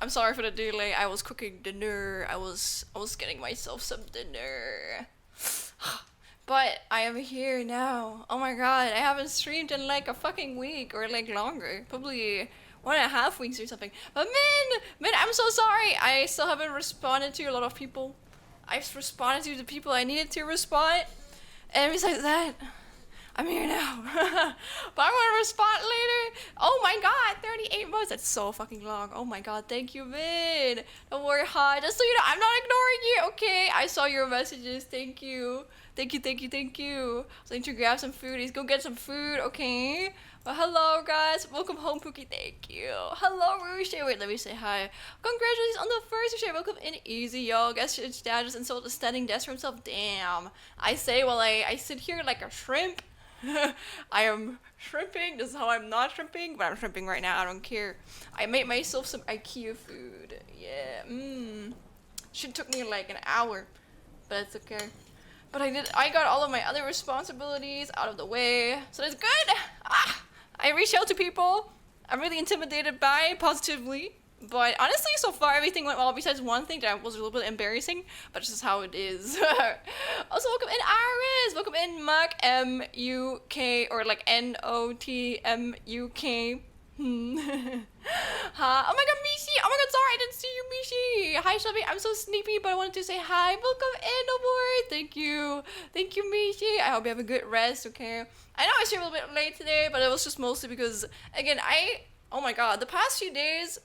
I'm sorry for the delay. I was cooking dinner. I was getting myself some dinner. But I am here now. Oh my god, I haven't streamed in like a fucking week or like longer. Probably 1.5 weeks or something. But man, I'm so sorry. I still haven't responded to a lot of people. I've responded to the people I needed to respond. And besides that, I'm here now. But I'm gonna respond later. Oh my god, 38 months. That's so fucking long. Oh my god, thank you, man. Don't worry, hi. Just so you know, I'm not ignoring you, okay? I saw your messages. Thank you. Thank you, thank you, thank you. So I need to grab some food. Let's go get some food, okay? Well, hello, guys. Welcome home, Pookie. Thank you. Hello, Rushe. Wait, let me say hi. Congratulations on the first Rushe. Welcome in easy, yo. Guess your dad just installed a standing desk for himself. Damn. I say while I sit here like a shrimp. I am shrimping. This is how I'm not shrimping, but I'm shrimping right now. I don't care. I made myself some IKEA food. Yeah. Should took me like an hour, but it's okay. But I did. I got all of my other responsibilities out of the way, so that's good. I reached out to people. I'm really intimidated by positively. But honestly, so far everything went well besides one thing that was a little bit embarrassing, but this is how it is. Also, welcome in Iris! Welcome in Muk M-U-K, or like N-O-T-M-U-K. Huh? Oh my god, Mishi! Oh my god, sorry, I didn't see you, Mishi! Hi, Shelby, I'm so sleepy, but I wanted to say hi. Welcome in, Award! Thank you. Thank you, Mishi. I hope you have a good rest, okay? I know I streamed a little bit late today, but it was just mostly because, again, oh my god, the past few days,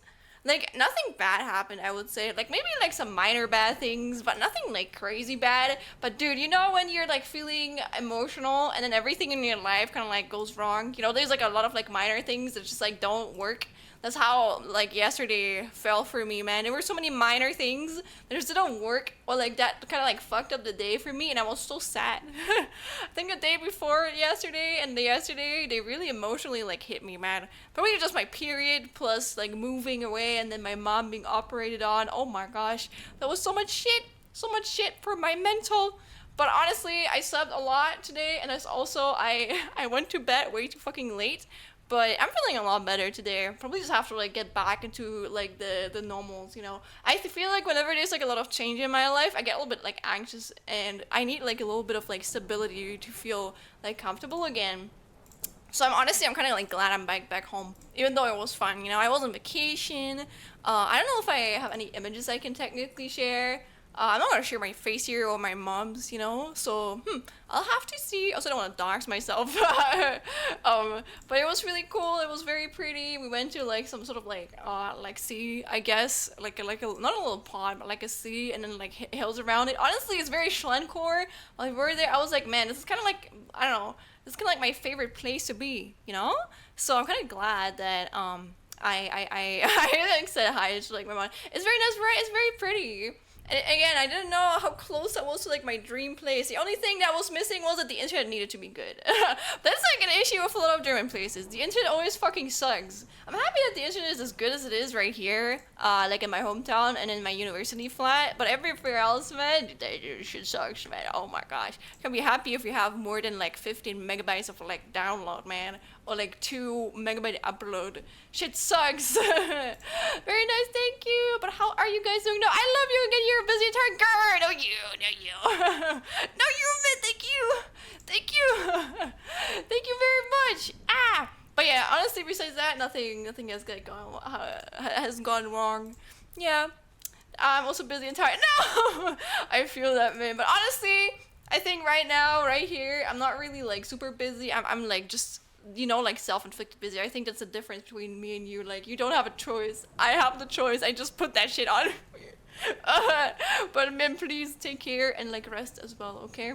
like, nothing bad happened, I would say. Like, maybe, like, some minor bad things, but nothing, like, crazy bad. But, dude, you know when you're, like, feeling emotional and then everything in your life kind of, like, goes wrong? You know, there's, like, a lot of, like, minor things that just, like, don't work. That's how, like, yesterday fell for me, man. There were so many minor things that just didn't work. Or, like, that kind of, like, fucked up the day for me, and I was so sad. I think the day before yesterday and the yesterday, they really emotionally, like, hit me, man. Probably just my period plus, like, moving away and then my mom being operated on. Oh my gosh. That was so much shit. So much shit for my mental. But honestly, I slept a lot today, and that's also, I went to bed way too fucking late. But I'm feeling a lot better today. Probably just have to like get back into like the normals, you know. I feel like whenever there's like a lot of change in my life, I get a little bit like anxious, and I need like a little bit of like stability to feel like comfortable again. So I'm kind of like glad I'm back home, even though it was fun. You know, I was on vacation. I don't know if I have any images I can technically share. I'm not gonna share my face here or my mom's, you know. So I'll have to see. Also, don't want to dox myself. But it was really cool. It was very pretty. We went to like some sort of like sea, I guess, like a not a little pond, but like a sea, and then like hills around it. Honestly, it's very Schlencore. While we were there, I was like, man, this is kind of like, I don't know. This is kind of like my favorite place to be, you know. So I'm kind of glad that I like said hi to like my mom. It's very nice, right? It's very pretty. And again, I didn't know how close I was to like my dream place. The only thing that was missing was that the internet needed to be good. That's like an issue with a lot of German places. The internet always fucking sucks. I'm happy that the internet is as good as it is right here, like in my hometown and in my university flat. But everywhere else, man, that shit sucks, man. Oh my gosh. Can be happy if you have more than like 15 megabytes of like download, man, or like 2 megabyte upload. Shit sucks. Very nice, thank you. But how are you guys doing? No, I love you again. You're a busy entire girl. No, you. No, you, man. Thank you. Thank you. Thank you very much. But yeah, honestly, besides that, nothing has gone wrong. Yeah, I'm also busy entire. No, I feel that, man. But honestly, I think right now, right here, I'm not really like super busy. I'm like just, you know, like self-inflicted busy. I think that's the difference between me and you. Like, you don't have a choice. I have the choice. I just put that shit on. But man, please take care and like rest as well, okay?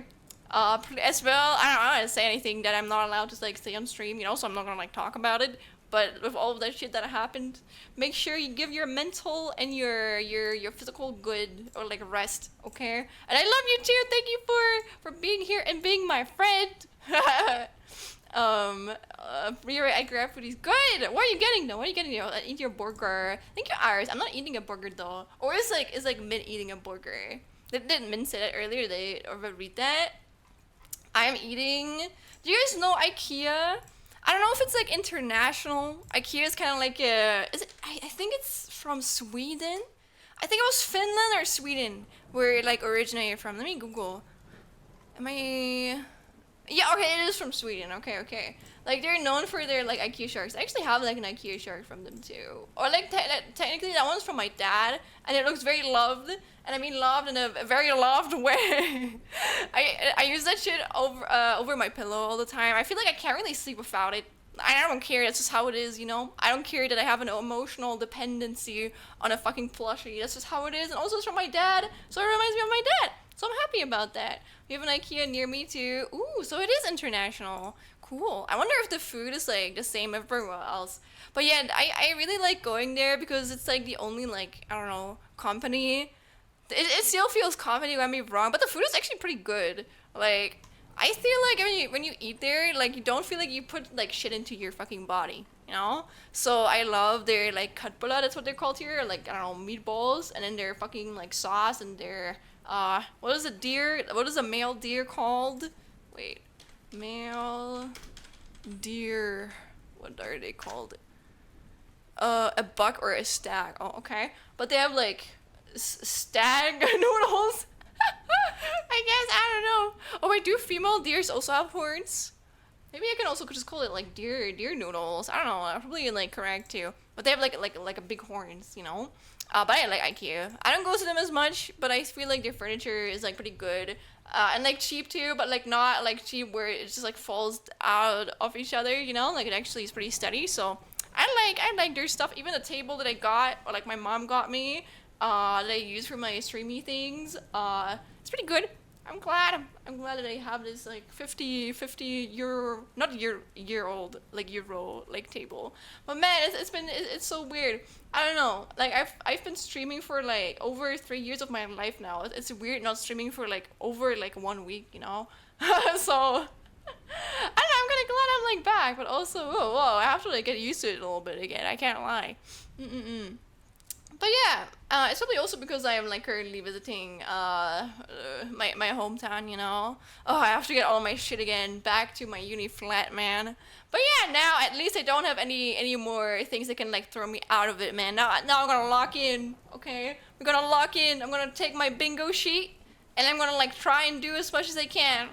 As well, I don't want to say anything that I'm not allowed to like say on stream, you know, so I'm not gonna like talk about it. But with all of that shit that happened, make sure you give your mental and your physical good or like rest, okay? And I love you too. Thank you for being here and being my friend. Riri, I grab foodies. Good! What are you getting though? What are you getting though? Eat your burger. Thank you, Iris. I'm not eating a burger though. Or it's like Min eating a burger. Didn't Min say that earlier? They read that? I'm eating. Do you guys know IKEA? I don't know if it's like international. IKEA is kind of like a. Is it? I think it's from Sweden. I think it was Finland or Sweden where it like originated from. Let me Google. Am I? Yeah, okay, it is from Sweden. Okay, okay. Like they're known for their like IKEA sharks. I actually have like an IKEA shark from them too. Or like technically that one's from my dad, and it looks very loved. And I mean loved in a very loved way. I use that shit over my pillow all the time. I feel like I can't really sleep without it. I don't care. That's just how it is, you know. I don't care that I have an emotional dependency on a fucking plushie. That's just how it is. And also, it's from my dad, so it reminds me of my dad. So I'm happy about that. We have an IKEA near me too. Ooh, so it is international. Cool. I wonder if the food is like the same everywhere else. But yeah, I really like going there because it's like the only like I don't know company. It still feels comedy, don't get me wrong, but the food is actually pretty good. Like I feel like when you eat there, like you don't feel like you put like shit into your fucking body, you know? So I love their like katbula, that's what they're called here, like I don't know, meatballs, and then their fucking like sauce and their what is a deer? What is a male deer called? Wait, male deer. What are they called? A buck or a stag. Oh, okay. But they have like stag noodles. I guess I don't know. Oh wait, do female deers also have horns? Maybe I can also just call it like deer noodles. I don't know. I'm probably like correct too. But they have like a big horns, you know. But I like IKEA. I don't go to them as much, but I feel like their furniture is like pretty good. And like cheap too, but like not like cheap where it just like falls out of each other, you know? Like it actually is pretty steady. So I like their stuff. Even the table that I got, or like my mom got me, that I use for my streamy things. It's pretty good. I'm glad that I have this like 50 euro, not year old, like euro like table. But man, it's so weird. I don't know. Like I've been streaming for like over 3 years of my life now. It's weird not streaming for like over like 1 week, you know. So I don't know. I'm kind of glad I'm like back, but also whoa, I have to like get used to it a little bit again. I can't lie. Mm-mm-mm. But yeah, it's probably also because I am like currently visiting my hometown. You know, oh, I have to get all my shit again back to my uni flat, man. But yeah, now at least I don't have any more things that can like throw me out of it, man. Now I'm gonna lock in. Okay, we're gonna lock in. I'm gonna take my bingo sheet and I'm gonna like try and do as much as I can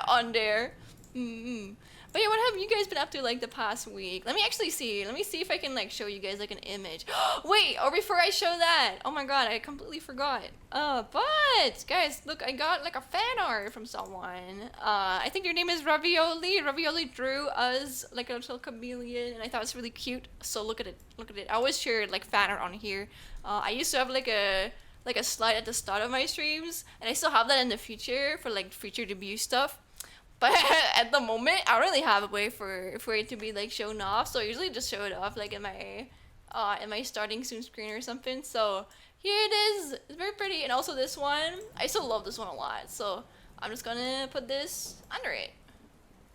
on there. Mm-hmm. But yeah, what have you guys been up to like the past week? Let me actually see. Let me see if I can like show you guys like an image. Wait, or before I show that, oh my god, I completely forgot. But guys, look, I got like a fan art from someone. I think your name is Ravioli. Ravioli drew us like a little chameleon, and I thought it was really cute. So look at it, look at it. I always share like fan art on here. I used to have like a slide at the start of my streams, and I still have that in the future for like future debut stuff. But at the moment, I don't really have a way for it to be like shown off. So I usually just show it off like in my starting soon screen or something. So here it is. It's very pretty. And also this one, I still love this one a lot. So I'm just gonna put this under it.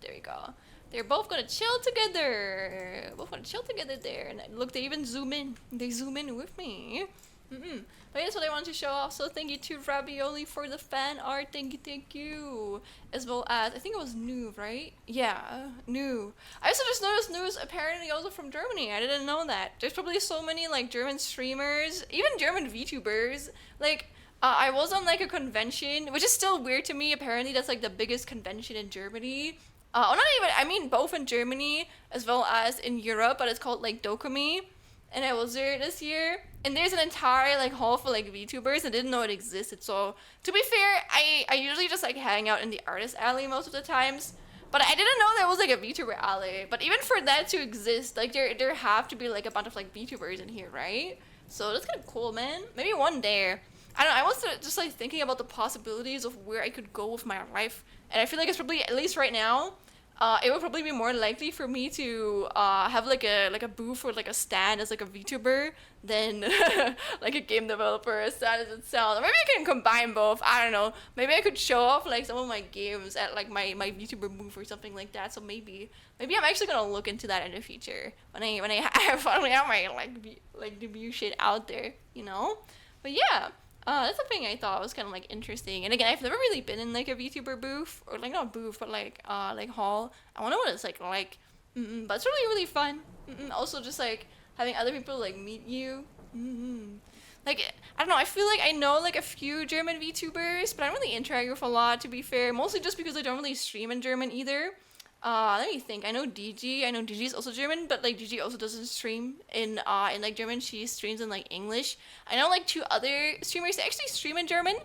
There we go. They're both gonna chill together. Both gonna chill together there. And look, they even zoom in. They zoom in with me. Mm-mm. But yeah, that's what I wanted to show off. So thank you to Ravioli for the fan art. Thank you, thank you. As well as, I think it was New, right? Yeah, New. I also just noticed New is apparently also from Germany. I didn't know that. There's probably so many like German streamers, even German VTubers. Like, I was on like a convention, which is still weird to me. Apparently that's like the biggest convention in Germany. Oh, not even, I mean both in Germany as well as in Europe, but it's called like Dokumi, and I was there this year. And there's an entire like hall for like VTubers. I didn't know it existed. So to be fair, I usually just like hang out in the artist alley most of the times. But I didn't know there was like a VTuber alley. But even for that to exist, like there have to be like a bunch of like VTubers in here, right? So that's kind of cool, man. Maybe one day. I don't know. I was just like thinking about the possibilities of where I could go with my life, and I feel like it's probably at least right now it would probably be more likely for me to have like a booth or like a stand as like a VTuber than like a game developer as sad as it sounds. Or maybe I can combine both. I don't know. Maybe I could show off like some of my games at like my VTuber booth or something like that. So maybe I'm actually gonna look into that in the future when I finally have my like debut shit out there, you know. But yeah. That's something I thought was kind of like interesting. And again, I've never really been in like a VTuber booth or like not booth, but like hall. I wonder what it's like. But it's really really fun. Also, just like having other people like meet you. Like I don't know. I feel like I know like a few German VTubers, but I don't really interact with a lot. To be fair, mostly just because I don't really stream in German either. Let me think. I know DG. I know DG is also German, but like DG also doesn't stream in like German. She streams in like English. I know like two other streamers that actually stream in German,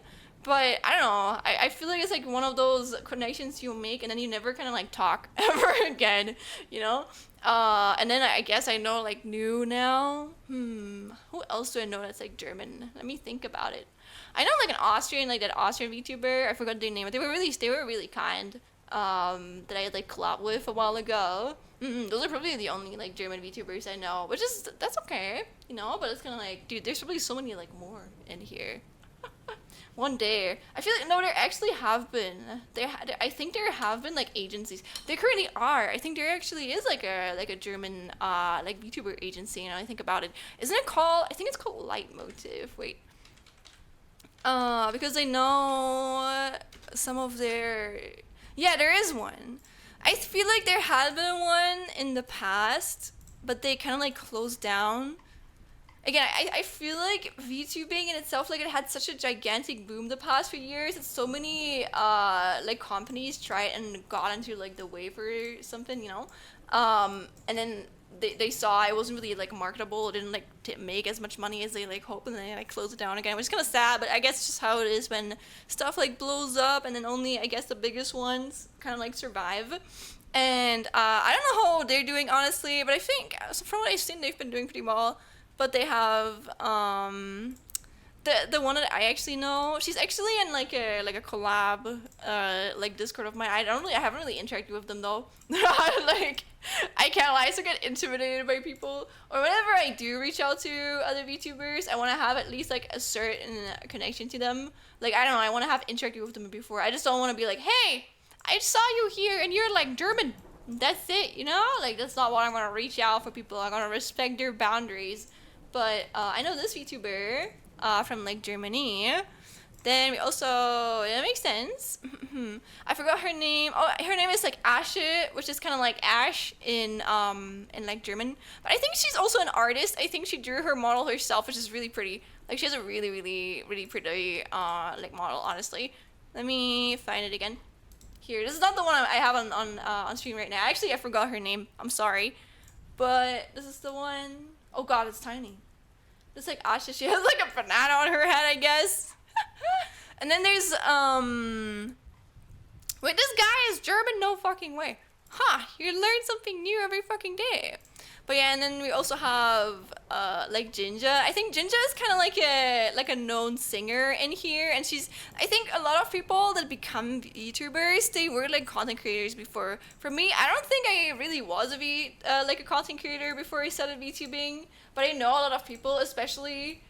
but I don't know. I feel like it's like one of those connections you make and then you never kind of like talk ever again, you know? And then I guess I know like new now. Who else do I know that's like German? Let me think about it. I know like an Austrian, like that Austrian VTuber. I forgot their name, but they were really kind. That I like collab with a while ago. Those are probably the only like German VTubers I know, which is that's okay, you know. But it's kind of like, dude, there's probably so many like more in here. One day, I feel like no, there actually have been. I think there have been like agencies. There currently are. I think there actually is like a German like VTuber agency. And I think about it, isn't it called? I think it's called Leitmotiv. Wait. Because I know some of their. Yeah, there is one. I feel like there had been one in the past, but they kind of like closed down. Again, I feel like VTubing in itself, like it had such a gigantic boom the past few years. That so many like companies tried and got into like the wave or something, you know. And then they saw it wasn't really like marketable. It didn't like make as much money as they like hoped, and they like closed it down again, which is kind of sad. But I guess it's just how it is when stuff like blows up, and then only I guess the biggest ones kind of like survive. And I don't know how they're doing honestly, but I think from what I've seen, they've been doing pretty well. But they have the one that I actually know. She's actually in like a collab like Discord of mine. I haven't really interacted with them though. Like I can't lie, I still get intimidated by people. Or whenever I do reach out to other VTubers, I want to have at least like a certain connection to them. Like I don't know, I want to have interacted with them before. I just don't want to be like, hey, I saw you here and you're like German. That's it, you know? Like that's not what I'm gonna reach out for people. I'm gonna respect their boundaries. But I know this VTuber from like Germany. Then we also, that makes sense. I forgot her name. Oh, her name is like Asche, which is kind of like Ash in like German. But I think she's also an artist. I think she drew her model herself, which is really pretty. Like she has a really really really pretty like model. Honestly, let me find it again. Here, this is not the one I have on stream right now. Actually, I forgot her name. I'm sorry, but this is the one. Oh god, it's tiny. It's like Asha. She has like a banana on her head, I guess. And then there's wait, this guy is German? No fucking way. Huh, you learn something new every fucking day. But yeah, and then we also have like Jinja. I think Jinja is kind of like a known singer in here, and she's, I think a lot of people that become YouTubers, they were like content creators before. For me, I don't think I really was like a content creator before I started VTubing, but I know a lot of people, especially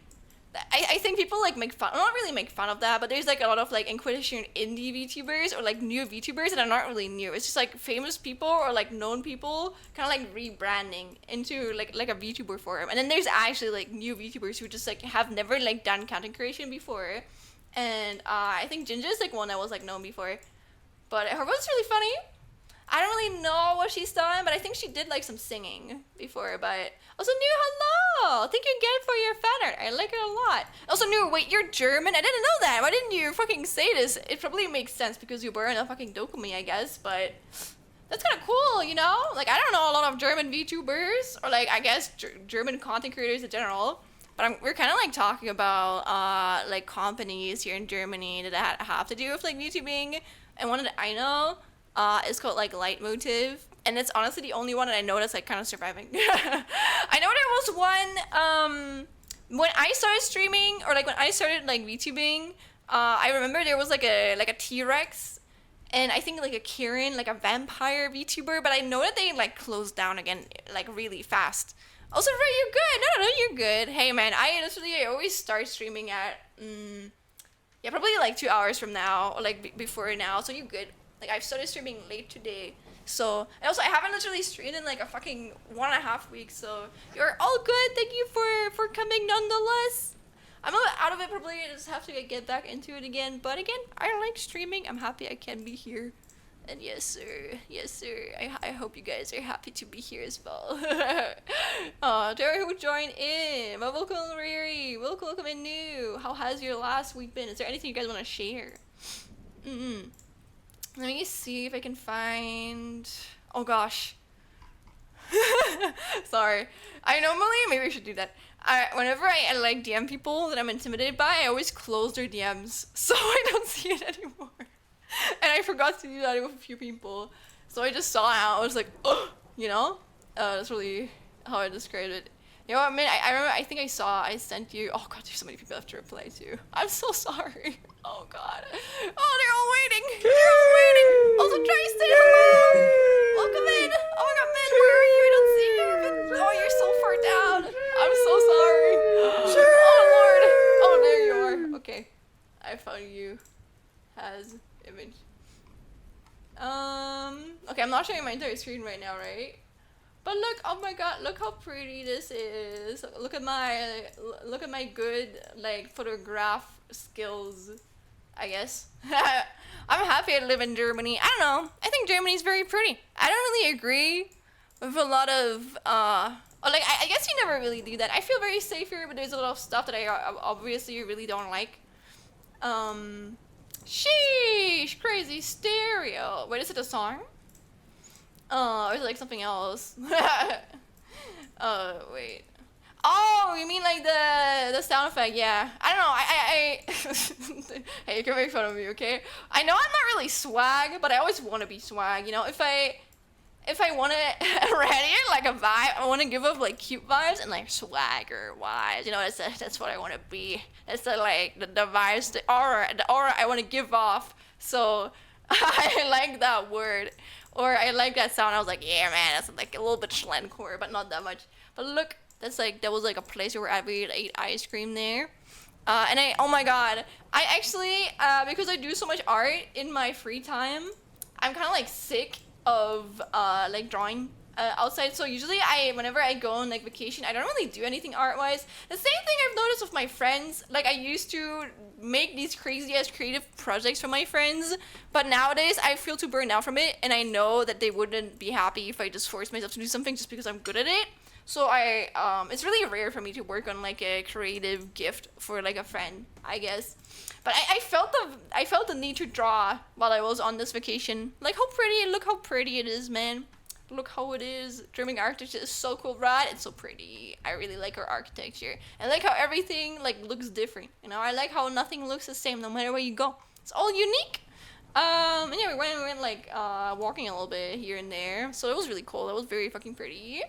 I think people like make fun, not really make fun of that, but there's like a lot of like Inquisition indie VTubers or like new VTubers that are not really new. It's just like famous people or like known people kind of like rebranding into like a VTuber forum. And then there's actually like new VTubers who just like have never like done content creation before. And I think Jinja is like one that was like known before, but her voice is really funny. I don't really know what she's done, but I think she did like some singing before. But also, new hello, thank you again for your fan art. I like it a lot. Also, new, wait, you're German? I didn't know that. Why didn't you fucking say this? It probably makes sense because you were in a fucking Dokumi, I guess. But that's kind of cool, you know? Like I don't know a lot of German VTubers or like I guess German content creators in general. But we're kind of like talking about like companies here in Germany that have to do with like VTubing, and one that I know. It's called like Leitmotiv, and it's honestly the only one that I know that's like kind of surviving. I know there was one when I started streaming or like when I started like VTubing. I remember there was like a T-Rex, and I think like a Kieran, like a vampire VTuber. But I know that they like closed down again like really fast. Also, Ray, you're good. No, you're good. Hey man, I always start streaming at yeah, probably like 2 hours from now or like before now. So you're good. Like I've started streaming late today, so and also I haven't literally streamed in like a fucking 1.5 weeks. So you're all good. Thank you for coming nonetheless. I'm a little out of it probably. I just have to get back into it again. But again, I like streaming. I'm happy I can be here, And yes, sir. Yes, sir. I hope you guys are happy to be here as well. To everyone who joined in, welcome, Riri. Welcome in new. How has your last week been? Is there anything you guys want to share? Let me see if I can find. Oh gosh. Sorry. I normally maybe I should do that. Whenever I like DM people that I'm intimidated by, I always close their DMs so I don't see it anymore. And I forgot to do that with a few people, so I just saw it and I was like, oh, you know. That's really how I described it. You know what I mean? I remember. I think I sent you. Oh god, there's so many people I have to reply to. I'm so sorry. Oh god. Oh, they're all waiting. They're all waiting. Also, try to say hello. Welcome in. Oh my god, man, where are you? I don't see you. Oh, you're so far down. I'm so sorry. Oh lord. Oh, there you are. Okay, I found you. Has image. Okay, I'm not showing my entire screen right now, right? But look, oh my god, look how pretty this is. Look at my good like photograph skills, I guess. I'm happy I live in Germany. I don't know. I think Germany's very pretty. I don't really agree with a lot of like I guess you never really do that. I feel very safe here, but there's a lot of stuff that I obviously really don't like. Sheesh, crazy stereo. Wait, is it a song? Or is it like something else? Wait. Oh, you mean like the sound effect? Yeah. I don't know. I hey, you can make fun of me, okay? I know I'm not really swag, but I always want to be swag. You know, if I want to radiate like a vibe, I want to give off like cute vibes and like swagger wise. You know, that's what I want to be. That's the vibes, the aura I want to give off. So I like that word, or I like that sound. I was like, yeah, man, that's like a little bit schlencore, but not that much. But look, that was like a place where I really ate ice cream there. And oh my god, I actually because I do so much art in my free time, I'm kind of like sick of like drawing outside. So usually whenever I go on like vacation, I don't really do anything art wise. The same thing I've noticed with my friends. Like I used to make these crazy ass creative projects for my friends, but nowadays I feel too burned out from it, and I know that they wouldn't be happy if I just forced myself to do something just because I'm good at it. So it's really rare for me to work on like a creative gift for like a friend, I guess. But I felt the need to draw while I was on this vacation. Like look how pretty it is, man. Look how it is. German architecture is so cool, right? It's so pretty. I really like our architecture. I like how everything like looks different. You know, I like how nothing looks the same no matter where you go. It's all unique. And yeah, we went like walking a little bit here and there. So it was really cool. It was very fucking pretty.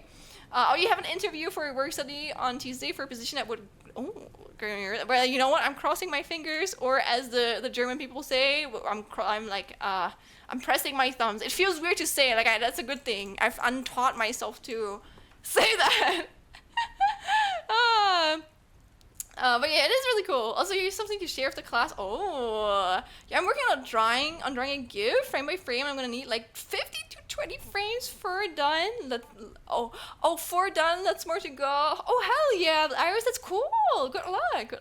You have an interview for a work study on Tuesday for a position that would. Oh, well, you know what? I'm crossing my fingers, or as the German people say, I'm pressing my thumbs. It feels weird to say. Like that's a good thing. I've untaught myself to say that. But yeah, it is really cool. Also, you have something to share with the class. Oh, yeah, I'm working on drawing a GIF frame by frame. I'm gonna need like 50 to 20 frames for done. For done. That's more to go. Oh hell yeah, Iris, that's cool. Good luck.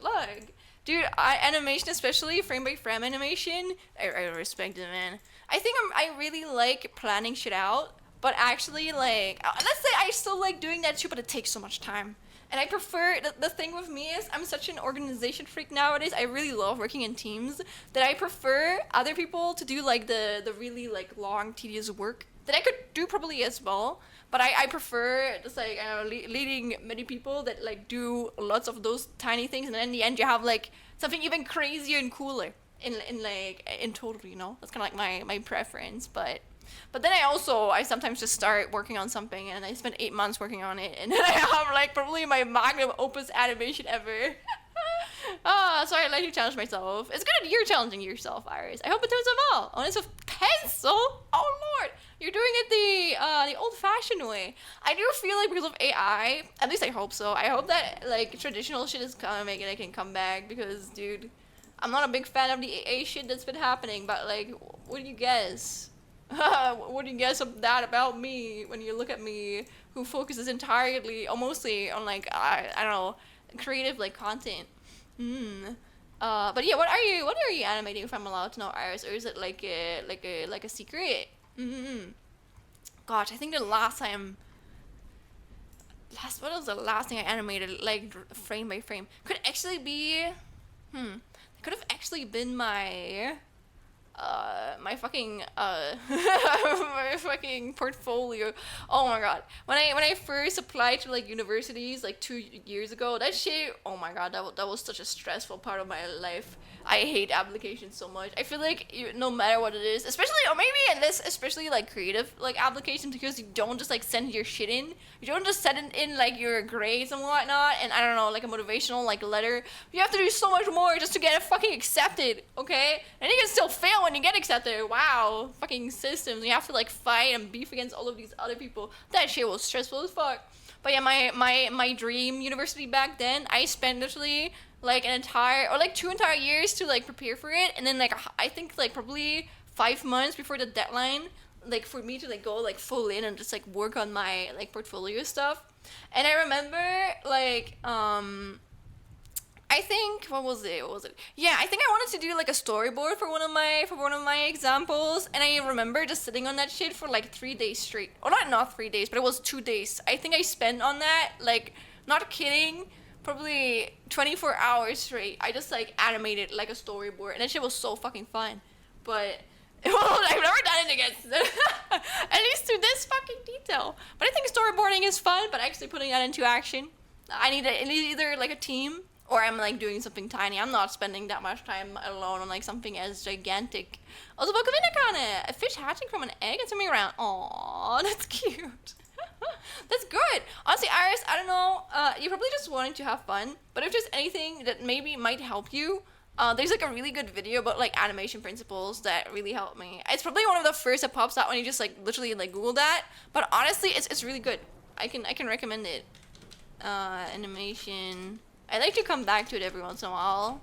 Dude, animation, especially frame by frame animation, I respect it, man. I really like planning shit out, but actually like, let's say I still like doing that too, but it takes so much time. And I prefer, the thing with me is I'm such an organization freak nowadays. I really love working in teams that I prefer other people to do like the really like long, tedious work that I could do probably as well. But I prefer just like, I don't know, leading many people that like do lots of those tiny things. And then in the end you have like something even crazier and cooler in total, you know? That's kind of like my preference, But then I sometimes just start working on something and I spend 8 months working on it, and then I have like probably my magnum opus animation ever. So I like to challenge myself. It's good that you're challenging yourself, Iris. I hope it turns out well. Oh, it's a pencil. Oh lord, you're doing it the old-fashioned way. I do feel like because of AI, at least I hope so. I hope that like traditional shit is coming and I can come back, because dude, I'm not a big fan of the AI shit that's been happening. But like, what do you guess? What do you guess of that about me when you look at me, who focuses entirely or mostly on like I don't know, creative like content? But yeah, what are you animating if I'm allowed to know, Iris, or is it like a secret? Mm-hmm. Gosh, I think the last what was the last thing I animated like frame by frame? Could actually be could have actually been my fucking my fucking portfolio. Oh my god, when I first applied to like universities like 2 years ago, that shit, oh my god, that was such a stressful part of my life. I hate applications so much. I feel like no matter what it is, especially, or maybe in this, especially like creative like applications, because you don't just like send your shit in. You don't just send it in like your grades and whatnot, and I don't know, like a motivational like letter. You have to do so much more just to get it fucking accepted, okay? And you can still fail when you get accepted. Wow, fucking systems. You have to like fight and beef against all of these other people. That shit was stressful as fuck. But yeah, my dream university back then, I spent literally like an entire, or like 2 entire years to like prepare for it, and then like I think like probably 5 months before the deadline, like for me to like go like full in and just like work on my like portfolio stuff. And I remember like I think what was it? What was it? Yeah, I think I wanted to do like a storyboard for one of my examples, and I remember just sitting on that shit for like 3 days straight. Or not 3 days, but it was 2 days. I think I spent on that, like, not kidding, probably 24 hours straight. I just like animated like a storyboard, and that shit was so fucking fun. But well, I've never done it again, at least to this fucking detail. But I think storyboarding is fun, but actually putting that into action, I need either like a team, or I'm like doing something tiny. I'm not spending that much time alone on like something as gigantic. Also, Boku Vinakane, a fish hatching from an egg and swimming around. Aww, that's cute. That's good. Honestly, Iris, I don't know. You're probably just wanting to have fun, but if there's anything that maybe might help you, there's like a really good video about like animation principles that really helped me. It's probably one of the first that pops out when you just like literally like Google that. But honestly, it's really good. I can recommend it. Animation. I like to come back to it every once in a while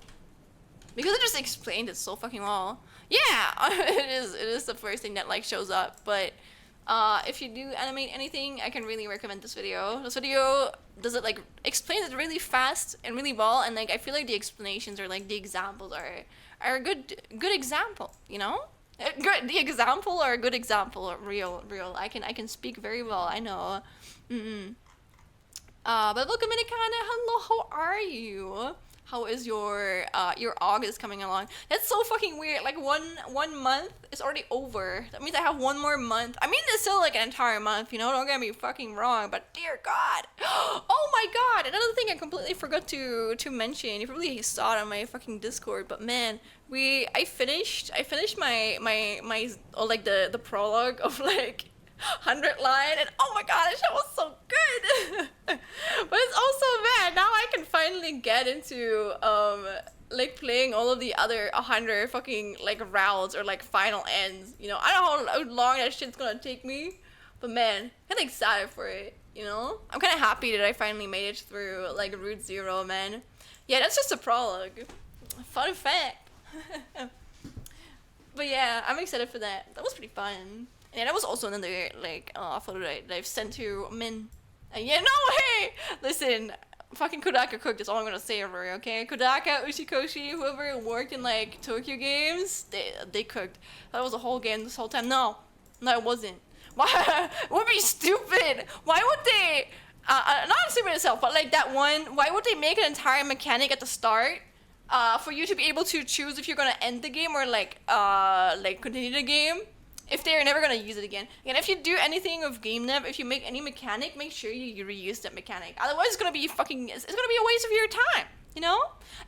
because it just explained it so fucking well. Yeah, it is the first thing that like shows up. But if you do animate anything, I can really recommend this video. This video does it like explains it really fast and really well, and like I feel like the explanations or like the examples are a good example, you know? Good, the example or a good example, real. I can speak very well. I know. Mm-mm. But welcome in, Akana. Hello, how are you? How is your August coming along? That's so fucking weird. Like one month is already over. That means I have one more month. I mean, it's still like an entire month, you know. Don't get me fucking wrong, but dear God, oh my God! Another thing I completely forgot to mention. You probably saw it on my fucking Discord, but man, I finished my like the prologue of like 100 line, and oh my god, that shit was so good. But it's also bad now I can finally get into like playing all of the other 100 fucking like routes or like final ends, you know. I don't know how long that shit's gonna take me, but man, I'm kinda excited for it, you know. I'm kind of happy that I finally made it through like Route Zero, man. Yeah, that's just a prologue. Fun fact. But yeah, I'm excited for that. That was pretty fun. And that was also another like photo that I've sent to Min. And yeah, no way. Listen, fucking Kodaka cooked. That's all I'm gonna say over here, okay? Kodaka, Ushikoshi, whoever worked in like Tokyo Games, they cooked. That was a whole game this whole time. No, it wasn't. Why? It would be stupid. Why would they? Not stupid itself, but like that one. Why would they make an entire mechanic at the start? For you to be able to choose if you're gonna end the game or like continue the game, if they're never gonna use it again. And if you do anything with game dev, if you make any mechanic, make sure you reuse that mechanic. Otherwise, it's gonna be a waste of your time. You know?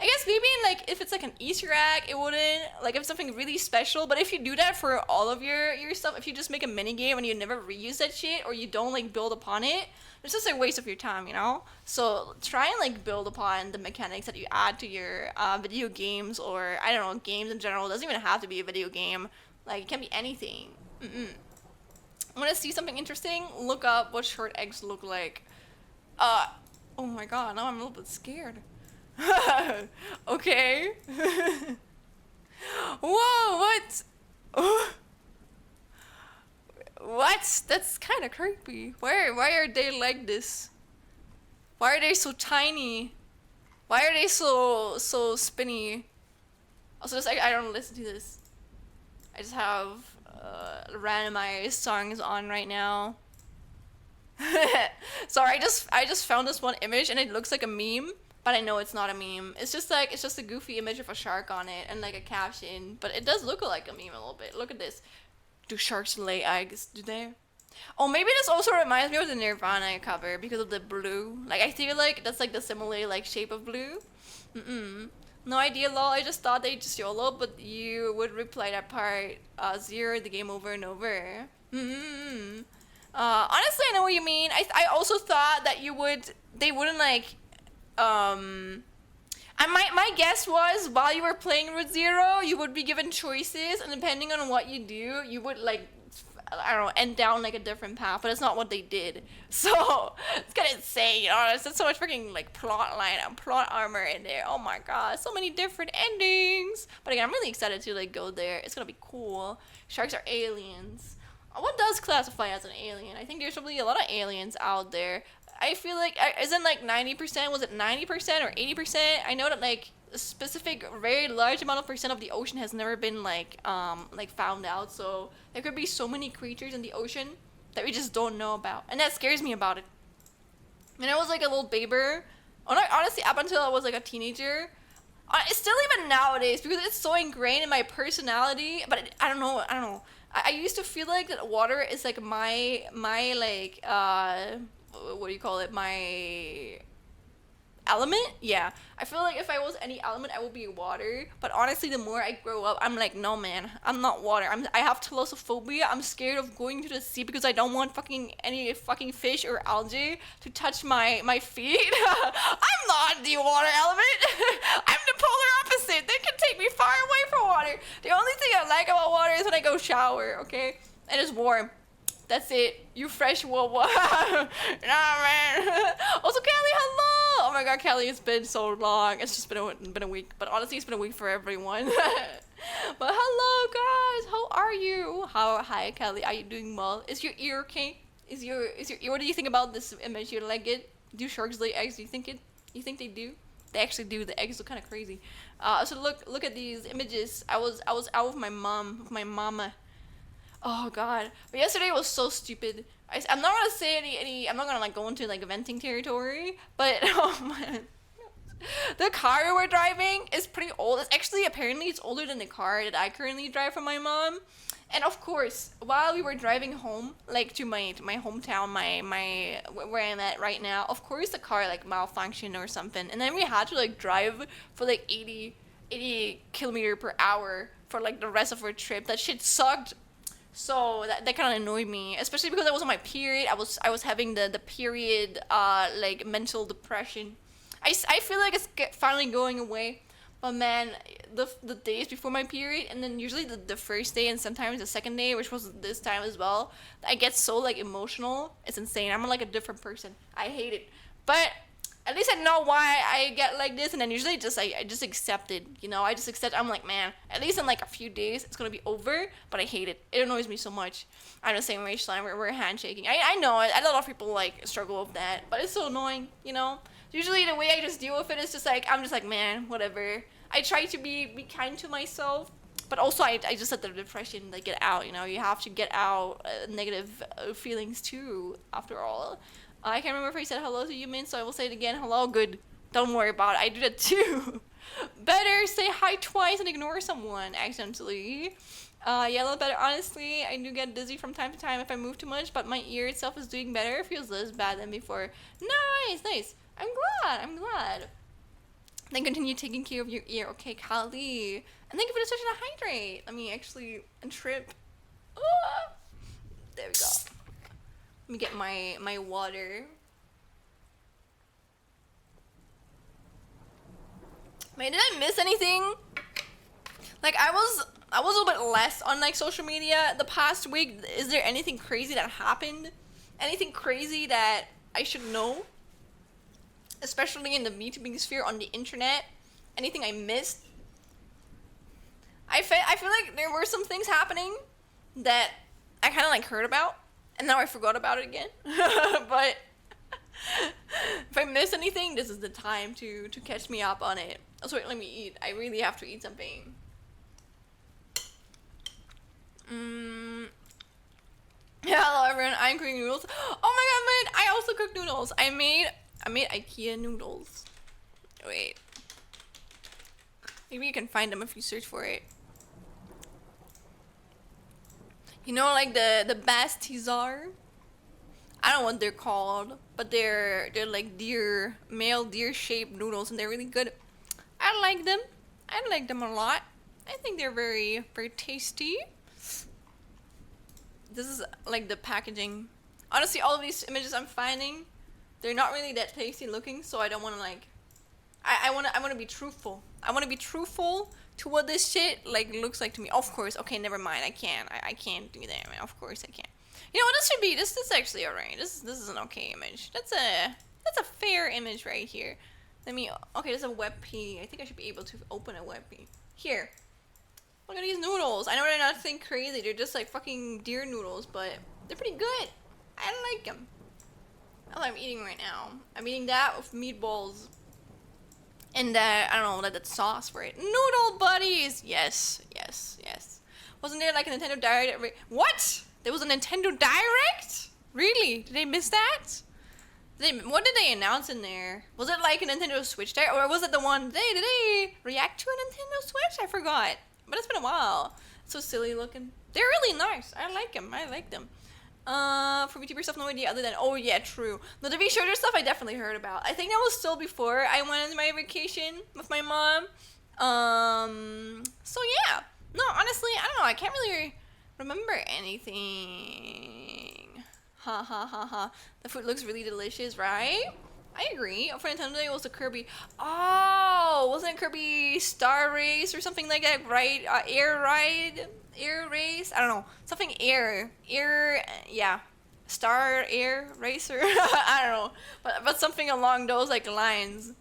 I guess maybe like if it's like an Easter egg, it wouldn't, like if it's something really special. But if you do that for all of your stuff, if you just make a mini game and you never reuse that shit or you don't like build upon it, it's just a waste of your time, you know? So try and like build upon the mechanics that you add to your video games, or I don't know, games in general. It doesn't even have to be a video game. Like it can be anything. Want to see something interesting? Look up what short eggs look like. Oh my god, now I'm a little bit scared. Okay. Whoa, what? What? That's kind of creepy. Why are they like this? Why are they so tiny? Why are they so spinny? Also, just I don't listen to this. I just have randomized songs on right now. Sorry, I just found this one image and it looks like a meme, but I know it's not a meme. It's just a goofy image of a shark on it and like a caption, but it does look like a meme a little bit. Look at this. Do sharks lay eggs? Do they? Oh, maybe this also reminds me of the Nirvana cover because of the blue. Like I feel like that's like the similar like shape of blue. Mm-mm. No idea, lol. I just thought they just YOLO, but you would replay that part, zero the game over and over. Mm-hmm. Honestly, I know what you mean. I also thought that they wouldn't like, my guess was while you were playing Route Zero, you would be given choices, and depending on what you do, you would like, I don't know, end down like a different path. But it's not what they did. So it's kind of insane, you know. There's so much freaking like plot line and plot armor in there. Oh my god, so many different endings. But again, I'm really excited to like go there. It's gonna be cool. Sharks are aliens. What does classify as an alien? I think there's probably a lot of aliens out there. I feel like isn't like 90%, was it 90% or 80%? I know that like a specific very large amount of percent of the ocean has never been like found out. So there could be so many creatures in the ocean that we just don't know about. And that scares me about it. When I was like a little baber, honestly up until I was like a teenager, it's still even nowadays because it's so ingrained in my personality, but I don't know. I used to feel like that water is like my like what do you call it, my element. Yeah, I feel like if I was any element I would be water, but honestly the more I grow up I'm like, no man, I'm not water. I have thalassophobia. I'm scared of going to the sea because I don't want fucking any fucking fish or algae to touch my feet. I'm not the water element. I'm the polar opposite. They can take me far away from water. The only thing I like about water is when I go shower, okay, and it's warm. That's it. You fresh water. Nah, man. Also, Kelly, hello. Oh my God, Kelly, it's been so long. It's just been a week, but honestly, it's been a week for everyone. But hello, guys. How are you? Hi, Kelly. Are you doing well? Is your ear okay? Is your ear? What do you think about this image? You like it? Do sharks lay eggs? Do you think it? You think they do? They actually do. The eggs look kind of crazy. So look at these images. I was out with my mom, with my mama. Oh god. But yesterday was so stupid. I'm not gonna say any I'm not gonna like go into like venting territory, but oh man. The car we're driving is pretty old. It's actually apparently it's older than the car that I currently drive from my mom. And of course, while we were driving home, like to my hometown, my where I'm at right now, of course the car like malfunctioned or something. And then we had to like drive for like 80 kilometer per hour for like the rest of our trip. That shit sucked. So that kind of annoyed me, especially because I was on my period. I was having the period like mental depression. I feel like it's finally going away, but man, the days before my period and then usually the first day and sometimes the second day, which was this time as well, I get so like emotional. It's insane. I'm like a different person. I hate it, but at least I know why I get like this, and then usually just I just accept it, you know. I just accept. I'm like, man, at least in like a few days it's gonna be over, but I hate it. It annoys me so much. I'm the same way, Schlein. We're handshaking. I know it. A lot of people like struggle with that, but it's so annoying, you know. Usually the way I just deal with it is just like I'm just like, man, whatever. I try to be kind to myself, but also I just let the depression like get out, you know. You have to get out negative feelings too, after all. I can't remember if I said hello to you, Min, so I will say it again. Hello, good. Don't worry about it. I do that too. Better say hi twice and ignore someone accidentally. Yellow better. Honestly, I do get dizzy from time to time if I move too much, but my ear itself is doing better. It feels less bad than before. Nice. I'm glad. Then continue taking care of your ear. Okay, Kali. And thank you for the session to hydrate. Let me actually trip. Ah, there we go. Let me get my water. Man, did I miss anything? Like I was a little bit less on like social media the past week. Is there anything crazy that happened? Anything crazy that I should know? Especially in the VTubing sphere on the internet. Anything I missed? I feel like there were some things happening that I kind of like heard about. And now I forgot about it again. But if I miss anything, this is the time to catch me up on it. Also, wait, let me eat. I really have to eat something. Mm, yeah, hello everyone. I'm cooking noodles. Oh my god, man! I also cook noodles. I made IKEA noodles. Wait, maybe you can find them if you search for it. You know, like the Bastizar. I don't know what they're called, but they're like male deer shaped noodles, and they're really good. I like them. I like them a lot. I think they're very tasty. This is like the packaging. Honestly, all of these images I'm finding, they're not really that tasty looking, so I don't want to like. I want to be truthful. I want to be truthful to what this shit like looks like to me. Of course, okay, never mind. I can't. I can't do that. Man. Of course I can't. You know what? This should be. This is actually alright. This is an okay image. That's a fair image right here. Let me. Okay, there's a WebP. I think I should be able to open a WebP. Here. Look at these noodles. I know they're nothing crazy. They're just like fucking deer noodles, but they're pretty good. I like them. That's what I'm eating right now. I'm eating that with meatballs. And I don't know, that sauce for it. Noodle buddies! Yes. Wasn't there like a Nintendo Direct? What? There was a Nintendo Direct? Really? Did they miss that? What did they announce in there? Was it like a Nintendo Switch Direct? Or was it the one, did they react to a Nintendo Switch? I forgot. But it's been a while. So silly looking. They're really nice. I like them. For VTuber stuff, no idea other than, oh yeah, true. The TV Shooter stuff I definitely heard about. I think that was still before I went on my vacation with my mom. So yeah. No, honestly, I don't know. I can't really remember anything. Ha ha ha ha. The food looks really delicious, right? I agree. For Nintendo Day was the Kirby. Oh, wasn't it Kirby Star Race or something like that, right? Air Race? I don't know. Something yeah. Star Air Racer? I don't know. But something along those like lines.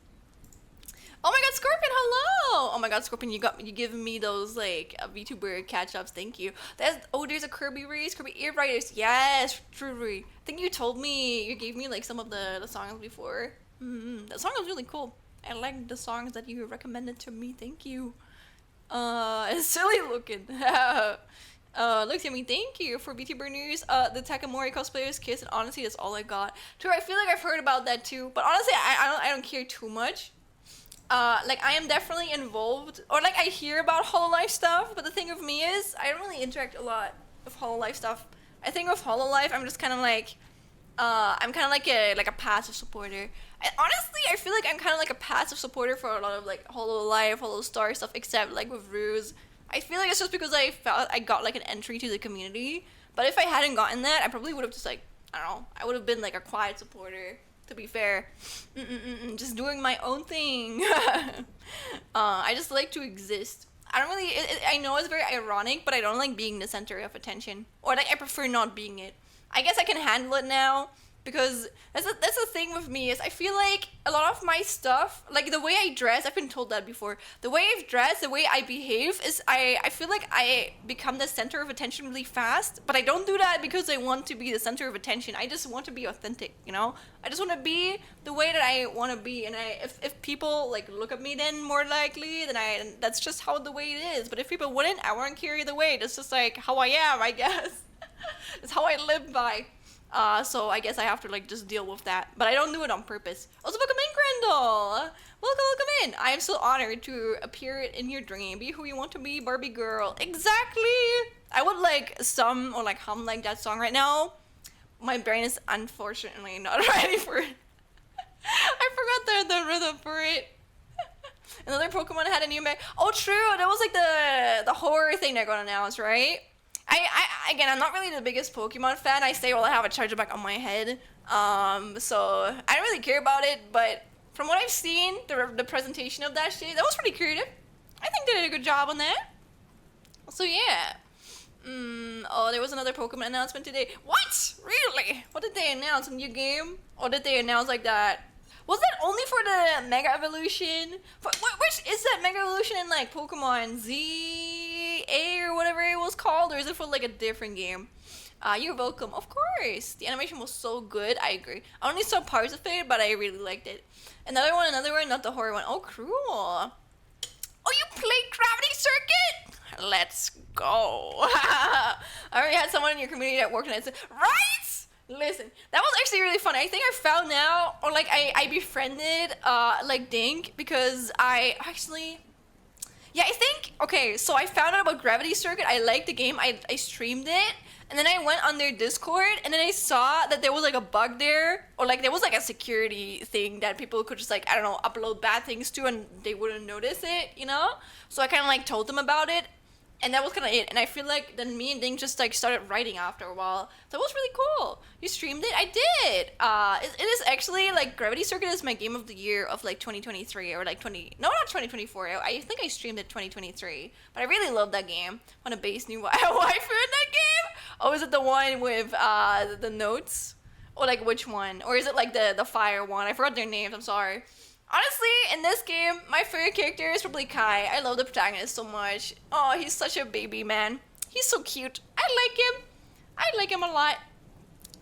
Oh my god, Scorpion, hello! Oh my god, Scorpion, you giving me those like VTuber catch-ups, thank you. There's a Kirby race, Kirby Air Riders, yes, true. I think you gave me like some of the songs before. That song was really cool. I liked the songs that you recommended to me, thank you. It's silly looking. Looks at me, thank you for VTuber news. The Takamori cosplayer's kiss, and honestly, that's all I got. True, I feel like I've heard about that too, but honestly, I don't care too much. Like I am definitely involved, or like I hear about Hololive stuff, but the thing with me is I don't really interact a lot with Hololive stuff. I think with Hololive I'm just kind of like, I'm kind of like a passive supporter. Honestly, I feel like I'm kind of like a passive supporter for a lot of like Hololive, Holostar stuff, except like with Ruse. I feel like it's just because I felt I got like an entry to the community, but if I hadn't gotten that, I probably would have just like, I don't know, I would have been like a quiet supporter. To be fair, just doing my own thing. I just like to exist. I don't really. I know it's very ironic, but I don't like being the center of attention, or like I prefer not being it. I guess I can handle it now because that's the thing with me is I feel like a lot of my stuff, like the way I dress, I've been told that before. The way I've dressed, the way I behave is I feel like I become the center of attention really fast, but I don't do that because I want to be the center of attention. I just want to be authentic, you know? I just want to be the way that I want to be, and if people like look at me, then more likely that's just how the way it is. But if people wouldn't, I wouldn't carry the weight. It's just like how I am, I guess. It's how I live by. So I guess I have to like just deal with that, but I don't do it on purpose. Also, welcome in, Grendel. Welcome in. I am so honored to appear in your dream. Be who you want to be, Barbie girl. Exactly. I would like or like hum like that song right now. My brain is unfortunately not ready for it. I forgot the rhythm for it. Another Pokemon had a new mech. Oh, true. That was like the horror thing they're gonna announce, right? Again, I'm not really the biggest Pokemon fan. I say, well, I have a charger back on my head. So I don't really care about it. But from what I've seen, the presentation of that shit, that was pretty creative. I think they did a good job on that. So yeah. Oh, there was another Pokemon announcement today. What? Really? What did they announce? A new game? Or did they announce like that? Was that only for the Mega Evolution? Which is that Mega Evolution in like Pokemon ZA or whatever it was called? Or is it for like a different game? You're welcome. Of course. The animation was so good. I agree. I only saw parts of it, but I really liked it. Another one, not the horror one. Oh, cool. Oh, you played Gravity Circuit? Let's go. I already had someone in your community at work and I said, right? Listen, that was actually really funny. I think I found out, or like I befriended like Dink because I actually, yeah, I think, okay, so I found out about Gravity Circuit. I liked the game. I streamed it. And then I went on their Discord and then I saw that there was like a bug there, or like there was like a security thing that people could just like, I don't know, upload bad things to and they wouldn't notice it, you know? So I kind of like told them about it. And that was kind of it. And I feel like then me and Ding just like started writing after a while. So it was really cool. You streamed it? I did. It is actually like Gravity Circuit is my game of the year of like 2023 or like no, not 2024. I think I streamed it 2023. But I really love that game. Want a base new waifu in that game? Oh, is it the one with the notes? Or like which one? Or is it like the fire one? I forgot their names. I'm sorry. Honestly, in this game, my favorite character is probably Kai. I love the protagonist so much. Oh, he's such a baby, man. He's so cute. I like him a lot.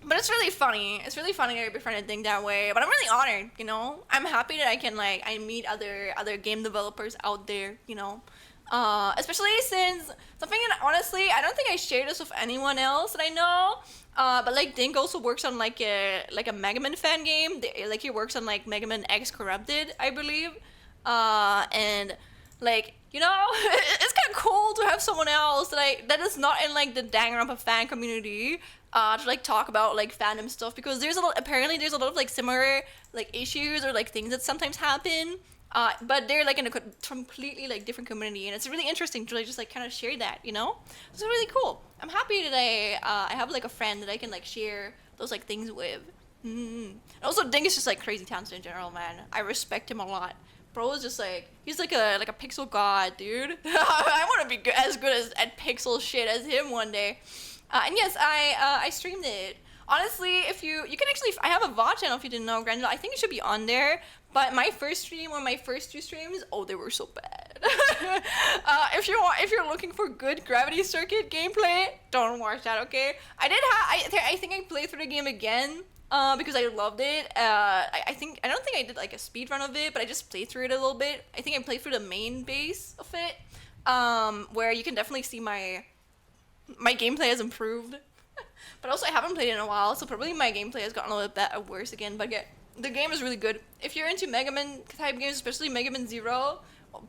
But it's really funny. It's really funny that I befriended Ding that way. But I'm really honored, you know? I'm happy that I can, like, I meet other game developers out there, you know? Especially since something that honestly, I don't think I shared this with anyone else that I know. But like Dink also works on like a Mega Man fan game. Like he works on like Mega Man X Corrupted, I believe. And like, you know, it's kind of cool to have someone else that is not in like the Danganronpa fan community to like talk about like fandom stuff, because apparently there's a lot of like similar like issues or like things that sometimes happen. But they're like in a completely like different community, and it's really interesting to like just like kind of share that, you know? It's really cool. I'm happy that I have like a friend that I can like share those like things with. And also, Ding is just like crazy talented in general, man. I respect him a lot. Bro is just like, he's like a pixel god, dude. I want to be as good at pixel shit as him one day. And yes, I streamed it. Honestly, if you can actually, I have a VOD channel if you didn't know, Grandel. I think it should be on there. But my first stream or my first two streams, oh, they were so bad. If you're looking for good Gravity Circuit gameplay, don't watch that, okay? I think I played through the game again because I loved it. I don't think I did like a speed run of it, but I just played through it a little bit. I think I played through the main base of it, where you can definitely see my gameplay has improved. But also I haven't played it in a while, so probably my gameplay has gotten a little bit worse again. But yeah, the game is really good. If you're into Mega Man type games, especially Mega Man Zero,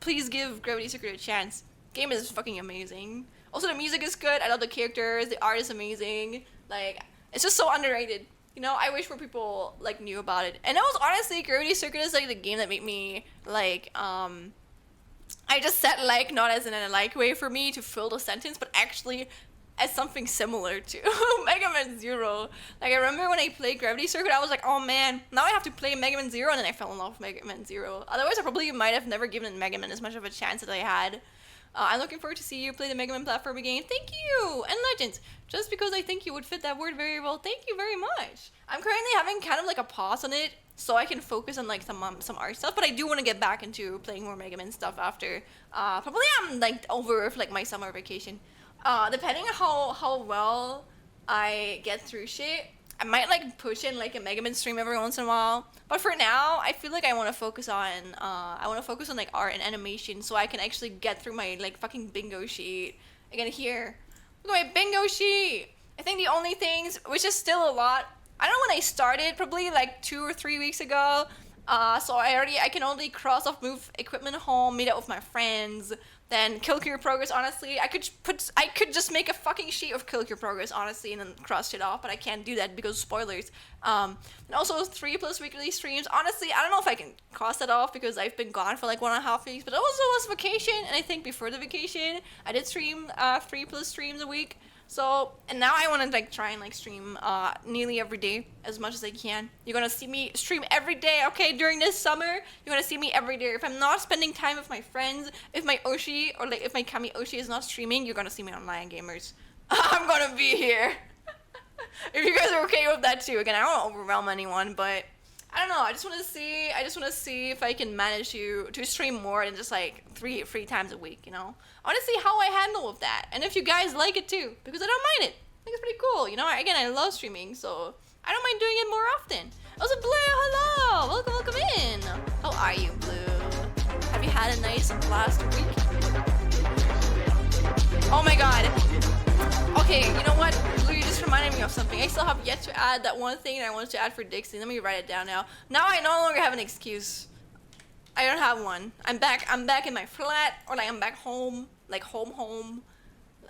please give Gravity Circuit a chance. Game is fucking amazing. Also, the music is good. I love the characters. The art is amazing. Like, it's just so underrated. You know, I wish more people like knew about it. And it was honestly, Gravity Circuit is like the game that made me like I just said like not as in a like way for me to fill the sentence, but actually as something similar to Mega Man Zero. Like, I remember when I played Gravity Circuit, I was like, oh man, now I have to play Mega Man Zero, and then I fell in love with Mega Man Zero. Otherwise, I probably might have never given Mega Man as much of a chance as I had. I'm looking forward to see you play the Mega Man platform game. Thank you! And Legends, just because I think you would fit that word very well, thank you very much. I'm currently having kind of like a pause on it, so I can focus on like some art stuff, but I do want to get back into playing more Mega Man stuff after. Probably I'm like over like my summer vacation. Depending on how well I get through shit, I might like push in like a Mega Man stream every once in a while. But for now, I feel like I want to focus on like art and animation, so I can actually get through my like fucking bingo sheet. Again, here, look at my bingo sheet. I think the only things, which is still a lot. I don't know when I started, probably like 2 or 3 weeks ago. So I can only cross off move equipment home, meet up with my friends. Then Kill Cure Progress, honestly, I could just make a fucking sheet of Kill Cure Progress, honestly, and then cross it off, but I can't do that because spoilers. And also 3+ weekly streams, honestly, I don't know if I can cross that off because I've been gone for like 1.5 weeks, but it also was vacation, and I think before the vacation, I did stream 3+ streams a week. So, and now I want to like try and like stream nearly every day as much as I can. You're gonna see me stream every day, okay? During this summer, you're gonna see me every day. If I'm not spending time with my friends, if my Oshi or like if my Kami Oshi is not streaming, you're gonna see me on Lion Gamers. I'm gonna be here. If you guys are okay with that too. Again, I don't want to overwhelm anyone, but I don't know. I just want to see if I can manage to stream more than just like three times a week. You know, I want to see how I handle with that, and if you guys like it too, because I don't mind it. I think it's pretty cool. You know, again, I love streaming, so I don't mind doing it more often. Also, Blue, hello, welcome in. How are you, Blue? Have you had a nice last week? Oh my god. Okay, you know what? You just reminded me of something. I still have yet to add that one thing that I wanted to add for Dixie. Let me write it down now. Now I no longer have an excuse. I don't have one. I'm back in my flat, or like I'm back home, like home.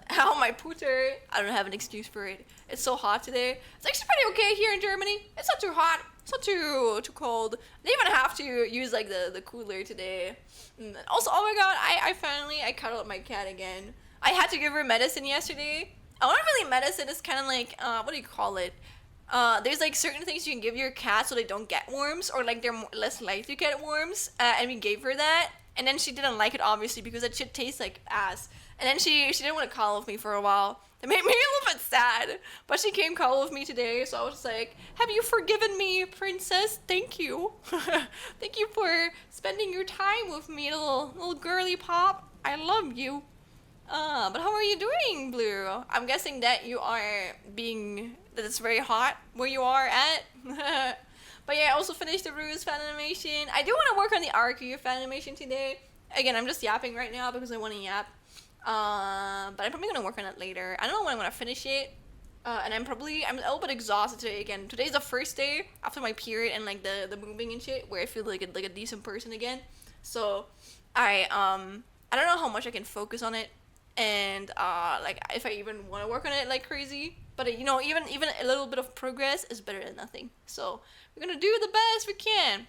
On my pooter. I don't have an excuse for it. It's so hot today. It's actually pretty okay here in Germany. It's not too hot. It's not too cold. I didn't even have to use like the cooler today. Also, oh my god, I cuddled my cat again. I had to give her medicine yesterday. Not really medicine. It's kind of like what do you call it? There's like certain things you can give your cat so they don't get worms, or like they're less likely to get worms. And we gave her that, and then she didn't like it obviously because that shit tastes like ass. And then she didn't want to cuddle with me for a while. It made me a little bit sad. But she came cuddle with me today, so I was like, have you forgiven me, princess? Thank you. Thank you for spending your time with me, little girly pop. I love you. But how are you doing, Blue? I'm guessing that you are that it's very hot where you are at. But yeah, I also finished the Ruse fan animation. I do want to work on the Arcu fan animation today. Again, I'm just yapping right now because I want to yap. But I'm probably gonna work on it later. I don't know when I'm gonna finish it. And I'm a little bit exhausted today again. Today's the first day after my period and like the moving and shit where I feel like a decent person again. So I don't know how much I can focus on it, and like if I even want to work on it like crazy. But you know, even a little bit of progress is better than nothing. So we're gonna do the best we can.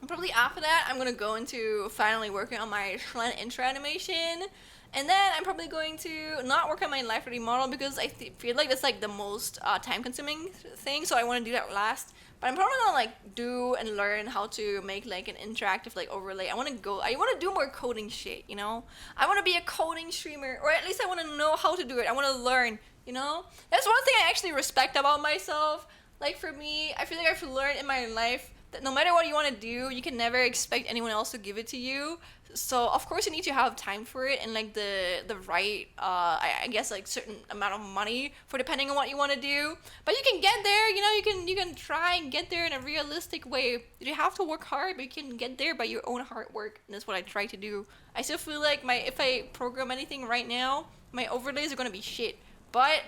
And probably after that, I'm gonna go into finally working on my Schlen intro animation. And then I'm probably going to not work on my Life 3D model because I feel like that's like the most time-consuming thing, so I want to do that last. But I'm probably gonna like do and learn how to make like an interactive like overlay. I want to do more coding shit, you know? I want to be a coding streamer, or at least I want to know how to do it. I want to learn, you know? That's one thing I actually respect about myself. Like for me, I feel like I've learned in my life that no matter what you want to do, you can never expect anyone else to give it to you. So of course you need to have time for it and like the right I guess like certain amount of money for depending on what you want to do. But you can get there, you know, you can try and get there in a realistic way. You have to work hard, but you can get there by your own hard work, and that's what I try to do. I still feel like if I program anything right now, my overlays are gonna be shit. But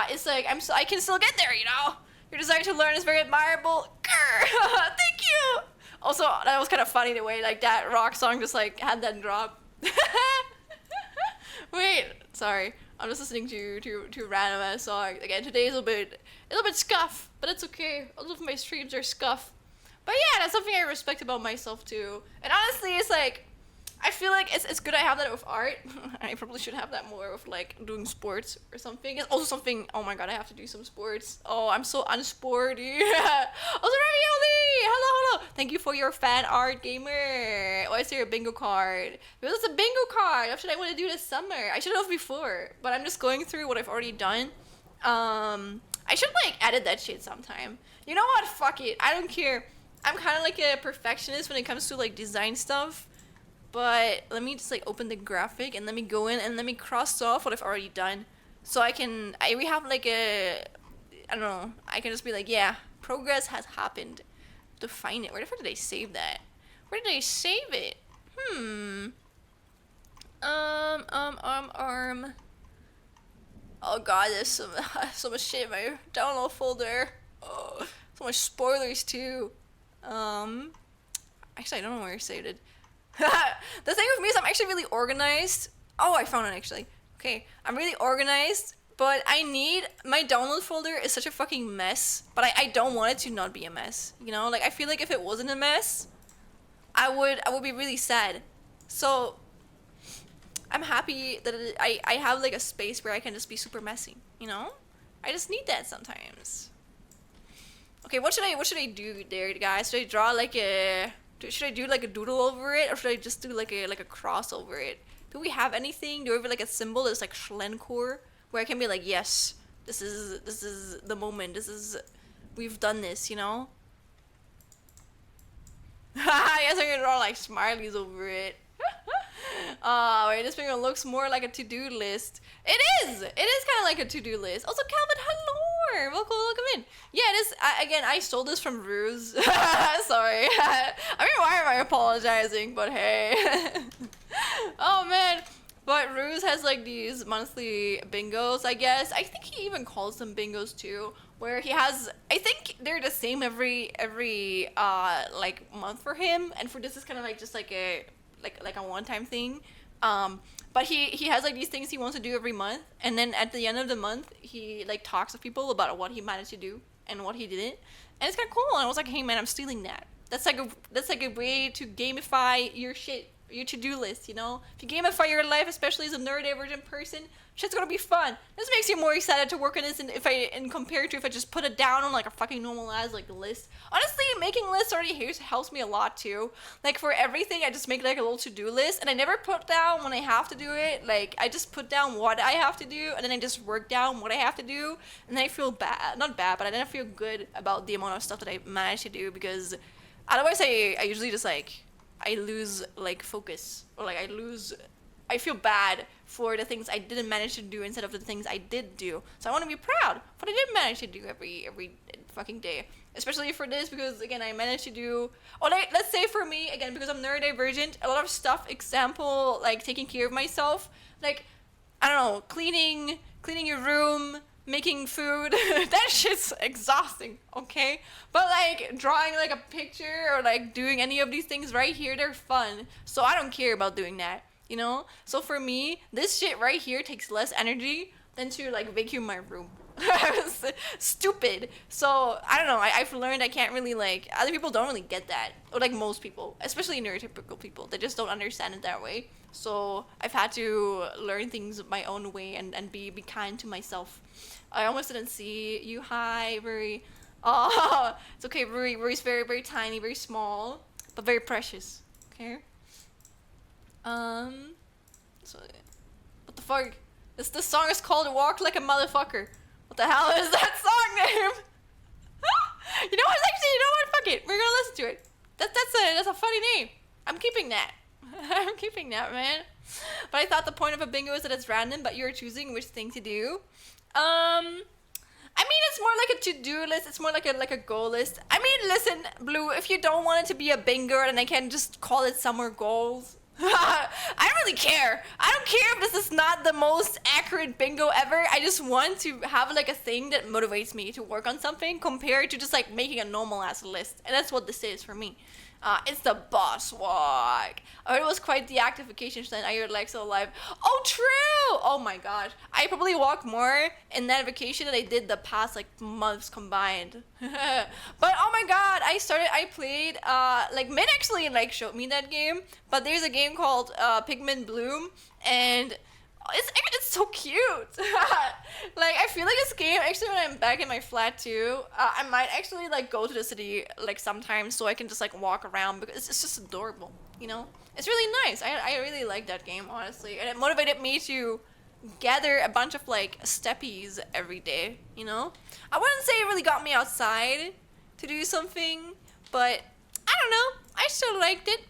it's like I can still get there, you know. Your desire to learn is very admirable. Thank you. Also, that was kind of funny the way like that rock song just like had that drop. Wait, sorry. I'm just listening to random ass songs. Again, today's a little bit scuff, but it's okay. All of my streams are scuff. But yeah, that's something I respect about myself too. And honestly, it's like I feel like it's good I have that with art. I probably should have that more with like doing sports or something. It's also something, oh my god, I have to do some sports. Oh, I'm so unsporty. Also, Ravioli! Hello. Thank you for your fan art, gamer. Why is there a bingo card? Because it's a bingo card. What should I want to do this summer? I should have before, but I'm just going through what I've already done. I should like edit that shit sometime. You know what? Fuck it. I don't care. I'm kind of like a perfectionist when it comes to like design stuff. But let me just like open the graphic and let me go in and let me cross off what I've already done. So we have like I don't know, I can just be like, yeah, progress has happened. Define it. Where the fuck did I save that? Where did I save it? Oh god, there's so much shit in my download folder. Oh, so much spoilers too. Actually I don't know where I saved it. The thing with me is I'm actually really organized. Oh, I found it actually. Okay, I'm really organized, but my download folder is such a fucking mess, but I don't want it to not be a mess, you know? Like, I feel like if it wasn't a mess, I would be really sad. So, I'm happy that I have like a space where I can just be super messy, you know? I just need that sometimes. Okay, what should I do there, guys? Should I draw like should I do like a doodle over it, or should I just do like a cross over it? Do we have anything? Do we have like a symbol that's like Schlencore, where I can be like, yes, this is the moment. We've done this, you know? I guess I'm gonna draw like smileys over it. Wait, this finger looks more like a to-do list. It is kind of like a to-do list. Also, Calvin, hello! Welcome in. Yeah, it is. Again, I stole this from Ruse. Sorry. I mean, why am I apologizing? But hey. Oh man, But Ruse has like these monthly bingos, I guess. I think he even calls them bingos too, where he has, I think they're the same every like month for him, and for this is kind of like just like a like a one-time thing. But he has like these things he wants to do every month, and then at the end of the month he like talks to people about what he managed to do and what he didn't, and it's kind of cool. And I was like, hey man, I'm stealing that. That's like a way to gamify your shit, your to-do list, you know? If you gamify your life, especially as a neurodivergent person, shit's gonna be fun. This makes you more excited to work on this, and and compared to if I just put it down on like a fucking normal as like list. Honestly, making lists already helps me a lot too. Like for everything, I just make like a little to-do list, and I never put down when I have to do it. Like I just put down what I have to do, and then I just work down what I have to do, and then I feel bad, not bad, but I then I feel good about the amount of stuff that I managed to do, because otherwise I usually just like I lose like focus, or like I feel bad for the things I didn't manage to do instead of the things I did do. So I want to be proud of what I did manage to do every fucking day, especially for this, because again I managed to do, or like let's say for me again, because I'm neurodivergent, a lot of stuff, example like taking care of myself, like I don't know, cleaning your room, making food, that shit's exhausting, okay? But like drawing like a picture or like doing any of these things right here, they're fun. So I don't care about doing that, you know? So for me, this shit right here takes less energy than to like vacuum my room. Stupid. So I don't know, I've learned I can't really like, other people don't really get that, or like most people, especially neurotypical people, they just don't understand it that way. So I've had to learn things my own way, and be kind to myself. I almost didn't see you. Hi, Ruri. Oh, it's okay, Ruri. Ruri's very, very tiny, very small, but very precious. Okay. So, what the fuck? This song is called "Walk Like a Motherfucker." What the hell is that song name? You know what? Actually, you know what? Fuck it. We're gonna listen to it. That's a funny name. I'm keeping that. I'm keeping that, man. But I thought the point of a bingo is that it's random, but you're choosing which thing to do. I mean, it's more like a to-do list. It's more like a goal list. I mean, listen, Blue, if you don't want it to be a bingo, then I can just call it summer goals. I don't really care. I don't care if this is not the most accurate bingo ever. I just want to have like a thing that motivates me to work on something compared to just like making a normal ass list. And that's what this is for me. It's the boss walk. Oh, it was quite the actification then. Are your legs so alive? Oh, true! Oh my gosh. I probably walked more in that vacation than I did the past like months combined. But oh my god, I played, like Min actually like showed me that game, but there's a game called Pigment Bloom, and it's so cute. Like I feel like this game, actually when I'm back in my flat too, I might actually like go to the city like sometimes so I can just like walk around, because it's just adorable, you know? It's really nice. I really like that game, honestly, and it motivated me to gather a bunch of like steppies every day, you know? I wouldn't say it really got me outside to do something, but I don't know, I still liked it.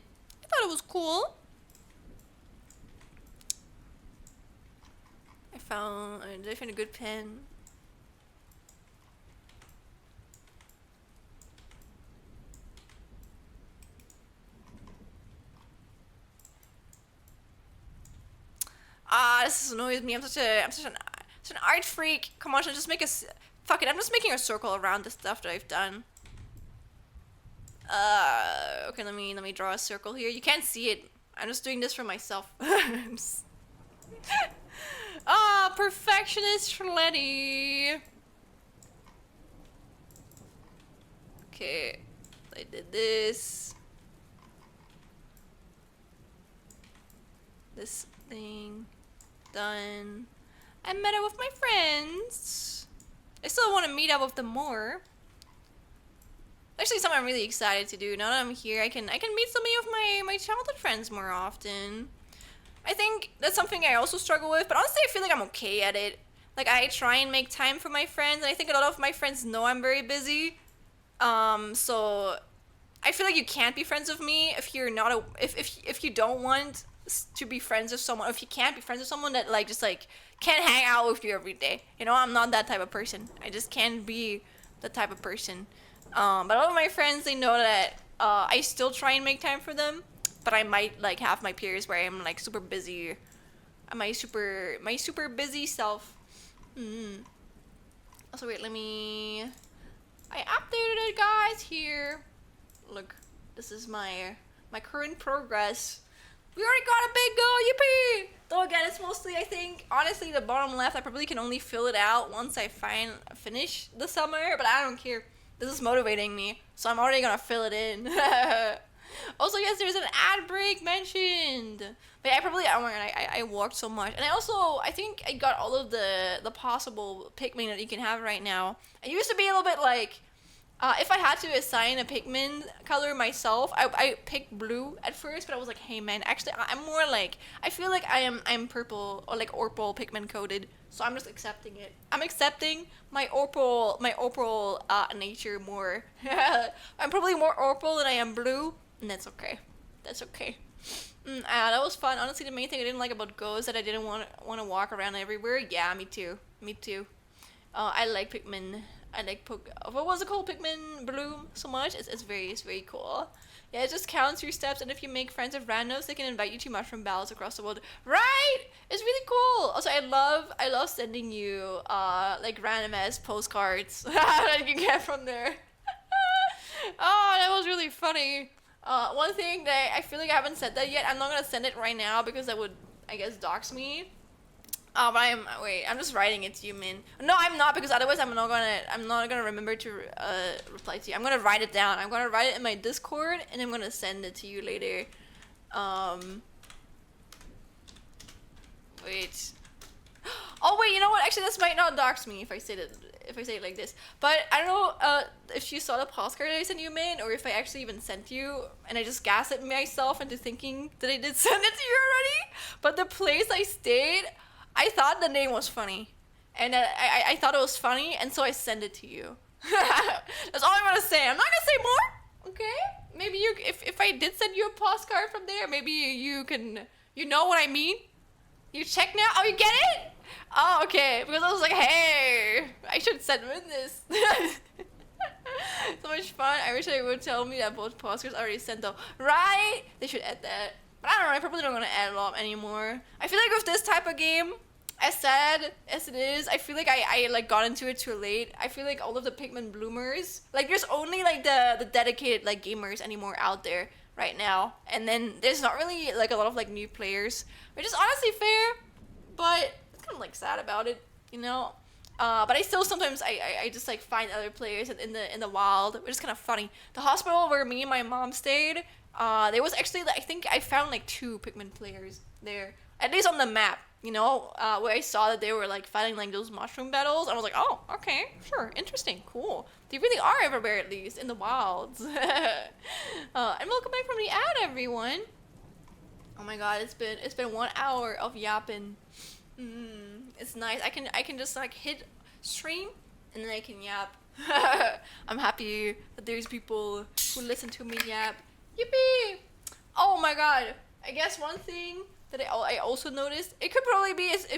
I thought it was cool. Did I find a good pen? This annoys me. I'm such an art freak. Come on, should I just make a, fuck it, I'm just making a circle around the stuff that I've done. Okay, let me draw a circle here. You can't see it. I'm just doing this for myself. Perfectionist Letty. Okay, I did this. This thing. Done. I met up with my friends. I still want to meet up with them more. Actually, something I'm really excited to do. Now that I'm here, I can meet so many of my childhood friends more often. I think that's something I also struggle with, but honestly I feel like I'm okay at it. Like I try and make time for my friends, and I think a lot of my friends know I'm very busy. So I feel like you can't be friends with me if you're not if you don't want to be friends with someone, if you can't be friends with someone that like just like can't hang out with you every day. You know, I'm not that type of person. I just can't be the type of person. But a lot of my friends, they know that I still try and make time for them, but I might like have my periods where I'm like super busy my super busy self. Hmm. Also, wait, let me. I updated it, guys. Here, look. This is my current progress. We already got a big goal, yippee! Though again, it's mostly, I think, honestly, the bottom left, I probably can only fill it out once I finish the summer, but I don't care. This is motivating me, so I'm already gonna fill it in. Also, yes, there's an ad break mentioned. But I probably, oh my god, I walked so much. And I think I got all of the possible Pikmin that you can have right now. I used to be a little bit like, if I had to assign a Pikmin color myself, I picked blue at first, but I was like, hey man, actually I'm more like, I feel like I'm purple or like Orpal Pikmin coded, so I'm just accepting it. I'm accepting my Orpal nature more. I'm probably more Orpal than I am blue, and that's okay. That's okay. That was fun. Honestly, the main thing I didn't like about Go is that I didn't want to walk around everywhere. Yeah, me too. Me too. I like Pikmin. I like what was it called? Pikmin Bloom so much. It's very cool. Yeah, it just counts your steps, and if you make friends with randos, they can invite you to mushroom battles across the world. Right? It's really cool. Also, I love sending you like random ass postcards that you get from there. Oh, that was really funny. One thing that I feel like I haven't said that yet. I'm not gonna send it right now because that would, I guess, dox me. But I'm just writing it to you, man. No, I'm not, because otherwise I'm not gonna remember to reply to you. I'm gonna write it down. I'm gonna write it in my Discord, and I'm gonna send it to you later. Wait. Oh wait, you know what? Actually, this might not dox me if I say it like this. But I don't know if you saw the postcard I sent you, man, or if I actually even sent you, and I just gaslit myself into thinking that I did send it to you already. But the place I stayed, I thought the name was funny, and I thought it was funny, and so I sent it to you. That's all I'm gonna say. I'm not gonna say more. Okay? Maybe if I did send you a postcard from there, maybe you can, you know what I mean? You check now? Oh, you get it? Oh, okay. Because I was like, hey, I should send him this. So much fun. I wish I would tell me that both postcards already sent though. Right? They should add that. But I don't know. I probably don't want to add a lot anymore. I feel like with this type of game, as sad as it is, I feel like I like got into it too late. I feel like all of the Pikmin bloomers, like there's only like the dedicated like gamers anymore out there right now, and then there's not really like a lot of like new players, which is honestly fair, but it's kind of like sad about it, you know. But I still sometimes I just like find other players in the wild, which is kind of funny. The hospital where me and my mom stayed, there was actually I think I found like 2 Pikmin players there, at least on the map. You know, where I saw that they were like fighting like those mushroom battles, I was like, oh, okay, sure, interesting, cool. They really are everywhere, at least in the wilds. And welcome back from the ad, everyone. Oh my god, it's been 1 hour of yapping. It's nice. I can just like hit stream and then I can yap. I'm happy that there's people who listen to me yap. Yippee! Oh my god. I guess one thing that I also noticed, it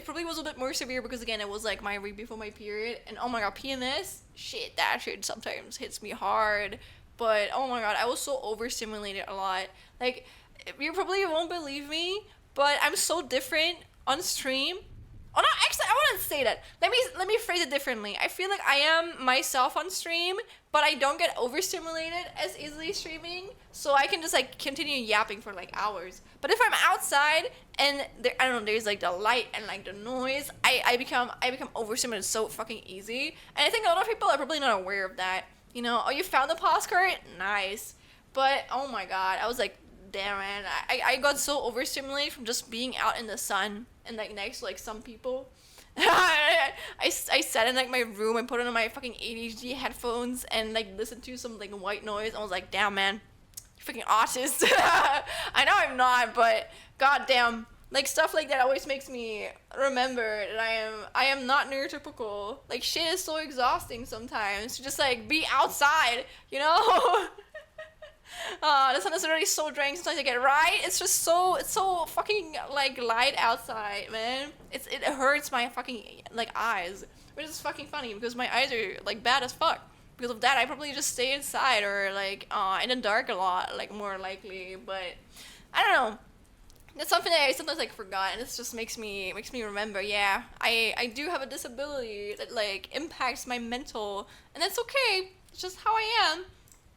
probably was a bit more severe because again it was like my week before my period, and oh my god, PMS, shit, that shit sometimes hits me hard. But oh my god, I was so overstimulated a lot. Like, you probably won't believe me, but I'm so different on stream. Oh no, actually I wouldn't say that. Let me phrase it differently. I feel like I am myself on stream, but I don't get overstimulated as easily streaming, so I can just like continue yapping for like hours. But if I'm outside and there, I don't know, there's like the light and like the noise, I become overstimulated so fucking easy. And I think a lot of people are probably not aware of that. You know, oh, you found the postcard? Nice. But oh my god, I was like, damn man, I got so overstimulated from just being out in the sun and like next to like some people. I sat in like my room and put on my fucking ADHD headphones and like listened to some like white noise. I was like, damn man, you're freaking artist. I know I'm not, but goddamn, like stuff like that always makes me remember that I am not neurotypical. Like shit is so exhausting sometimes to just like be outside, you know. The sun is already so draining sometimes I get, right? It's so fucking like light outside, man. It hurts my fucking like eyes, which is fucking funny because my eyes are like bad as fuck. Because of that, I probably just stay inside or like in the dark a lot, like more likely. But I don't know. That's something that I sometimes like forgot, and it just makes me remember. Yeah, I do have a disability that like impacts my mental, and that's okay. It's just how I am.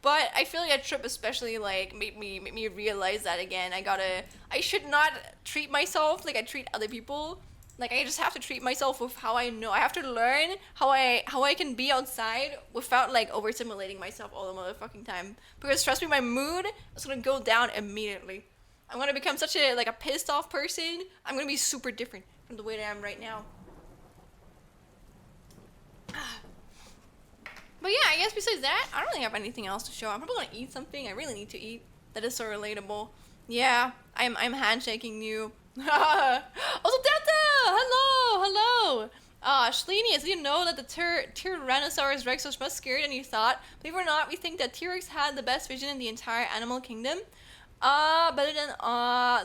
But I feel like that trip especially like made me realize that again. I should not treat myself like I treat other people. Like I just have to treat myself with how I know. I have to learn how I can be outside without like overstimulating myself all the motherfucking time. Because trust me, my mood is gonna go down immediately. I'm gonna become such a like a pissed off person. I'm gonna be super different from the way that I am right now. But yeah, I guess besides that, I don't really have anything else to show. I'm probably gonna eat something. I really need to eat. That is so relatable. Yeah, I'm handshaking you. Also, Delta! Hello, hello. Shlenius, did you know that the Tyrannosaurus Rex was much scarier than you thought? Believe it or not, we think that T-Rex had the best vision in the entire animal kingdom. Better than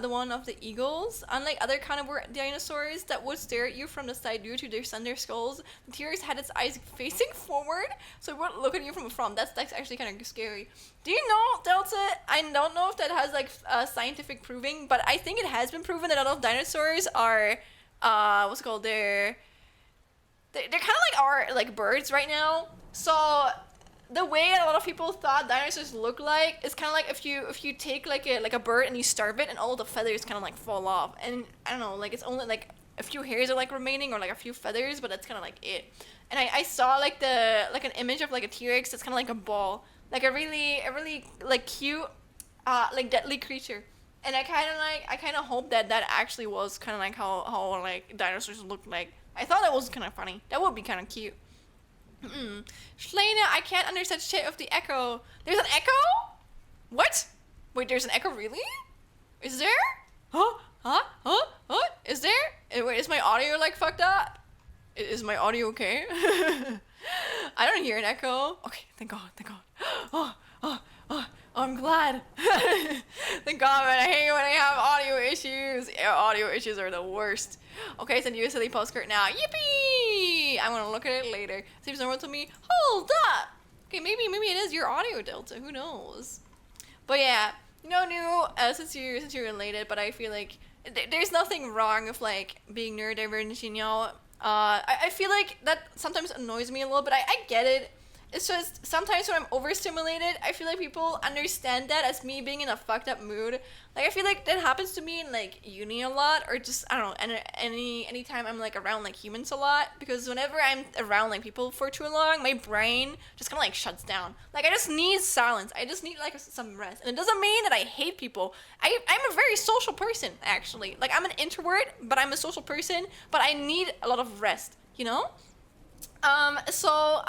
the one of the eagles. Unlike other carnivore dinosaurs that would stare at you from the side due to their slender skulls, the T-Rex had its eyes facing forward, so it wouldn't look at you from the front. That's actually kind of scary. Do you know, Delta? I don't know if that has like scientific proving, but I think it has been proven that a lot of dinosaurs are what's it called? They're kind of like our like birds right now. So the way a lot of people thought dinosaurs look like is kind of like if you take like a bird and you starve it and all the feathers kind of like fall off, and I don't know, like it's only like a few hairs are like remaining or like a few feathers, but that's kind of like it. And I saw like an image of like a T-Rex that's kind of like a ball, like a really like cute like deadly creature. And I kind of hope that that actually was kind of like how like dinosaurs look like. I thought that was kind of funny. That would be kind of cute. Mm-mm. Shlena, I can't understand shit of the echo. There's an echo? What? Wait, there's an echo really? Is there? Huh? Huh? Huh? Huh? Is there? Wait, is my audio like fucked up? Is my audio okay? I don't hear an echo. Okay, thank God, thank God. Oh, oh, oh, I'm glad. Thank God, man. I hate when I have audio issues. Yeah, audio issues are the worst. Okay, send you a silly postcard now. Yippee! I'm gonna look at it later. Seems normal to me. Hold up! Okay, maybe it is your audio delta. Who knows? But yeah, new since you're related, but I feel like there's nothing wrong with like being neurodivergent, you know. I feel like that sometimes annoys me a little bit. I get it. It's just sometimes when I'm overstimulated, I feel like people understand that as me being in a fucked up mood. Like I feel like that happens to me in like uni a lot, or just I don't know, anytime I'm like around like humans a lot. Because whenever I'm around like people for too long, my brain just kind of like shuts down. Like I just need silence. I just need like some rest. And it doesn't mean that I hate people. I'm a very social person actually. Like I'm an introvert, but I'm a social person. But I need a lot of rest. You know. So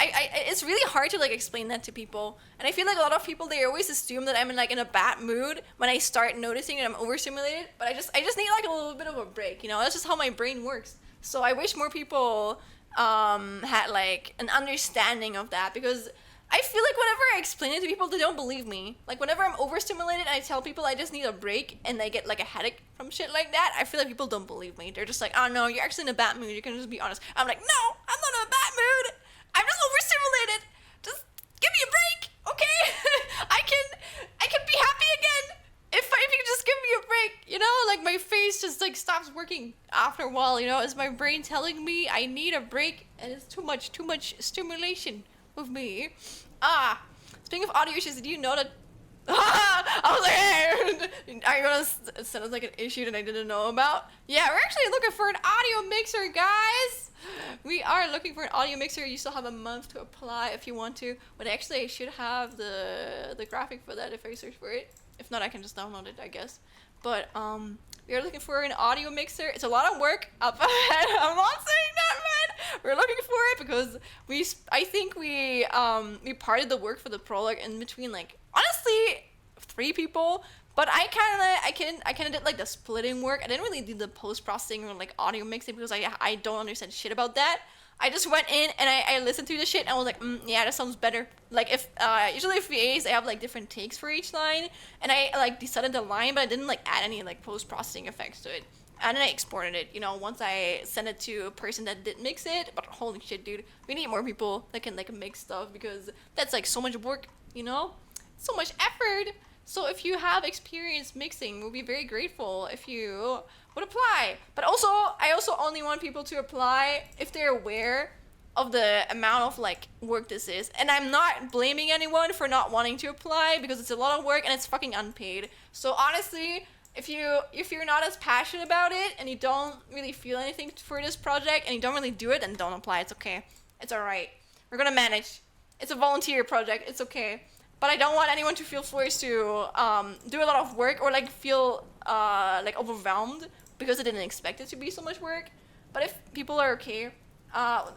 it's really hard to like explain that to people, and I feel like a lot of people, they always assume that I'm in a bad mood when I start noticing that I'm overstimulated. But I just need like a little bit of a break, you know. That's just how my brain works. So I wish more people had like an understanding of that, because I feel like whenever I explain it to people, they don't believe me. Like whenever I'm overstimulated and I tell people I just need a break and they get like a headache from shit like that, I feel like people don't believe me. They're just like, oh no, you're actually in a bad mood. You can just be honest. I'm like, no, I'm not in a bad mood. I'm just overstimulated. Just give me a break, okay? I can be happy again if you can just give me a break. You know, like my face just like stops working after a while. You know, it's my brain telling me I need a break, and it's too much stimulation with me. Speaking of audio issues, did you know that? I was like, hey, are you gonna send us like an issue that I didn't know about? Yeah, we're actually looking for an audio mixer, guys. We are looking for an audio mixer. You still have a month to apply if you want to. But actually, I should have the graphic for that if I search for it. If not, I can just download it, I guess. But we are looking for an audio mixer. It's a lot of work up ahead. I'm not saying that, man. We're looking for it because I think we parted the work for the prologue in between, like, honestly, 3 people. But I kind of did like the splitting work. I didn't really do the post processing or like audio mixing because I don't understand shit about that. I just went in and I listened through the shit and I was like, yeah, that sounds better. Like if usually with VAs I have like different takes for each line, and I like decided the line, but I didn't like add any like post processing effects to it. And then I exported it, you know, once I sent it to a person that did mix it. But holy shit, dude, we need more people that can like mix stuff, because that's like so much work, you know, so much effort. So if you have experience mixing, we'll be very grateful if you would apply. But also, I also only want people to apply if they're aware of the amount of like work this is. And I'm not blaming anyone for not wanting to apply because it's a lot of work and it's fucking unpaid. So honestly, if you're not as passionate about it and you don't really feel anything for this project and you don't really do it, then don't apply. It's okay. It's all right. We're gonna manage. It's a volunteer project. It's okay. But I don't want anyone to feel forced to do a lot of work or like feel like overwhelmed because they didn't expect it to be so much work. But if people are okay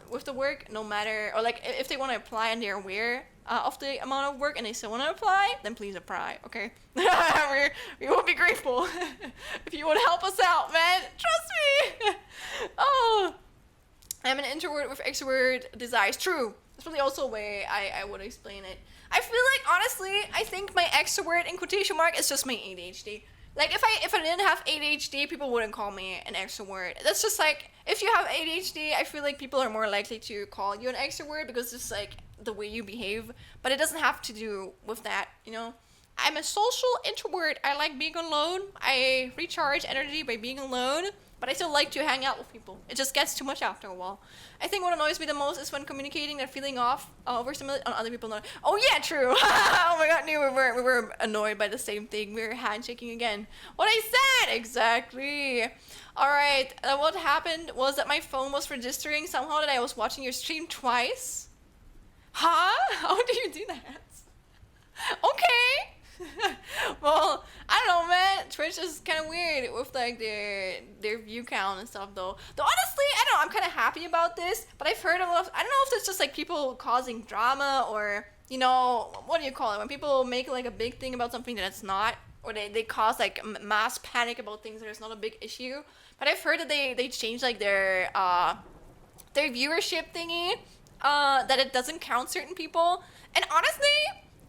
with the work, no matter, or like if they want to apply and they're aware of the amount of work and they still want to apply, then please apply, okay? we will be grateful if you would help us out, man. Trust me. Oh, I'm an introvert with extrovert desires. True. That's really also a way I would explain it. I feel like honestly, I think my extrovert in quotation mark is just my ADHD. Like if I didn't have ADHD, people wouldn't call me an extrovert. That's just like if you have ADHD, I feel like people are more likely to call you an extrovert because it's like the way you behave. But it doesn't have to do with that, you know. I'm a social introvert. I like being alone. I recharge energy by being alone. But I still like to hang out with people. It just gets too much after a while. I think what annoys me the most is when communicating that feeling off overstimulated on other people. Not. Oh yeah, true. Oh my god, we were annoyed by the same thing. We were handshaking again. What I said exactly. All right. What happened was that my phone was registering somehow that I was watching your stream twice. Huh? How do you do that? Okay. Well, I don't know, man. Twitch is kind of weird with like their view count and stuff, though. Though honestly, I don't know. I'm kind of happy about this, but I've heard a lot. I don't know if it's just like people causing drama or you know what do you call it when people make like a big thing about something that it's not, or they cause like mass panic about things that it's not a big issue. But I've heard that they changed like their viewership thingy, that it doesn't count certain people. And honestly,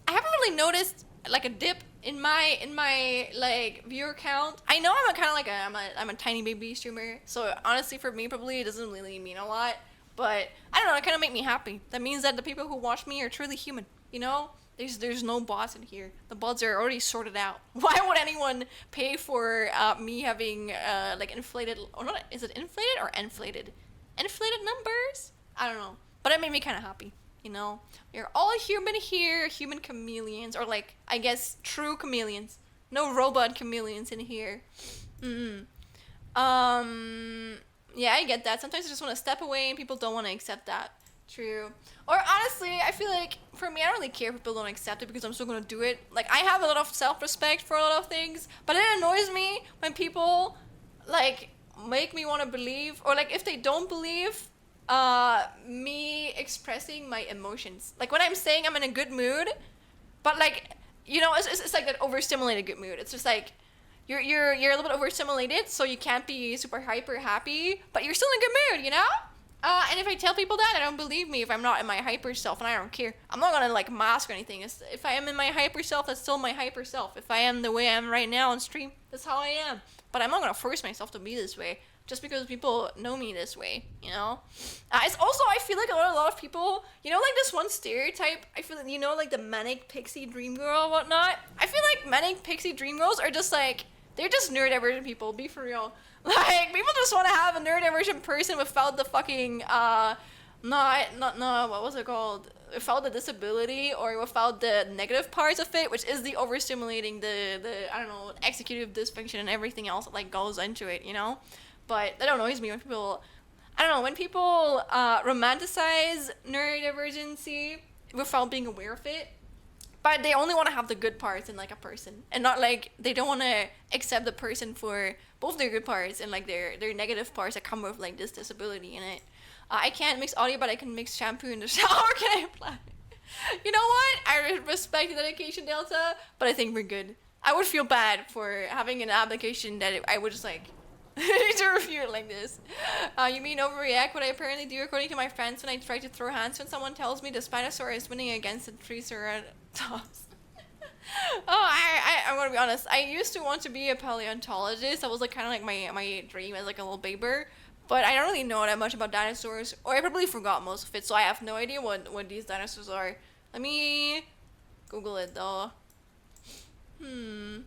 I haven't really noticed like a dip in my like viewer count. I know I'm a kind of like I'm a tiny baby streamer, so honestly for me probably it doesn't really mean a lot, but I don't know, it kind of make me happy. That means that the people who watch me are truly human, you know. There's no bots in here. The bots are already sorted out. Why would anyone pay for me having like inflated, or not, is it inflated or inflated numbers? I don't know, but it made me kind of happy. You know, we're all human here, human chameleons, or like, I guess, true chameleons. No robot chameleons in here. Yeah, I get that. Sometimes I just want to step away and people don't want to accept that. True. Or honestly, I feel like, for me, I don't really care if people don't accept it because I'm still going to do it. Like, I have a lot of self-respect for a lot of things, but it annoys me when people, like, make me want to believe, or like, if they don't believe, me expressing my emotions. Like when I'm saying I'm in a good mood, but like, you know, it's like that overstimulated good mood. It's just like you're a little bit overstimulated, so you can't be super hyper happy, but you're still in a good mood, you know? And if I tell people that, they don't believe me if I'm not in my hyper self, and I don't care. I'm not gonna like mask or anything. If I am in my hyper self, that's still my hyper self. If I am the way I am right now on stream, that's how I am. But I'm not gonna force myself to be this way just because people know me this way, you know? It's also, I feel like a lot of people, you know, like this one stereotype, I feel like, you know, like the manic pixie dream girl and whatnot? I feel like manic pixie dream girls are just like, they're just neurodivergent people, be for real. Like, people just want to have a neurodivergent person without the fucking, what was it called? Without the disability or without the negative parts of it, which is the overstimulating, the I don't know, executive dysfunction and everything else that like goes into it, you know? But that annoys me when people, I don't know, when people romanticize neurodivergency without being aware of it. But they only want to have the good parts in like a person, and not like they don't want to accept the person for both their good parts and like their negative parts that come with like this disability in it. I can't mix audio, but I can mix shampoo in the shower. Can I apply? You know what? I respect the dedication, Delta, but I think we're good. I would feel bad for having an application that I would just like to review it like this. You mean overreact? What I apparently do, according to my friends, when I try to throw hands when someone tells me the Spinosaurus is winning against the Triceratops. I'm gonna be honest. I used to want to be a paleontologist. That was like kind of like my dream as like a little baby. But I don't really know that much about dinosaurs, or I probably forgot most of it, so I have no idea what these dinosaurs are. Let me Google it though. Hmm.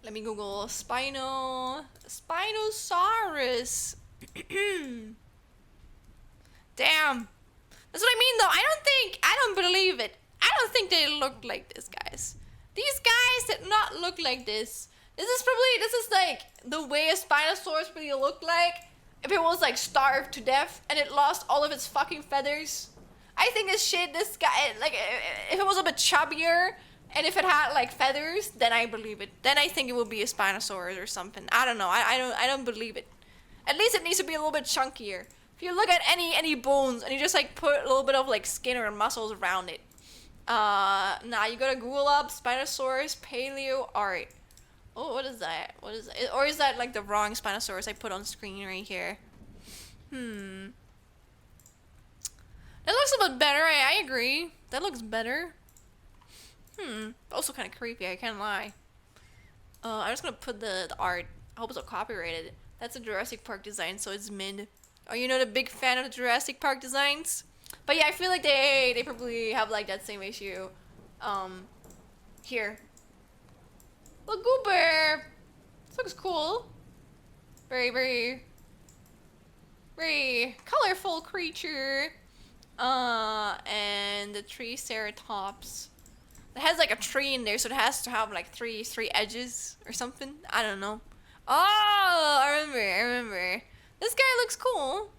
Let me Google Spinosaurus. Damn. That's what I mean, though. I don't believe it. I don't think they look like this, guys. These guys did not look like this. This is like the way a Spinosaurus really looked like if it was like starved to death and it lost all of its fucking feathers. I think this guy, like, if it was a bit chubbier and if it had like feathers, then I believe it. Then I think it would be a Spinosaurus or something. I don't know. I don't believe it. At least it needs to be a little bit chunkier. If you look at any bones and you just like put a little bit of like skin or muscles around it. Nah, you gotta Google up Spinosaurus paleo art. Oh, what is that? What is that? Or is that like the wrong Spinosaurus I put on screen right here? That looks a bit better. I agree. That looks better. Also kind of creepy. I can't lie. I'm just gonna put the art. I hope it's not copyrighted. That's a Jurassic Park design, so it's mid. Are you not a big fan of the Jurassic Park designs? But yeah, I feel like they probably have like that same issue. Here. Look, Goober. This looks cool. Very, very, very colorful creature. And the Triceratops. It has like a tree in there, so it has to have like three edges or something. I don't know. Oh, I remember. This guy looks cool.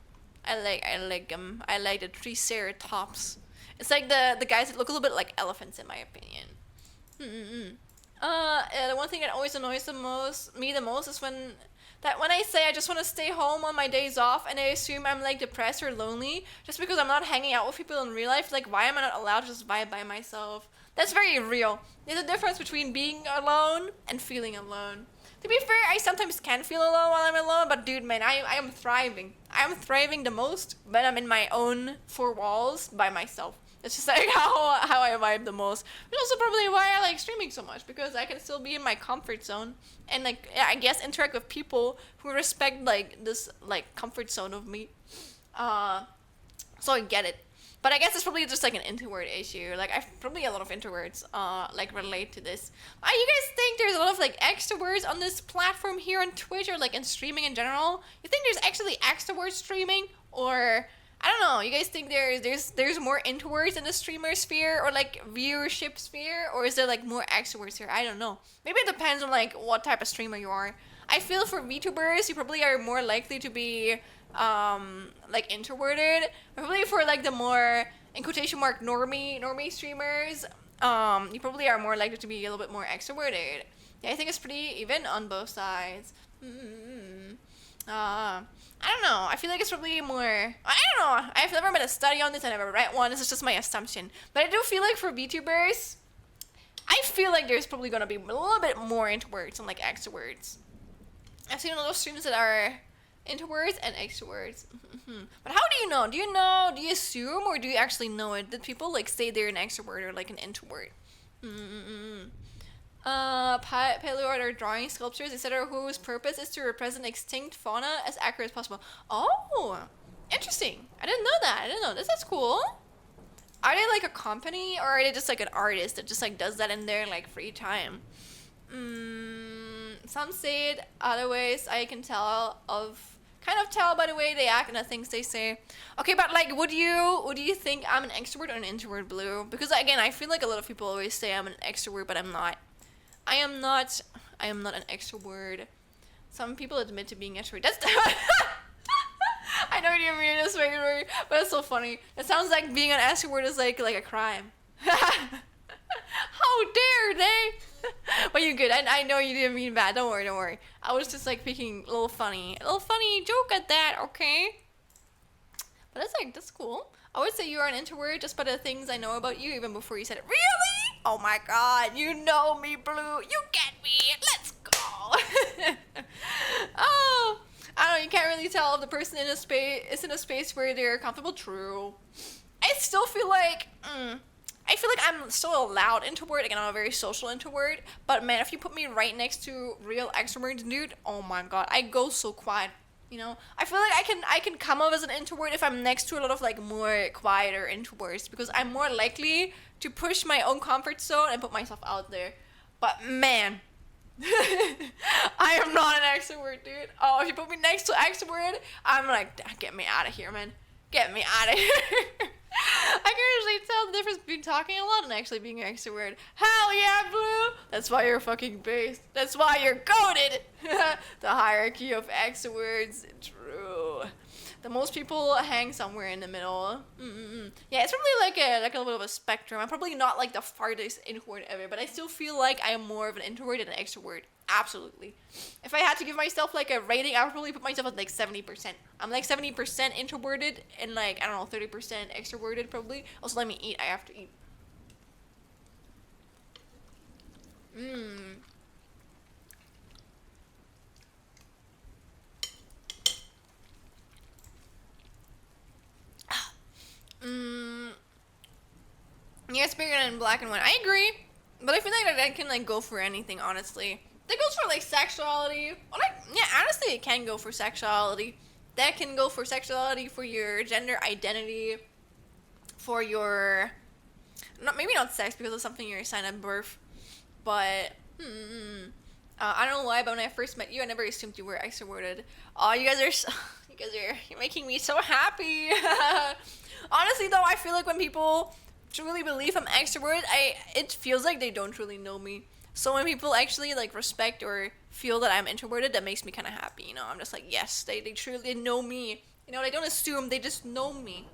I like him. I like the Triceratops. It's like the guys that look a little bit like elephants in my opinion. The one thing that always annoys me the most is when I say I just want to stay home on my days off and they assume I'm like depressed or lonely just because I'm not hanging out with people in real life. Like, why am I not allowed to just vibe by myself? That's very real. There's a difference between being alone and feeling alone. To be fair, I sometimes can feel alone while I'm alone, but dude, man, I am thriving. I am thriving the most when I'm in my own four walls by myself. It's just like how I vibe the most. Which is also probably why I like streaming so much, because I can still be in my comfort zone and like, I guess, interact with people who respect like this like comfort zone of me. So I get it. But I guess it's probably just like an introvert issue. Like, probably a lot of introverts like relate to this. You guys think there's a lot of like extroverts on this platform here on Twitch or like in streaming in general? You think there's actually extrovert streaming, or I don't know? You guys think there's more introverts in the streamer sphere or like viewership sphere, or is there like more extroverts here? I don't know. Maybe it depends on like what type of streamer you are. I feel for VTubers, you probably are more likely to be like introverted. Probably for like the more, in quotation mark, normie streamers, you probably are more likely to be a little bit more extroverted. Yeah, I think it's pretty even on both sides. I don't know. I feel like it's probably more, I don't know. I've never made a study on this. I never read one. This is just my assumption. But I do feel like for VTubers, I feel like there's probably gonna be a little bit more introverts and like extroverts. I've seen a lot of streams that are introverts and extroverts. But how do you know? Do you know? Do you assume, or do you actually know it? Did people like say they're an extrovert or like an introvert? Paleo art are drawing sculptures, etc., whose purpose is to represent extinct fauna as accurate as possible. Oh, interesting. I didn't know that. I didn't know this. That's cool. Are they like a company, or are they just like an artist that just like does that in their like free time? Some say it, other ways I can tell by the way they act and the things they say. Okay, but like, would you think I'm an extrovert or an introvert, Blue? Because again, I feel like a lot of people always say I'm an extrovert, but I'm not. I am not an extrovert. Some people admit to being extrovert. That's I know you didn't mean it this way, but it's so funny. It sounds like being an extrovert is like a crime. How dare they? But you're good. I know you didn't mean bad. Don't worry. I was just like picking a little funny joke at that, okay? But that's cool. I would say you are an introvert just by the things I know about you, even before you said it. Really? Oh my god, you know me, Blue. You get me. Let's go. Oh, I don't know. You can't really tell if the person is in a space where they're comfortable. True. I still feel like. I'm still a loud introvert. Again, I'm a very social introvert. But man, if you put me right next to real extroverts, dude, oh my god, I go so quiet. You know, I feel like I can come up as an introvert if I'm next to a lot of like more quieter introverts because I'm more likely to push my own comfort zone and put myself out there. But man, I am not an extrovert, dude. Oh, if you put me next to extrovert, I'm like, get me out of here, man. Get me out of here. I can usually tell the difference between talking a lot and actually being an extrovert. Hell yeah, Blue! That's why you're fucking based. That's why you're goated! The hierarchy of extroverts. True. The most people hang somewhere in the middle. Yeah, it's probably like a little bit of a spectrum. I'm probably not like the farthest introvert ever, but I still feel like I am more of an introvert than an extrovert. Absolutely. If I had to give myself like a rating, I would probably put myself at like 70%. I'm like 70% introverted and like, I don't know, 30% extroverted probably. Also, let me eat. I have to eat. Yeah, it's bigger than black and white. I agree. But I feel like that can like go for anything, honestly. That goes for like sexuality. Well, like, yeah, honestly, it can go for sexuality. That can go for sexuality, for your gender identity, for your, not maybe not sex because it's something you're assigned at birth, but I don't know why, but when I first met you, I never assumed you were extroverted. Oh, you guys are, you're making me so happy. Honestly, though, I feel like when people truly believe I'm extroverted, it feels like they don't really know me. So when people actually like respect or feel that I'm introverted, that makes me kind of happy. You know, I'm just like, yes, they truly know me. You know, they don't assume, they just know me.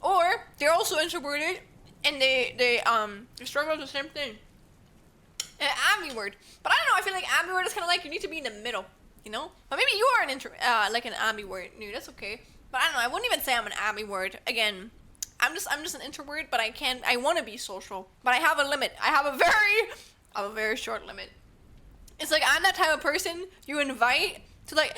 Or they're also introverted and they struggle with the same thing. And ambivert, but I don't know. I feel like ambivert is kind of like you need to be in the middle, you know. But maybe you are like an ambivert. No, that's okay. But I don't know. I wouldn't even say I'm an ambivert. Again, I'm just an introvert. But I want to be social. But I have a limit. I have a very short limit. It's like I'm that type of person you invite to like.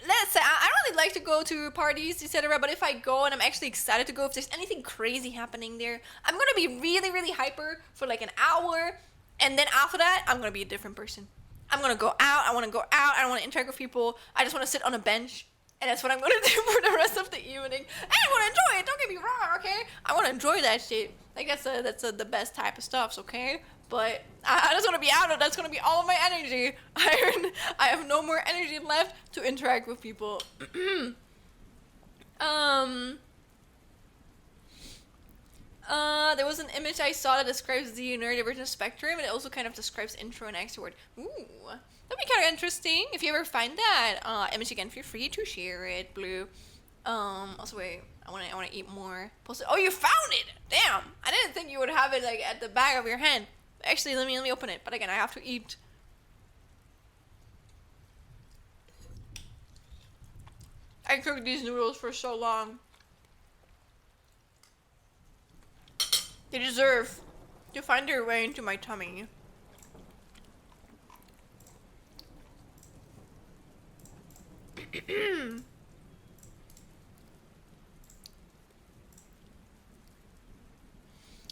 Let's say I don't really like to go to parties, etc. But if I go and I'm actually excited to go, if there's anything crazy happening there, I'm gonna be really, really hyper for like an hour. And then after that, I'm going to be a different person. I'm going to go out. I want to go out. I don't want to interact with people. I just want to sit on a bench. And that's what I'm going to do for the rest of the evening. And I want to enjoy it. Don't get me wrong, okay? I want to enjoy that shit. Like, that's the best type of stuff, okay? But I just want to be out of. That's going to be all of my energy. I have no more energy left to interact with people. There was an image I saw that describes the neurodivergent spectrum, and it also kind of describes intro and extrovert. Ooh, that'd be kind of interesting. If you ever find that image again, feel free to share it, Blue. Also wait, I wanna eat more. Post it. Oh, you found it! Damn, I didn't think you would have it like at the back of your hand. Actually, let me open it. But again, I have to eat. I cooked these noodles for so long. They deserve to find their way into my tummy.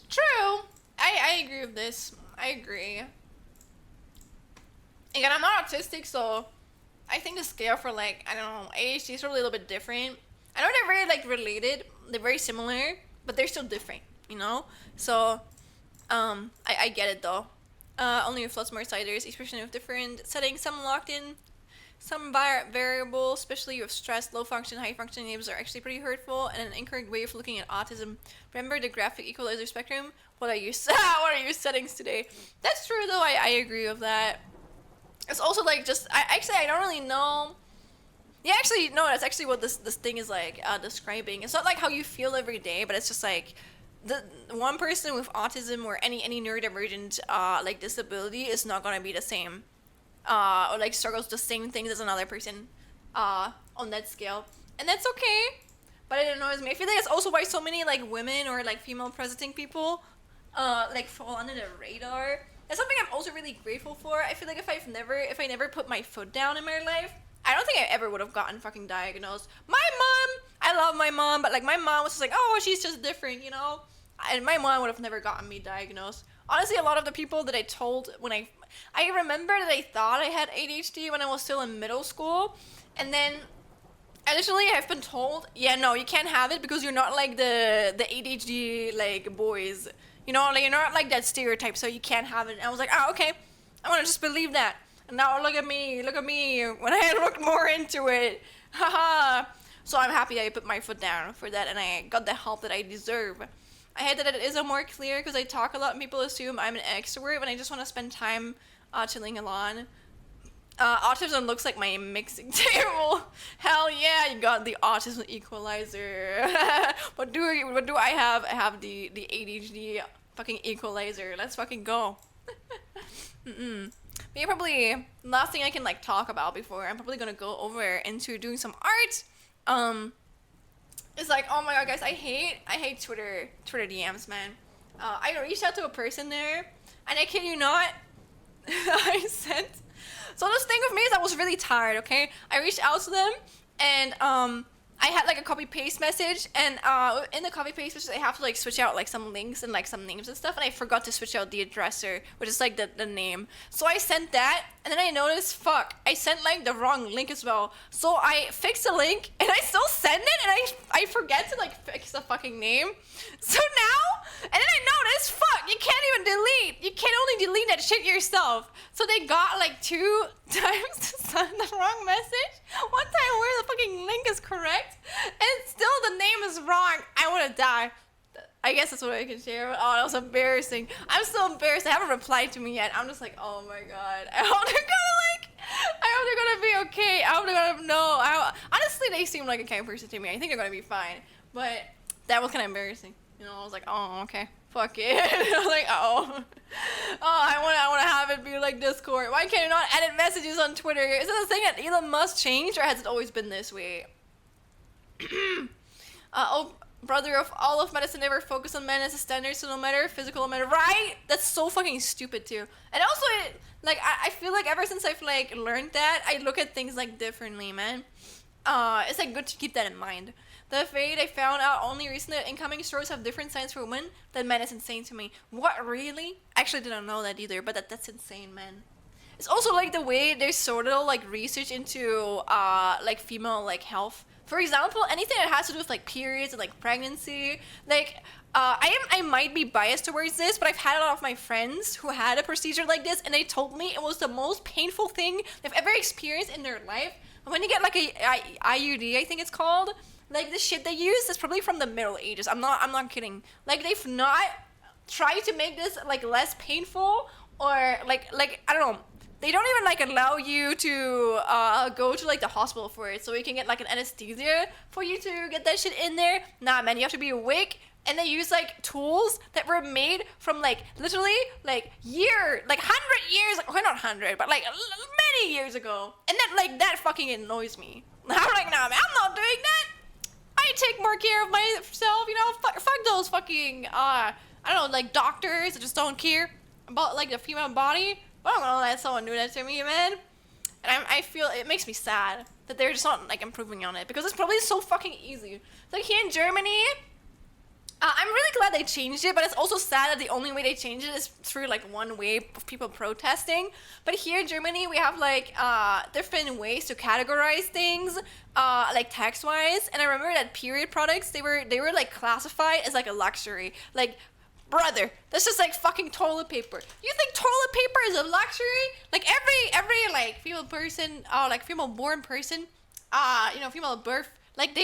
True. I agree with this. I agree. Again, I'm not autistic, so I think the scale for like, I don't know, ADHD is a little bit different. I know they're very like related. They're very similar, but they're still different, you know? So, I get it though. Only with lots more ciders, especially with different settings. Some locked in, some variable, especially with stress, low function, high function neighbors are actually pretty hurtful and an incorrect way of looking at autism. Remember the graphic equalizer spectrum? What are your settings today? That's true though. I agree with that. It's also like just I don't really know. Yeah, actually no. That's actually what this thing is like describing. It's not like how you feel every day, but it's just like the one person with autism or any neurodivergent like disability is not gonna be the same. Or like struggles the same things as another person on that scale, and that's okay. But it annoys me. I feel like it's also why so many like women or like female presenting people like fall under the radar. That's something I'm also really grateful for. I feel like if I never put my foot down in my life, I don't think I ever would have gotten fucking diagnosed. My mom, I love my mom, but like my mom was just like, oh, she's just different, you know. And my mom would have never gotten me diagnosed. honestly, a lot of the people that I told when I remember that I thought I had ADHD when I was still in middle school, and then additionally, I've been told, yeah, no, you can't have it because you're not like the ADHD like boys. You know, like you're not like that stereotype, so you can't have it. And I was like, oh, okay, I'm gonna just believe that. And now look at me, when I looked more into it, haha. So I'm happy I put my foot down for that, and I got the help that I deserve. I hate that it isn't more clear because I talk a lot and people assume I'm an extrovert when I just want to spend time chilling alone. Autism looks like my mixing table. Hell yeah, you got the autism equalizer. What do I have? I have the ADHD fucking equalizer. Let's fucking go. Maybe probably last thing I can like talk about before I'm probably gonna go over into doing some art. It's like, oh my god, guys, I hate Twitter DMs, man. I reached out to a person there, and I kid you not, I sent. So this thing with me is I was really tired. Okay, I reached out to them, and I had like a copy paste message, and in the copy paste message I have to like switch out like some links and like some names and stuff, and I forgot to switch out the addresser, which is like the name. So I sent that, and then I noticed, fuck, I sent like the wrong link as well. So I fixed the link, and I still send it, and I forget to like fix the fucking name. So now, and then I noticed, fuck, you can't even delete. You can only delete that shit yourself. So they got like 2 times to send the wrong message. One time where the fucking link is correct, and still the name is wrong. I wanna die. I guess that's what I can share. Oh, that was embarrassing. I'm still embarrassed. They haven't replied to me yet. I'm just like, oh my god. I hope they're gonna be okay. I hope they're gonna know. Honestly, they seem like a kind person to me. I think they're gonna be fine. But that was kind of embarrassing. You know, I was like, oh, okay. Fuck it. I was like, oh, I wanna have it be like Discord. Why can't you not edit messages on Twitter? Is it a thing that Elon Musk changed, or has it always been this way? Oh, brother of all of medicine never focus on men as a standard, so no matter physical or matter, right? That's so fucking stupid too. And also, like, I feel like ever since I've like learned that, I look at things like differently, man. It's like good to keep that in mind. The fate I found out only recently that incoming stores have different signs for women than men is insane to me. What, really? I actually didn't know that either, but that's insane, man. It's also like the way there's sort of like research into like female like health. For example, anything that has to do with like periods and like pregnancy, like I might be biased towards this, but I've had a lot of my friends who had a procedure like this, and they told me it was the most painful thing they've ever experienced in their life. When you get like a IUD, I think it's called, like the shit they use is probably from the Middle Ages. I'm not kidding. Like they've not tried to make this like less painful, or like I don't know. They don't even like allow you to go to like the hospital for it, so you can get like an anesthesia for you to get that shit in there. Nah, man, you have to be awake. And they use like tools that were made from like literally like 100 years, okay, not 100, but like many years ago. And that fucking annoys me. I'm like, nah, man, I'm not doing that. I take more care of myself, you know. Fuck those fucking I don't know, like doctors that just don't care about like the female body. But I'm gonna let someone do that to me, man. And I feel it makes me sad that they're just not like improving on it, because it's probably so fucking easy. Like here in Germany, I'm really glad they changed it, but it's also sad that the only way they changed it is through like one wave of people protesting. But here in Germany, we have like different ways to categorize things, like tax-wise. And I remember that period products, they were like classified as like a luxury. Like, brother, that's just like fucking toilet paper. You think toilet paper is a luxury? Like every like female person, like female born person, you know, female birth. Like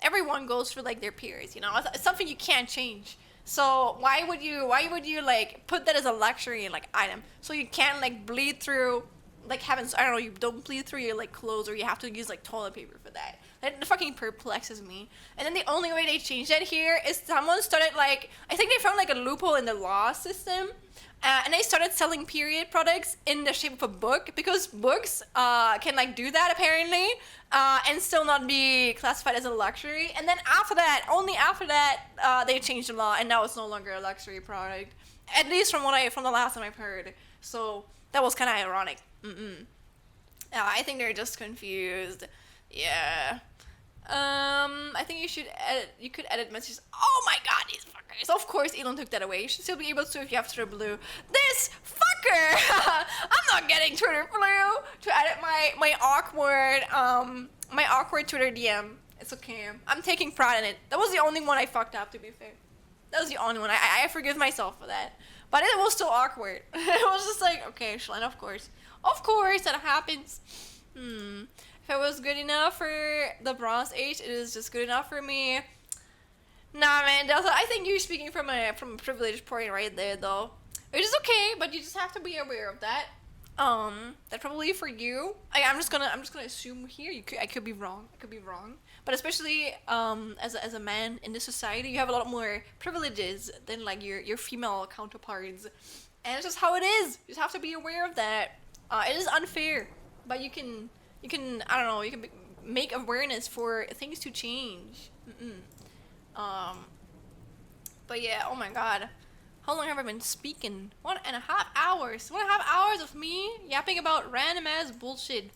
everyone goes through like their periods, you know. It's something you can't change. So why would you like put that as a luxury like item? So you can't like bleed through, like I don't know, you don't bleed through your like clothes, or you have to use like toilet paper for that. That fucking perplexes me. And then the only way they changed it here is someone started like, I think they found like a loophole in the law system. And they started selling period products in the shape of a book, because books can like do that apparently, and still not be classified as a luxury. And then after that, only after that, they changed the law, and now it's no longer a luxury product. At least from the last time I've heard. So that was kind of ironic. I think they're just confused. Yeah. I think you could edit messages. Oh my god, these fuckers. guys. Of course, Elon took that away. You should still be able to if you have Twitter Blue. This fucker! I'm not getting Twitter Blue to edit my awkward Twitter DM. It's okay. I'm taking pride in it. That was the only one I fucked up, to be fair. That was the only one. I forgive myself for that. But it was still awkward. It was just like, okay, Shalane, of course. Of course, that happens. If it was good enough for the Bronze Age, it is just good enough for me. Nah, man, Delta, I think you're speaking from a privileged point right there, though. Which is okay, but you just have to be aware of that. That probably for you. I'm just gonna assume here. I could be wrong. But especially as a man in this society, you have a lot more privileges than like your female counterparts, and it's just how it is. You just have to be aware of that. It is unfair, but you can I don't know. You can make awareness for things to change. But yeah. Oh my God. How long have I been speaking? 1.5 hours. 1.5 hours of me yapping about random ass bullshit.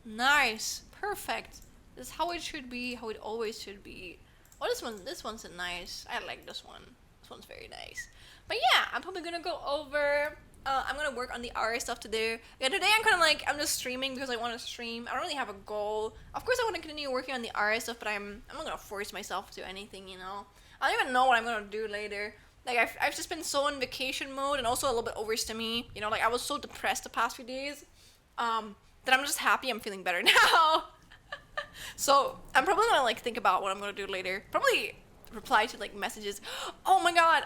Nice. Perfect. This is how it should be, how it always should be. Oh, this one's a nice. I like this one. This one's very nice. But yeah, I'm probably gonna go over. I'm gonna work on the RA stuff today. Yeah, today I'm kind of like, I'm just streaming because I want to stream. I don't really have a goal. Of course, I want to continue working on the RA stuff, but I'm not gonna force myself to anything, you know. I don't even know what I'm gonna do later. Like, I've just been so in vacation mode and also a little bit overstimmy. You know, like, I was so depressed the past few days that I'm just happy I'm feeling better now. So, I'm probably gonna, like, think about what I'm gonna do later. Probably reply to, like, messages. Oh my god.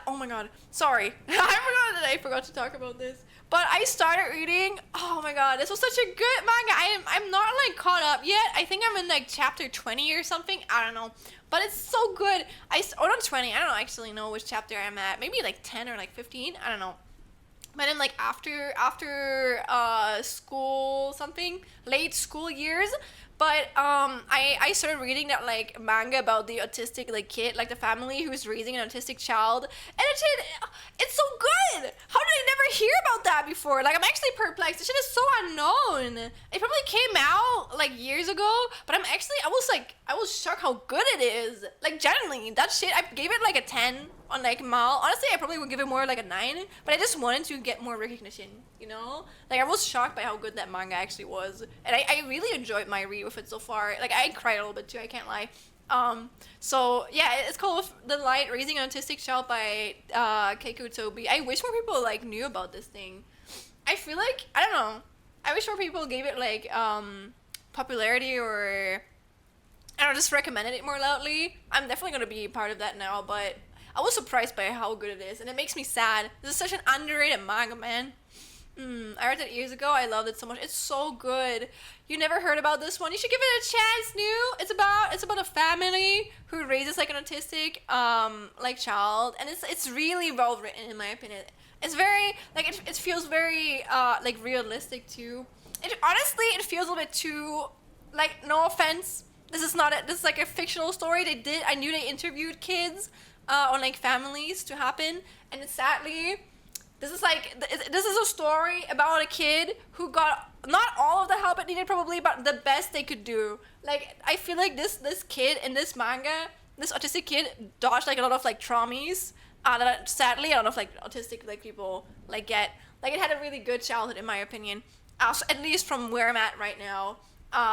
Sorry. I forgot to talk about this. But I started reading. Oh my god, this was such a good manga. I'm not, like, caught up yet. I think I'm in, like, chapter 20 or something. I don't know. But it's so good. Or not 20. I don't actually know which chapter I'm at. Maybe like 10 or like 15. I don't know. But I'm like after school something, late school years. But I started reading that like manga about the autistic like kid, like the family who's raising an autistic child, and it's so good. How did I never hear about that before? Like I'm actually perplexed. This shit is so unknown. It probably came out like years ago, but I was shocked how good it is. Like genuinely, that shit I gave it like a 10 on like Mal. Honestly, I probably would give it more like a 9, but I just wanted to get more recognition, you know? Like I was shocked by how good that manga actually was. And I really enjoyed my read with it so far. Like I cried a little bit too, I can't lie. So yeah, it's called The Light Raising an Autistic Child by Keiko Toby. I wish more people like knew about this thing. I feel like I don't know. I wish more people gave it like popularity or I don't know, just recommended it more loudly. I'm definitely gonna be part of that now, but I was surprised by how good it is, and it makes me sad. This is such an underrated manga, man. I read it years ago. I loved it so much. It's so good. You never heard about this one? You should give it a chance, new. It's about a family who raises like an autistic like child, and it's really well written in my opinion. It's very like it feels very like realistic too. It feels a little bit too like no offense. This is like a fictional story they did. I knew they interviewed kids on like families to happen, and sadly this is a story about a kid who got not all of the help it needed probably, but the best they could do. Like I feel like this kid in this manga, this autistic kid dodged like a lot of like traumas that sadly a lot of like autistic like people like get. Like it had a really good childhood in my opinion. So at least from where I'm at right now.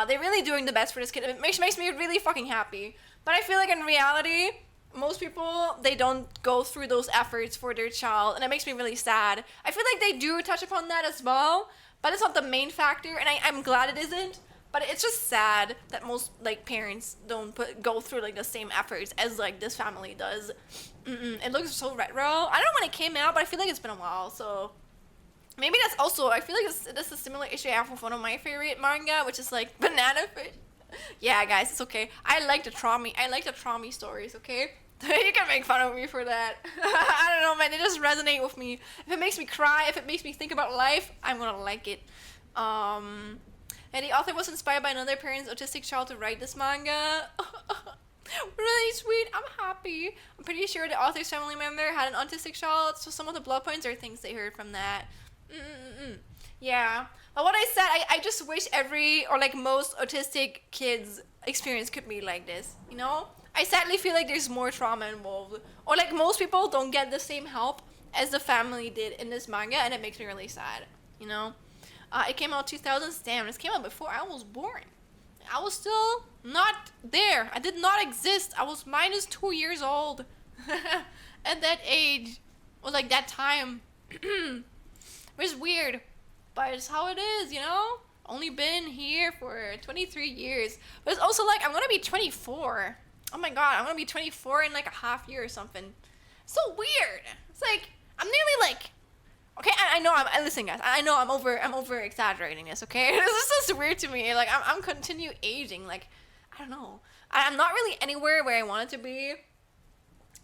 They're really doing the best for this kid. It makes me really fucking happy. But I feel like in reality, most people, they don't go through those efforts for their child, and it makes me really sad. I feel like they do touch upon that as well, but it's not the main factor, and I'm glad it isn't. But it's just sad that most like parents don't go through like the same efforts as like this family does. It looks so retro. I don't know when it came out, but I feel like it's been a while, so maybe that's also, I feel like that's a similar issue I have with one of my favorite manga, which is like Banana Fish. Yeah, guys, it's okay. I like the trauma stories, okay? You can make fun of me for that. I don't know, man. They just resonate with me. If it makes me cry, if it makes me think about life, I'm gonna like it. And the author was inspired by another parent's autistic child to write this manga. Really sweet. I'm happy. I'm pretty sure the author's family member had an autistic child, so some of the blood points are things they heard from that. Yeah. But what I said, I just wish most autistic kids' experience could be like this, you know? I sadly feel like there's more trauma involved, or like most people don't get the same help as the family did in this manga, and it makes me really sad. You know, it came out 2000s. Damn, this came out before I was born. I was still not there. I did not exist. I was -2 years old at that age, or like that time. It was weird, but it's how it is, you know? Only been here for 23 years. But it's also like I'm gonna be 24. Oh my god, I'm gonna be 24 in like a half year or something. So weird. It's like I'm nearly like, okay, I know listen guys, I know I'm over exaggerating this, okay? This is just weird to me. Like I'm continue aging. Like I don't know. I'm not really anywhere where I want it to be.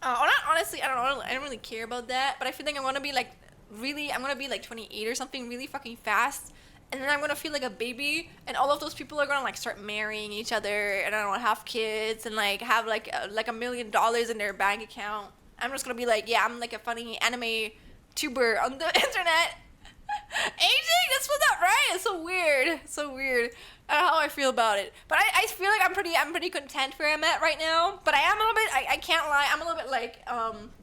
Or not honestly, I don't know. I don't really care about that. But I feel like I'm gonna be like I'm gonna be like 28 or something really fucking fast. And then I'm gonna feel like a baby, and all of those people are gonna like start marrying each other, and I don't know, have kids, and like have like $1 million in their bank account. I'm just gonna be like, yeah, I'm like a funny anime tuber on the internet. Aging? That's not right. It's so weird. So weird. I don't know how I feel about it, but I feel like I'm pretty content where I'm at right now. But I am a little bit. I can't lie. I'm a little bit like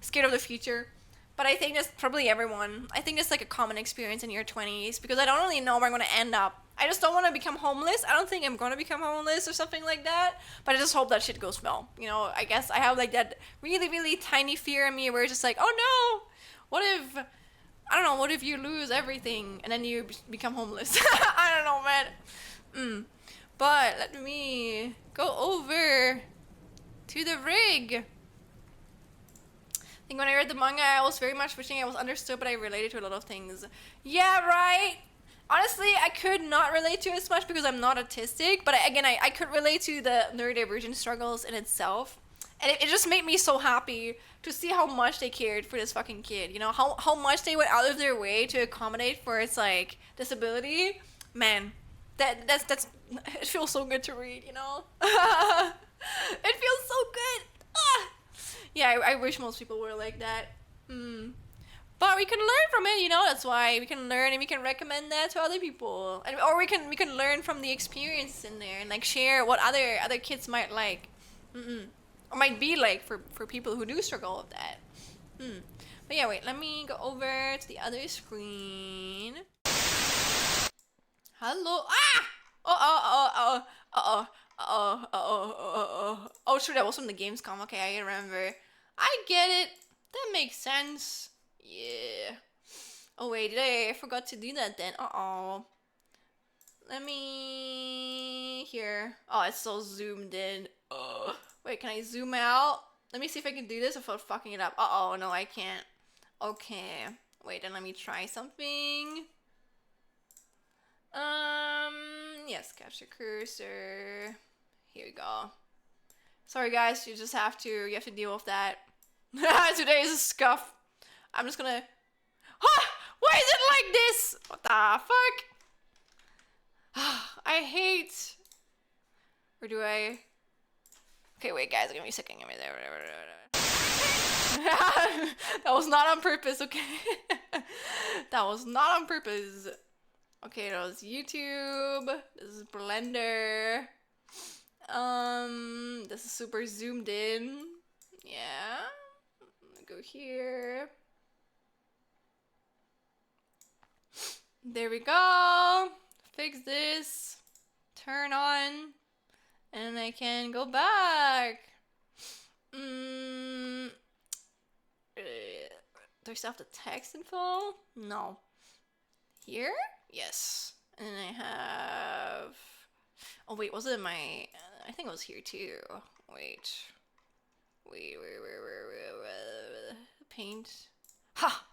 scared of the future. But I think that's probably everyone. I think it's like a common experience in your 20s because I don't really know where I'm going to end up. I just don't want to become homeless. I don't think I'm going to become homeless or something like that. But I just hope that shit goes well. You know, I guess I have like that really, really tiny fear in me where it's just like, oh no, what if, I don't know, what if you lose everything and then you become homeless? I don't know, man. But let me go over to the rig. I think when I read the manga, I was very much wishing I was understood, but I related to a lot of things. Yeah, right. Honestly, I could not relate to it as much because I'm not autistic, but I could relate to the neurodivergent struggles in itself. And it just made me so happy to see how much they cared for this fucking kid. You know, how much they went out of their way to accommodate for its, like, disability. Man, that's it feels so good to read, you know? It feels so good. Ah! Yeah, I wish most people were like that. But we can learn from it, you know. That's why we can learn and we can recommend that to other people, or we can learn from the experience in there and like share what other kids might like, or might be like for people who do struggle with that. But yeah, wait. Let me go over to the other screen. Hello. Ah. Oh, sure, that was from the Gamescom. Okay, I remember. I get it. That makes sense. Yeah. Oh, wait, I forgot to do that then. Uh-oh. Let me... Here. Oh, it's so zoomed in. Wait, can I zoom out? Let me see if I can do this without fucking it up. Uh-oh, no, I can't. Okay. Wait, then let me try something. Yes, capture cursor. Here we go. Sorry guys, you have to deal with that. Today is a scuff. I'm just gonna... Why is it like this? What the fuck? I hate... Or do I... Okay, wait guys, give me a second. Give me there. That was not on purpose, okay? That was not on purpose. Okay, that was YouTube. This is Blender. This is super zoomed in. Yeah. Go here. There we go. Fix this. Turn on. And I can go back. Do I still have the text info? No. Here? Yes. And then I have... Oh, wait, was it in my... I think it was here, too. Wait. Paint. Ha!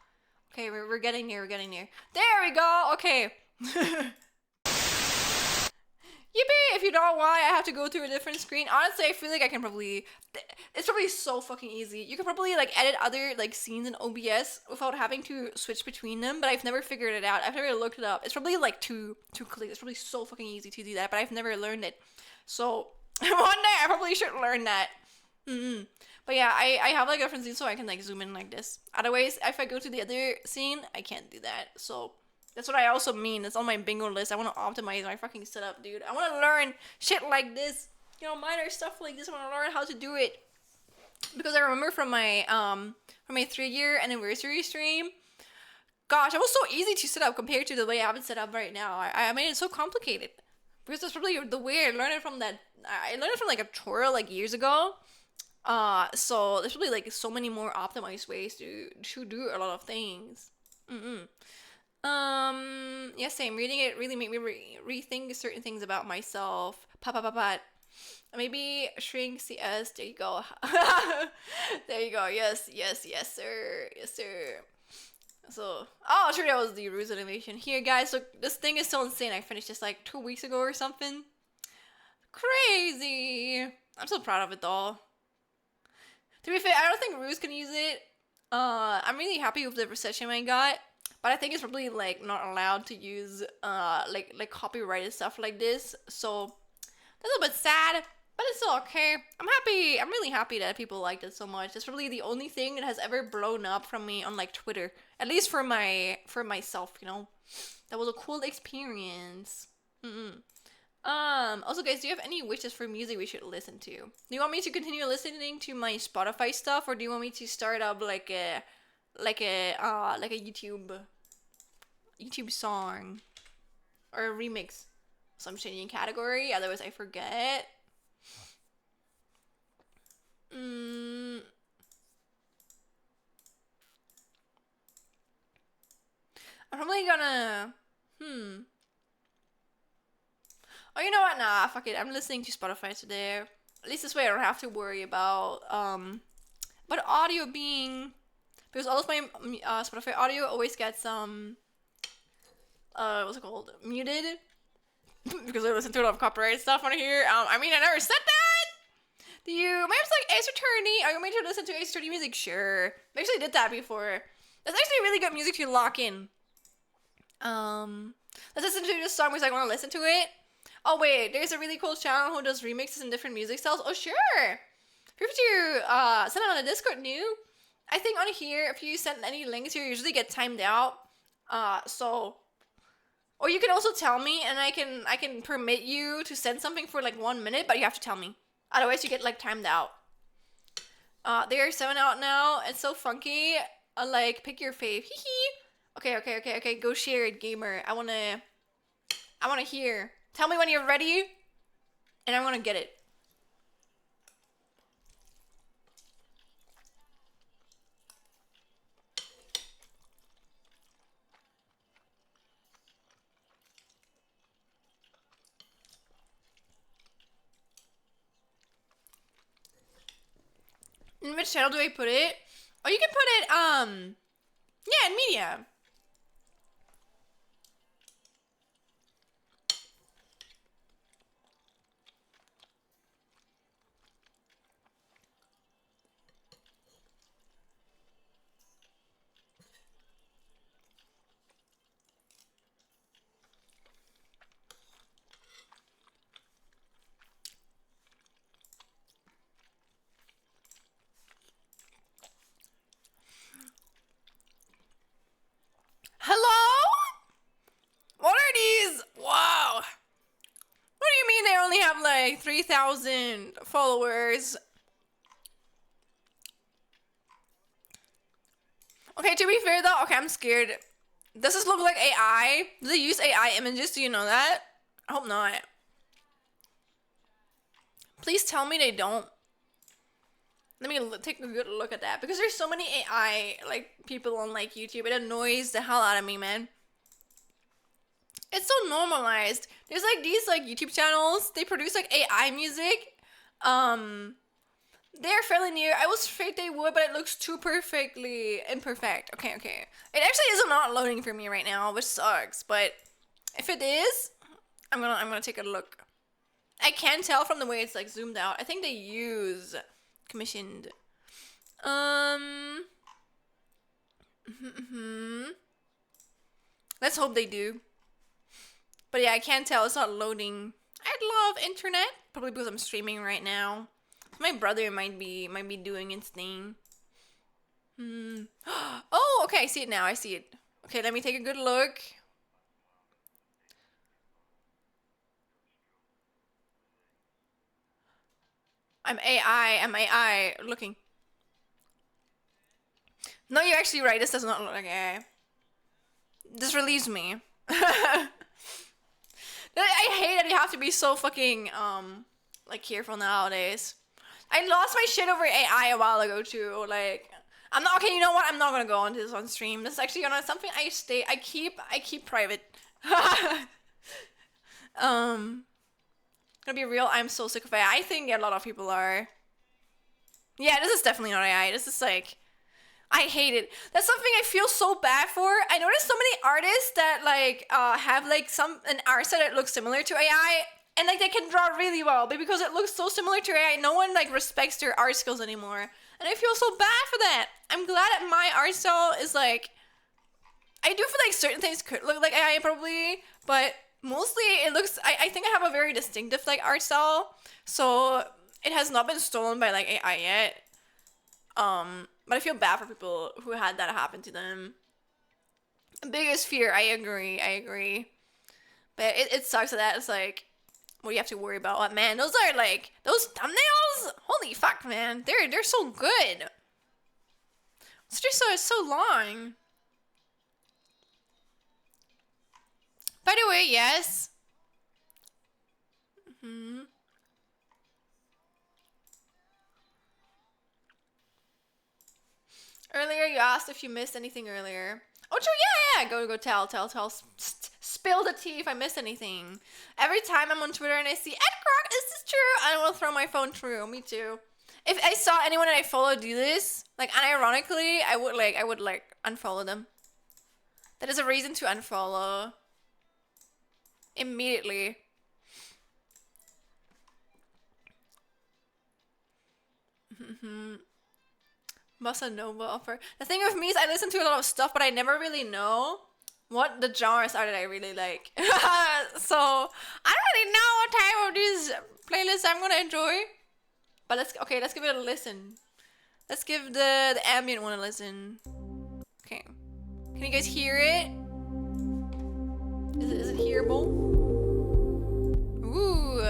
Okay, we're getting near, There we go! Okay. Yippee! If you don't know why I have to go through a different screen, honestly, I feel like I can probably... It's probably so fucking easy. You can probably, like, edit other, like, scenes in OBS without having to switch between them, but I've never figured it out. I've never looked it up. It's probably, like, two clicks. It's probably so fucking easy to do that, but I've never learned it. So, one day I probably should learn that. But yeah, I have, like, a different scene so I can, like, zoom in like this. Otherwise, if I go to the other scene, I can't do that. So... That's what I also mean. It's on my bingo list. I want to optimize my fucking setup, dude. I want to learn shit like this. You know, minor stuff like this. I want to learn how to do it. because I remember from my 3 year anniversary stream. Gosh, it was so easy to set up compared to the way I have it set up right now. I made it so complicated because that's probably the way I learned it from that. I learned it from like a tutorial like years ago. So there's probably like so many more optimized ways to do a lot of things. Mm-mm. Yeah, same. Reading it really made me rethink certain things about myself. Pa pa pa pa. Maybe shrink CS. There you go. There you go. Yes, yes, yes, sir. Yes, sir. So, oh, sure, that was the Ruse animation. Here, guys, look, this thing is so insane. I finished this like 2 weeks ago or something. Crazy. I'm so proud of it, though. To be fair, I don't think Ruse can use it. I'm really happy with the reception I got, but I think it's probably like not allowed to use like copyrighted stuff like this. So that's a bit sad, but it's still okay. I'm happy. I'm really happy that people liked it so much. It's probably the only thing that has ever blown up from me on like Twitter, at least for myself. You know, that was a cool experience. Mm-mm. Also, guys, do you have any wishes for music we should listen to? Do you want me to continue listening to my Spotify stuff, or do you want me to start up like a YouTube song or a remix? So I'm changing category, otherwise I forget. Mm, I'm probably gonna. Hmm. Oh, you know what? Nah, fuck it. I'm listening to Spotify today. At least this way I don't have to worry about audio being, because all of my Spotify audio always gets what's it called, muted because I listen to a lot of copyrighted stuff on here. I mean, I never said that. Do you? My name's like Ace Attorney. Are you made to listen to Ace Attorney music? Sure. I actually did that before. That's actually really good music to lock in. Let's listen to this song because I want to listen to it. Oh wait, there's a really cool channel who does remixes in different music styles. Oh sure. Feel free to send it on the Discord new. I think on here, if you send any links, you usually get timed out. So, or you can also tell me, and I can permit you to send something for like 1 minute, but you have to tell me. Otherwise, you get like timed out. There are 7 out now. It's so funky. Like pick your fave. Hee hee. Okay. Go share it, gamer. I wanna hear. Tell me when you're ready, and I wanna get it. In which channel do I put it? Oh, you can put it, yeah, in media. Hello? What are these? Wow. What do you mean they only have like 3,000 followers? Okay, to be fair though, okay, I'm scared. Does this look like AI? Do they use AI images? Do you know that? I hope not. Please tell me they don't. Let me take a good look at that, because there's so many AI like people on like YouTube. It annoys the hell out of me, man. It's so normalized. There's like these like YouTube channels. They produce like AI music. Um, they're fairly near. I was afraid they would, but it looks too perfectly imperfect. Okay. It actually is not loading for me right now, which sucks. But if it is, I'm gonna take a look. I can tell from the way it's like zoomed out. I think they use commissioned. Um. Let's hope they do. But yeah, I can't tell. It's not loading. I'd love internet, probably because I'm streaming right now. My brother might be doing his thing. Oh, okay. I see it now. I see it. Okay, let me take a good look. I'm AI. I'm AI looking. No, you're actually right. This does not look like AI. This relieves me. I hate that you have to be so fucking like careful nowadays. I lost my shit over AI a while ago too. Like, I'm not okay. You know what? I'm not gonna go on this on stream. This is actually something I keep private. Gonna be real. I'm so sick of AI. I think a lot of people are. Yeah, this is definitely not AI. This is like, I hate it. That's something I feel so bad for. I noticed so many artists that like have like an art set that looks similar to AI, and like they can draw really well, but because it looks so similar to AI, no one like respects their art skills anymore, and I feel so bad for that. I'm glad that my art style is like, I do feel like certain things could look like AI probably, but mostly it looks. I think I have a very distinctive like art style, so it has not been stolen by like AI yet. But I feel bad for people who had that happen to them. Biggest fear, I agree. But it sucks that it's like, what do you have to worry about? What, man, those are like, those thumbnails? Holy fuck, man. They're so good. It's just so long. By the way, yes. Earlier, you asked if you missed anything earlier. Oh, true, yeah. Go tell. Spill the tea if I missed anything. Every time I'm on Twitter and I see, Ed Croc, is this true? I want to throw my phone through. Me too. If I saw anyone that I follow do this, like, unironically, I would unfollow them. That is a reason to unfollow. Immediately. Bossa Nova offer. The thing with me is I listen to a lot of stuff, but I never really know what the genres are that I really like. So I don't really know what type of these playlists I'm gonna enjoy. But let's give it a listen. Let's give the ambient one a listen. Okay. Can you guys hear it? Is it hearable? Ooh.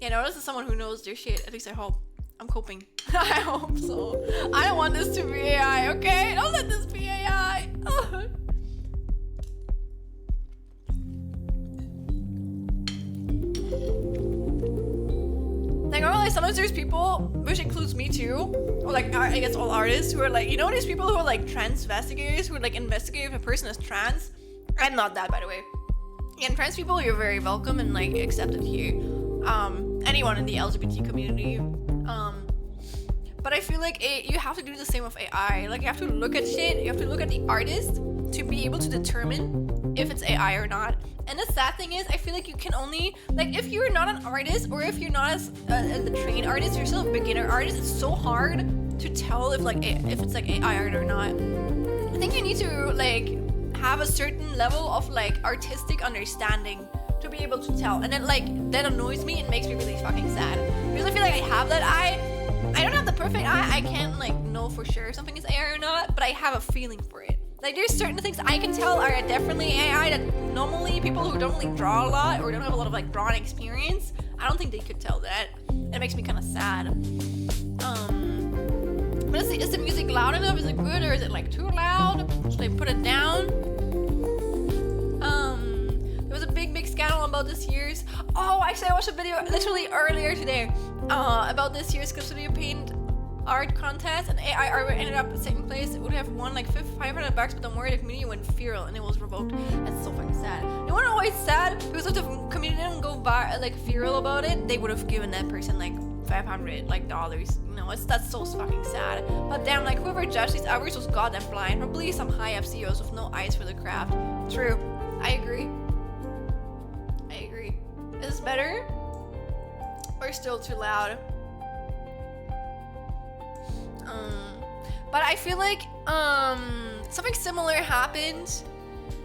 Yeah, no, this is someone who knows their shit. At least I hope. I'm coping. I hope so. I don't want this to be AI, okay? Don't let this be AI. Like, normally sometimes there's people, which includes me too, or like, I guess all artists, who are like, you know, these people who are like transvestigators, who would like investigate if a person is trans. I'm not that, by the way. And trans people, you're very welcome and like accepted here. Anyone in the LGBT community. But I feel like you have to do the same with AI. Like, you have to look at shit, you have to look at the artist to be able to determine if it's AI or not. And the sad thing is, I feel like you can only, like, if you're not an artist, or if you're not a trained artist, you're still a beginner artist, it's so hard to tell if it's like AI art or not. I think you need to like have a certain level of like artistic understanding to be able to tell, and then like that annoys me and makes me really fucking sad, because I feel like I have that eye. I don't have the perfect eye. I can't like know for sure if something is AI or not, but I have a feeling for it. Like, there's certain things I can tell are definitely AI that normally people who don't really draw a lot or don't have a lot of like drawing experience, I don't think they could tell that. It makes me kind of sad. But is the music loud enough? Is it good, or is it like too loud? Should I put it down? There was a big scandal about this year's. Oh, actually, I watched a video literally earlier today about this year's Studio Paint art contest, and AI art ended up in second place. It would have won like $500, but don't worry, the community went viral and it was revoked. That's so fucking sad. You wanna know why it's sad? Because if the community didn't go viral about it, they would have given that person like $500 dollars. You know, that's so fucking sad. But damn, like, whoever judged these hours was goddamn blind. Probably some high up CEOs with no eyes for the craft. True. I agree. Is this better? Or still too loud? But I feel like something similar happened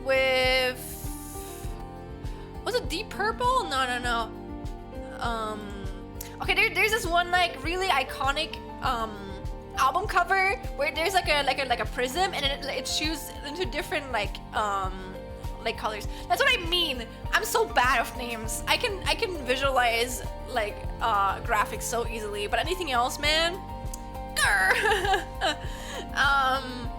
with, was it Deep Purple? No. Okay, there's this one like really iconic album cover where there's like a prism, and it shoots into different like colors. That's what I mean. I'm so bad with names. I can visualize like graphics so easily, but anything else, man, loser. um.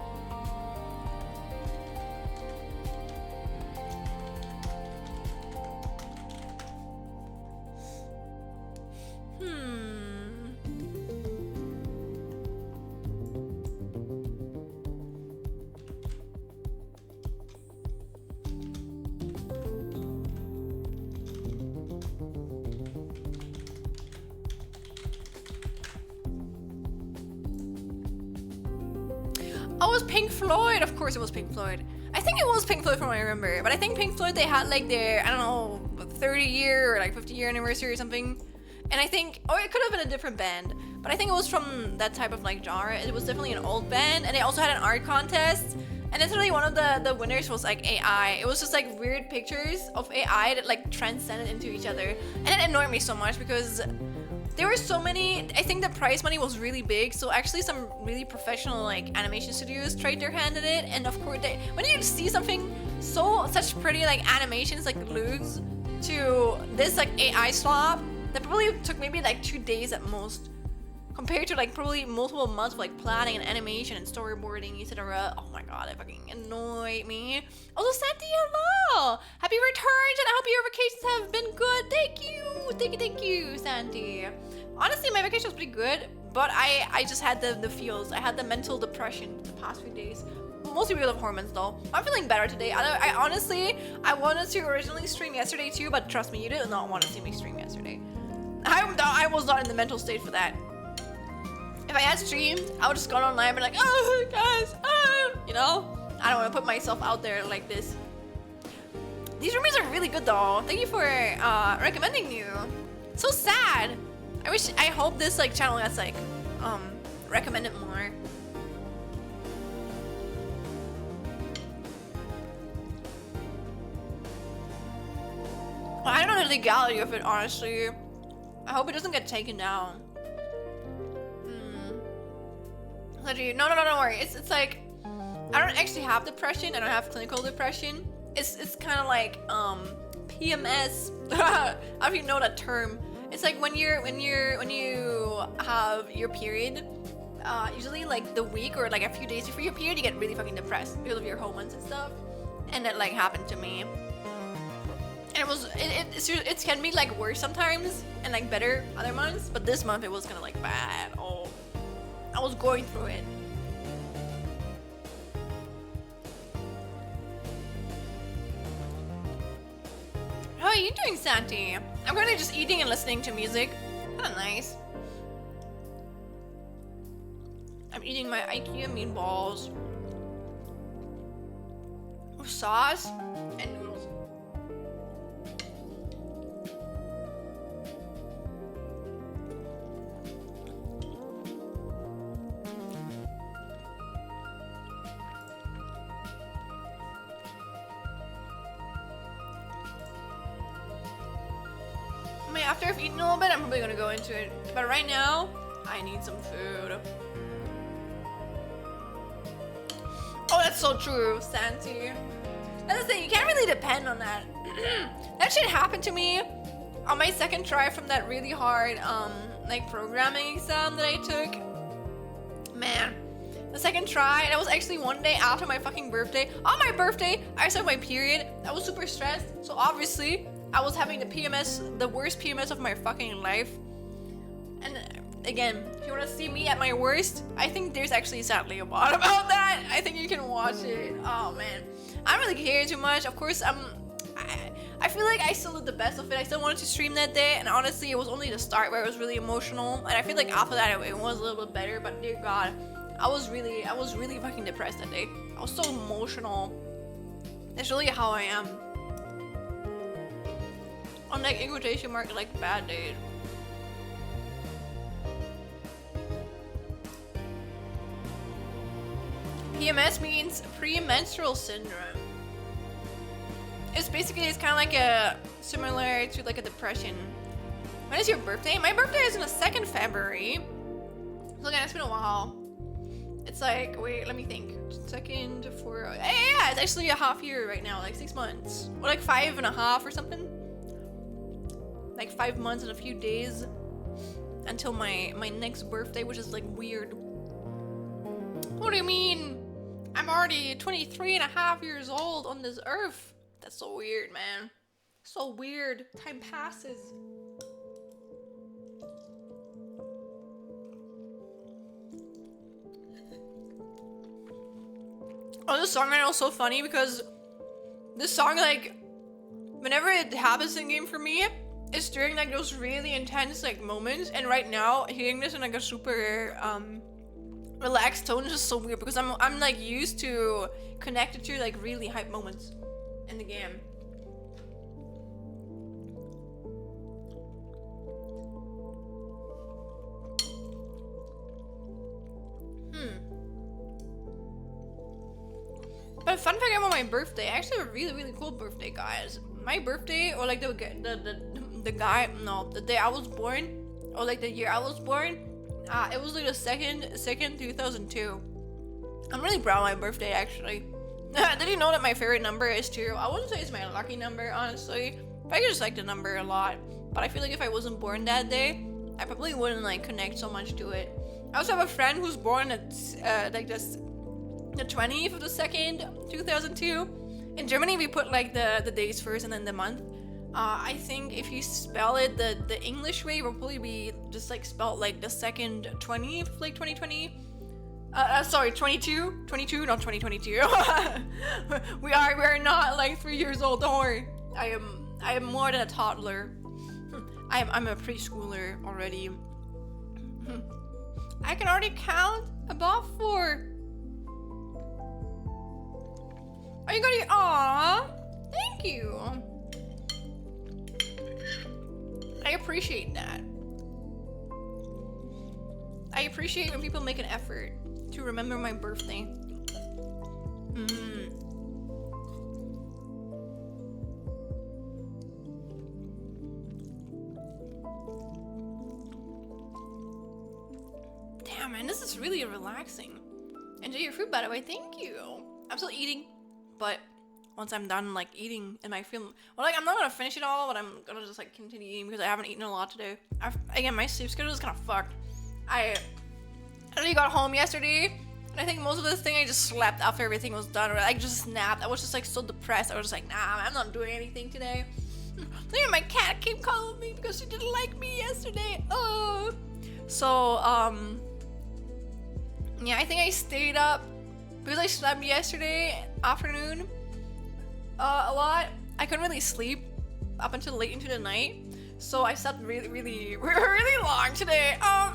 Oh, it was Pink Floyd. Of course it was Pink Floyd. I think it was Pink Floyd from what I remember. But I think Pink Floyd, they had like their, I don't know, 30 year or like 50 year anniversary or something. And I think, or it could have been a different band. But I think it was from that type of like genre. It was definitely an old band. And they also had an art contest. And literally one of the winners was like AI. It was just like weird pictures of AI that like transcended into each other. And it annoyed me so much because there were so many. I think the prize money was really big, so actually some really professional like animation studios tried their hand at it. And of course, when you see something such pretty like animations like lose to this like AI slop that probably took maybe like 2 days at most, compared to like probably multiple months of like planning and animation and storyboarding, etc. Oh my god, it fucking annoyed me. Also, Santi, hello! Happy returns, and I hope your vacations have been good. Thank you, Santi. Honestly, my vacation was pretty good, but I just had the feels. I had the mental depression the past few days. Mostly because of hormones though. I'm feeling better today. I honestly, I wanted to originally stream yesterday too, but trust me, you did not want to see me stream yesterday. I was not in the mental state for that. If I had streamed, I would just gone online and be like, oh guys, you know? I don't want to put myself out there like this. These roomies are really good though. Thank you for recommending you. So sad. I hope this like channel gets like recommended more. Well, I don't know the legality of it, honestly. I hope it doesn't get taken down. No, don't worry. It's like I don't actually have depression. I don't have clinical depression. It's kind of like PMS. I don't know if you know that term. It's like when you have your period, usually like the week or like a few days before your period, you get really fucking depressed because of your hormones and stuff. And that like happened to me. And it can be like worse sometimes and like better other months, but this month it was kind of like bad. Oh, I was going through it. How are you doing, Santi? I'm currently just eating and listening to music. Kinda nice. I'm eating my IKEA meatballs with sauce and noodles. After I've eaten a little bit, I'm probably gonna go into it. But right now, I need some food. Oh, that's so true, Santi. That's the thing, you can't really depend on that. That shit happened to me on my second try from that really hard like programming exam that I took. Man, the second try, and it was actually one day after my fucking birthday. On my birthday, I started my period. I was super stressed, so obviously I was having the PMS, the worst PMS of my fucking life. And again, if you want to see me at my worst, I think there's actually sadly a bot about that. I think you can watch it. Oh man, I don't really care too much. Of course, I feel like I still did the best of it. I still wanted to stream that day, and honestly, it was only the start where it was really emotional. And I feel like after that, it was a little bit better. But dear God, I was really fucking depressed that day. I was so emotional. That's really how I am. On like in quotation mark, like bad days. PMS means premenstrual syndrome. It's kind of like a similar to like a depression. When is your birthday? My birthday is on the 2nd February. So again, it's been a while. It's like, wait, let me think. 2nd for yeah, it's actually a half year right now, like 6 months, or like 5.5 or something. Like 5 months and a few days until my next birthday, which is like weird. What do you mean? I'm already 23 and a half years old on this earth. That's so weird, man. So weird. Time passes. Oh, this song right now is so funny because this song, like, whenever it happens in game for me, it's during like those really intense like moments. And right now, hearing this in like a super relaxed tone is just so weird because I'm like used to connected to like really hype moments in the game. But a fun fact about my birthday, I actually have a really cool birthday, guys. My birthday, or like the day I was born, or like the year I was born, it was like the second 2002. I'm really proud of my birthday, actually. Did you know that my favorite number is 2? I wouldn't say it's my lucky number, honestly. But I just like the number a lot. But I feel like if I wasn't born that day, I probably wouldn't like connect so much to it. I also have a friend who's born at like the 20th of the 2nd, 2002. In Germany, we put like the days first and then the month. I think if you spell it the English way, it will probably be just like spelled like the second 20th, like 2020. Sorry, 22, not 2022. we are not like 3 years old. Don't worry. I am more than a toddler. I'm a preschooler already. I can already count above 4. Are you gonna? Aww, thank you. I appreciate that. I appreciate when people make an effort to remember my birthday. Damn, man, this is really relaxing. Enjoy your food, by the way. Thank you. I'm still eating, but once I'm done like eating and I feel well, like I'm not gonna finish it all, but I'm gonna just like continue eating because I haven't eaten a lot today. Again, my sleep schedule is kind of fucked. I already got home yesterday, and I think most of the thing I just slept after everything was done, or I just snapped. I was just like so depressed. I was just like, nah, I'm not doing anything today. Then my cat came calling me because she didn't like me yesterday. Oh, so yeah, I think I stayed up because I slept yesterday afternoon a lot. I couldn't really sleep up until late into the night, so I slept really long today. Yeah.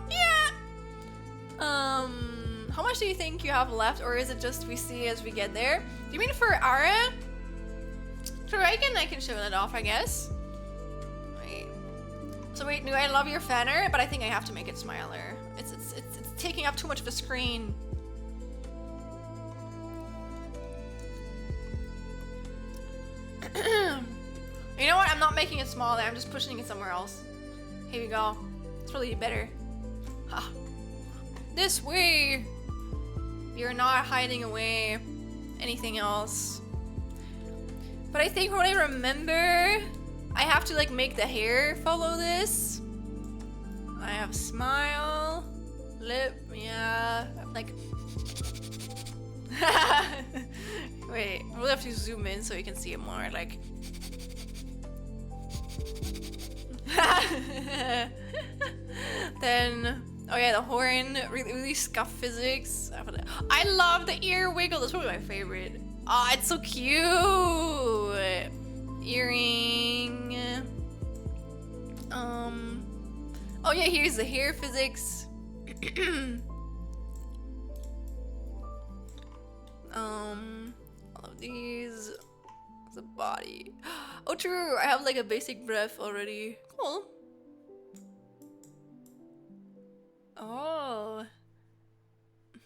How much do you think you have left, or is it just we see as we get there? Do you mean for Ara? Sure, I can show that off, I guess. Wait. So wait, no, I love your fanner, but I think I have to make it smiler. It's taking up too much of the screen. You know what? I'm not making it smaller. I'm just pushing it somewhere else. Here we go. It's probably better. Ha. This way. You're not hiding away anything else. But I think what I remember, I have to like make the hair follow this. I have smile, lip, yeah, like. Wait, we'll have to zoom in so you can see it more. Like. Then, oh yeah, the horn, really scuff physics. I love the ear wiggle. That's probably my favorite. Oh, it's so cute. Earring. Oh yeah, here's the hair physics. All of these. The body. Oh, true. I have like a basic breath already. Cool. Oh.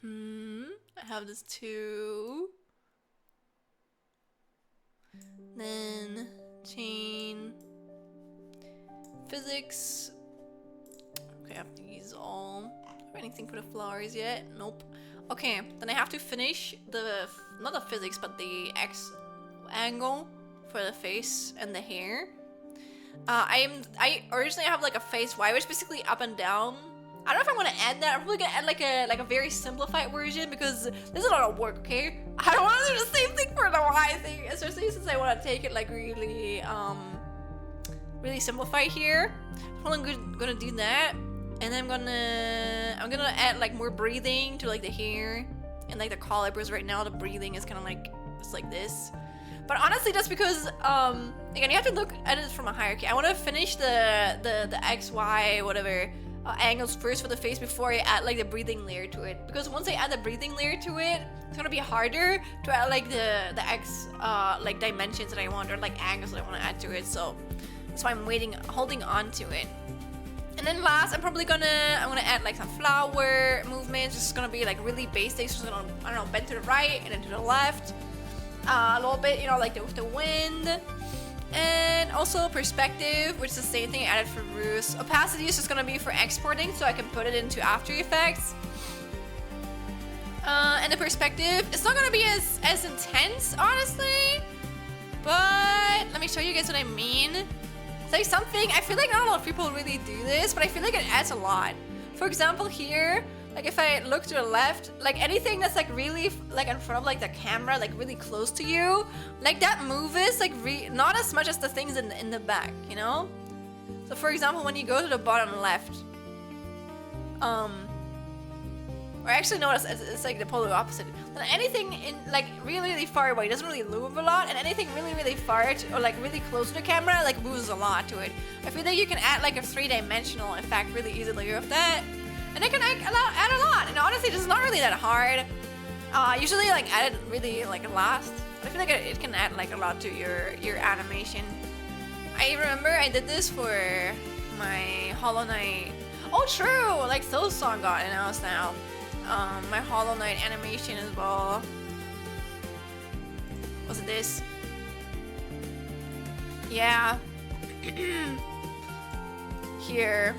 I have this too. Then chain. Physics. Okay, I have these all. Have anything for the flowers yet? Nope. Okay, then I have to finish the not the physics, but the X angle for the face and the hair. I originally have like a face Y, which is basically up and down. I don't know if I want to add that. I'm probably gonna add like a very simplified version because there's a lot of work, okay? I don't want to do the same thing for the Y thing, especially since I want to take it like really really simplified here. I'm gonna do that, and then I'm gonna add like more breathing to like the hair and like the collar, because right now the breathing is kind of like it's like this. But honestly, that's because again, you have to look at it from a hierarchy. I want to finish the X, Y, whatever angles first for the face before I add like the breathing layer to it. Because once I add the breathing layer to it, it's gonna be harder to add like the X like dimensions that I want, or like angles that I want to add to it. So that's why I'm holding on to it. And then last, I'm gonna add like some flower movements. It's gonna be like really basic. So gonna, I don't know, bend to the right and then to the left. A little bit, you know, like with the wind. And also perspective, which is the same thing I added for Ruth. Opacity is just gonna be for exporting, so I can put it into After Effects. And the perspective, it's not gonna be as intense, honestly. But let me show you guys what I mean. It's like something, I feel like not a lot of people really do this, but I feel like it adds a lot. For example, here, like if I look to the left, like anything that's like really like in front of like the camera, like really close to you, like that move is like not as much as the things in the back, you know? So for example, when you go to the bottom left, or actually no, it's like the polar opposite. And anything in like really far away doesn't really move a lot, and anything really far or like really close to the camera like moves a lot to it. I feel like you can add like a 3-dimensional effect really easily with that. And I can add a lot, and honestly, it's not really that hard. Usually, like add it really like last. But I feel like it can add like a lot to your animation. I remember I did this for my Hollow Knight. Oh, true! Like Silksong got announced now. My Hollow Knight animation as well. Was it this? Yeah. Here.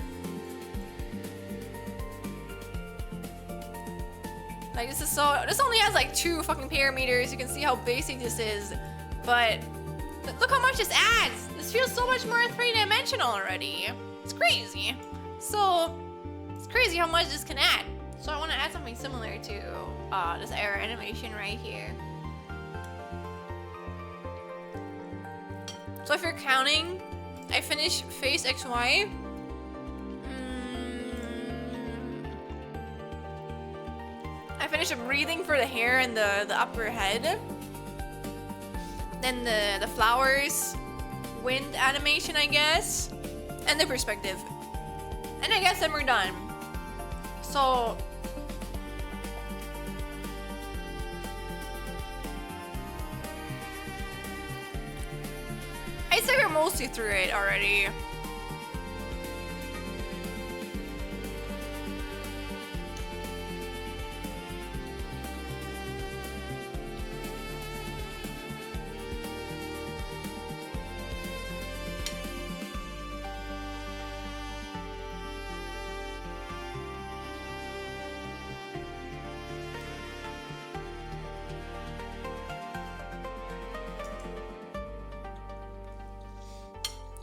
Like this only has like 2 fucking parameters. You can see how basic this is, but look how much this adds. This feels so much more 3-dimensional already. It's crazy. So it's crazy how much this can add. So I want to add something similar to this air animation right here. So if you're counting, I finished face XY. I finished breathing for the hair and the upper head. Then the flowers, wind animation, I guess, and the perspective. And I guess then we're done. So I'd say we're mostly through it already.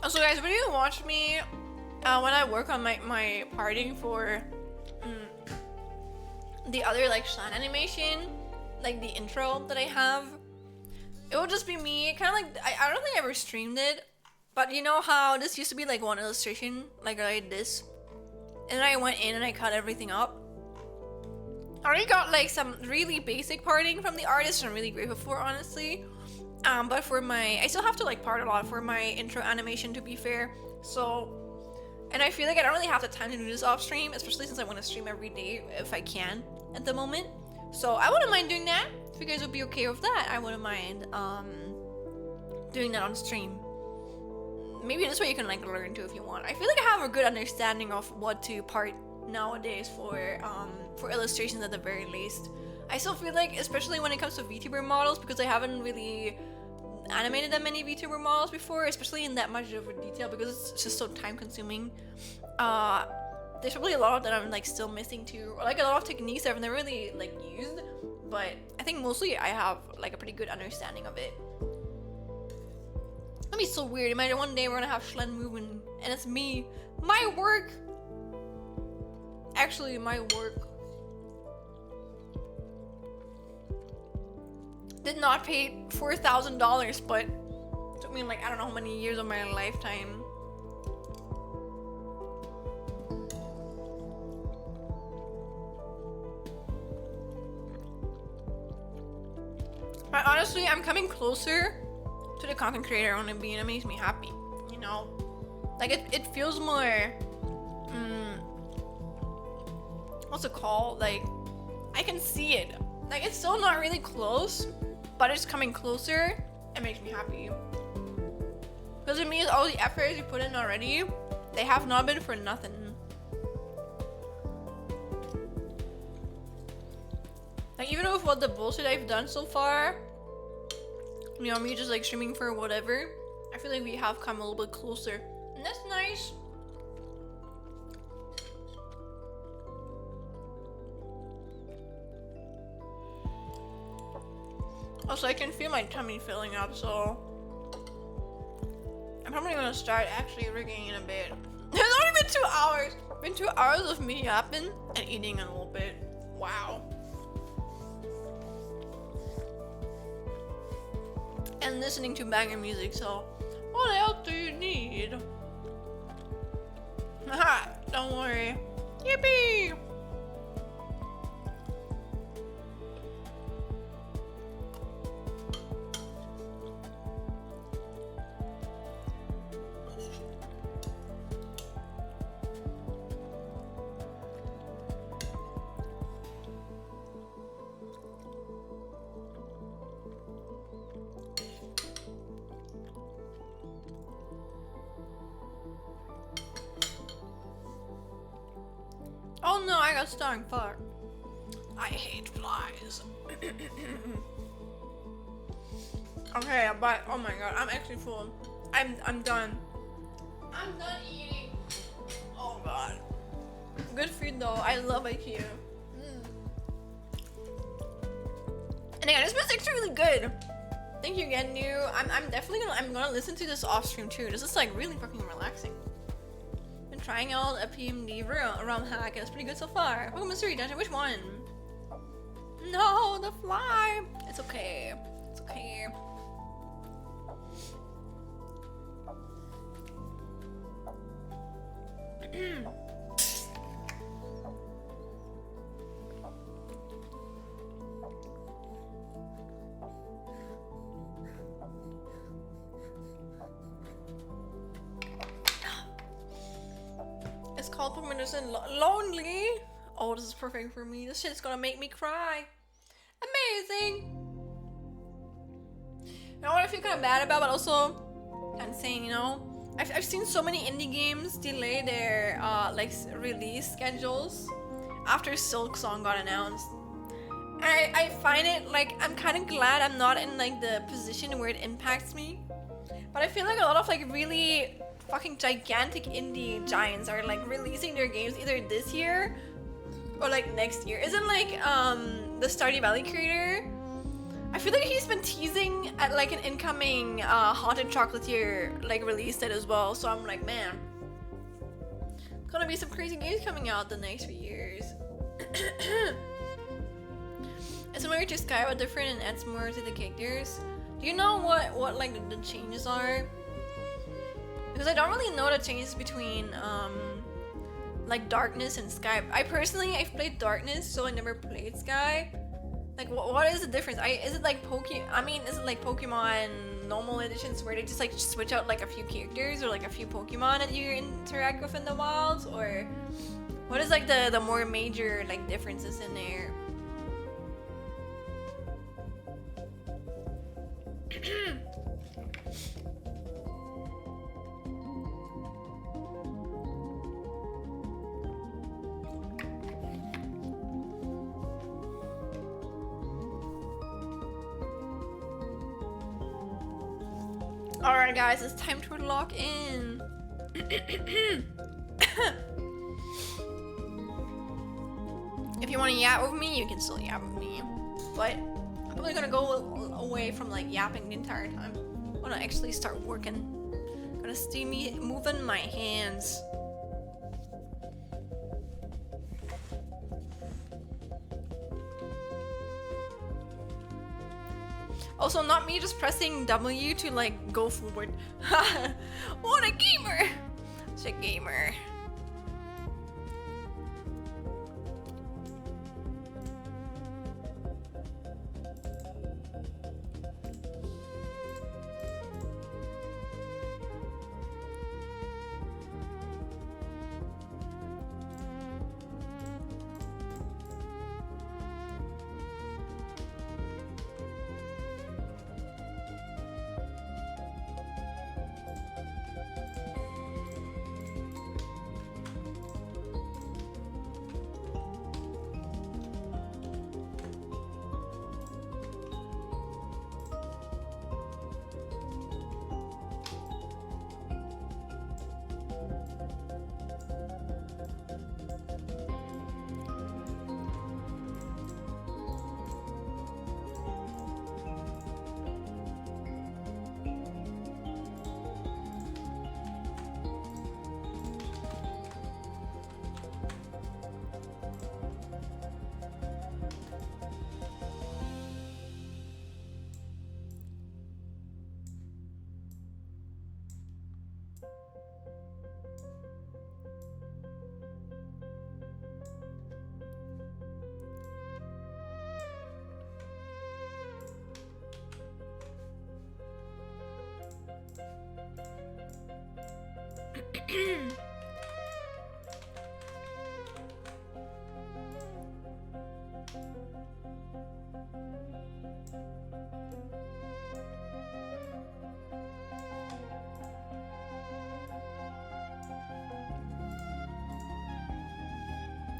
So guys, when you watch me when I work on my parting for the other like Shan animation, like the intro that I have, it will just be me kind of like I don't think I ever streamed it, but you know how this used to be like one illustration like this, and then I went in and I cut everything up. I already got like some really basic parting from the artist, which I'm really grateful for, honestly. But for I still have to like part a lot for my intro animation, to be fair. So, and I feel like I don't really have the time to do this off stream, especially since I want to stream every day if I can at the moment. So I wouldn't mind doing that. If you guys would be okay with that, I wouldn't mind doing that on stream. Maybe this way you can like learn too if you want. I feel like I have a good understanding of what to part nowadays for illustrations at the very least. I still feel like, especially when it comes to VTuber models, because I haven't really animated that many VTuber models before, especially in that much of a detail, because it's just so time consuming. There's probably a lot of that I'm like still missing too, or like a lot of techniques that I've never really like used, but I think mostly I have like a pretty good understanding of it. That'd be so weird. Imagine one day we're gonna have Schlen moving and it's me, my work. actually my work did not pay $4,000, but it took me like I don't know how many years of my lifetime. But honestly, I'm coming closer to the content creator I want to be, and it makes me happy, you know? Like, it feels more, what's it called? Like, I can see it. Like, it's still not really close, but it's coming closer. It makes me happy. Because it means all the efforts you put in already, they have not been for nothing. Like, even with what the bullshit I've done so far, you know, me just like streaming for whatever, I feel like we have come a little bit closer. And that's nice. Also, I can feel my tummy filling up, so I'm probably gonna start actually rigging in a bit. It's only been 2 hours. Been 2 hours of me yapping and eating a little bit. Wow. And listening to banger music, so what else do you need? Haha, don't worry. Yippee! Oh no, I got stung. Fuck. I hate flies. Okay, but oh my god, I'm actually full. I'm done. I'm done eating. Oh god. Good food though. I love IKEA. And again, this music's really good. Thank you again, New. I'm definitely gonna listen to this off stream too. This is like really fucking relaxing. Been trying out a PMD ROM hack and it's pretty good so far. Welcome Mystery Dungeon. Which one? No, the fly. It's okay. It's okay. It's called Pokemon Medicine Lonely. Oh, this is perfect for me. This shit's gonna make me cry. Amazing. You know what I feel kind of bad about, but also insane, you know? I've seen so many indie games delay their like release schedules after Silk Song got announced. And I find it like I'm kind of glad I'm not in like the position where it impacts me. But I feel like a lot of like really fucking gigantic indie giants are like releasing their games either this year or like next year. Isn't like the Stardew Valley creator? I feel like he's been teasing at like an incoming Haunted Chocolatier like release date as well. So I'm like, man, gonna be some crazy games coming out the next few years. It's similar to Sky but different and adds more to the characters. Do you know what like the changes are? Because I don't really know the changes between like Darkness and Sky. I've played Darkness, so I never played Sky. Like what is the difference? Is it like Pokemon normal editions where they just like switch out like a few characters or like a few Pokemon that you interact with in the wilds, or what is like the more major like differences in there? Alright guys, it's time to lock in. If you want to yap with me, you can still yap with me. But I'm probably gonna go away from like yapping the entire time. I'm gonna actually start working. Gonna see me moving my hands. Also, not me just pressing W to like go forward. What a gamer! Such a gamer.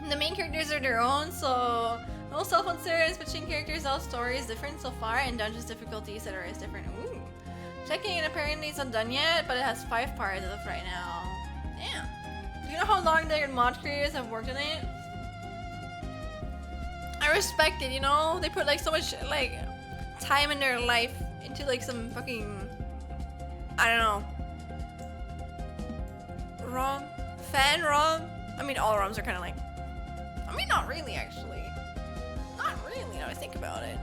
The main characters are their own, so no self-concerns, switching characters, all story is different so far, and dungeons difficulty, etc. is different. Ooh. Checking, and apparently it's not done yet, but it has 5 parts as of right now. Damn. Do you know how long their mod creators have worked on it? I respect it, you know? They put like so much like time in their life into like some fucking, I don't know, ROM? Fan ROM? I mean, all ROMs are kind of like, I mean, not really actually. Not really now I think about it.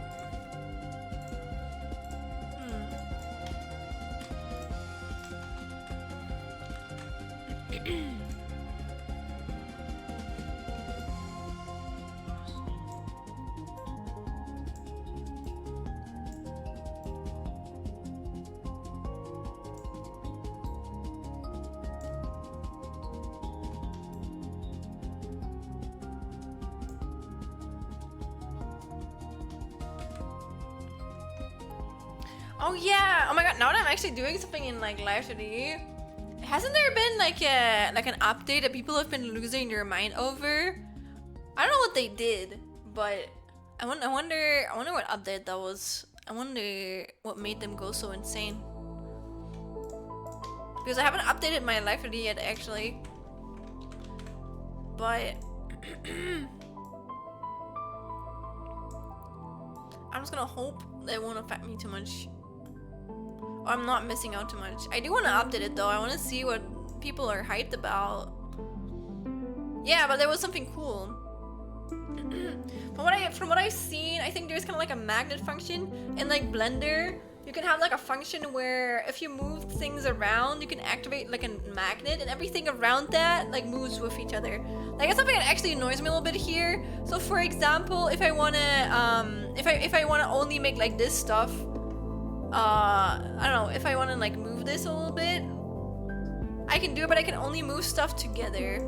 Oh yeah! Oh my god! Now that I'm actually doing something in like Live 3D, hasn't there been like an update that people have been losing their mind over? I don't know what they did, but I wonder what update that was. I wonder what made them go so insane. Because I haven't updated my Live 3D yet actually, but I'm just gonna hope that it won't affect me too much. Or I'm not missing out too much. I do want to update it though. I want to see what people are hyped about. Yeah, but there was something cool. From what I've seen, I think there's kind of like a magnet function in like Blender. You can have like a function where if you move things around, you can activate like a magnet, and everything around that like moves with each other. Like it's something that actually annoys me a little bit here. So for example, if I wanna if I wanna only make like this stuff, I don't know, if I wanna like move this a little bit, I can do it, but I can only move stuff together.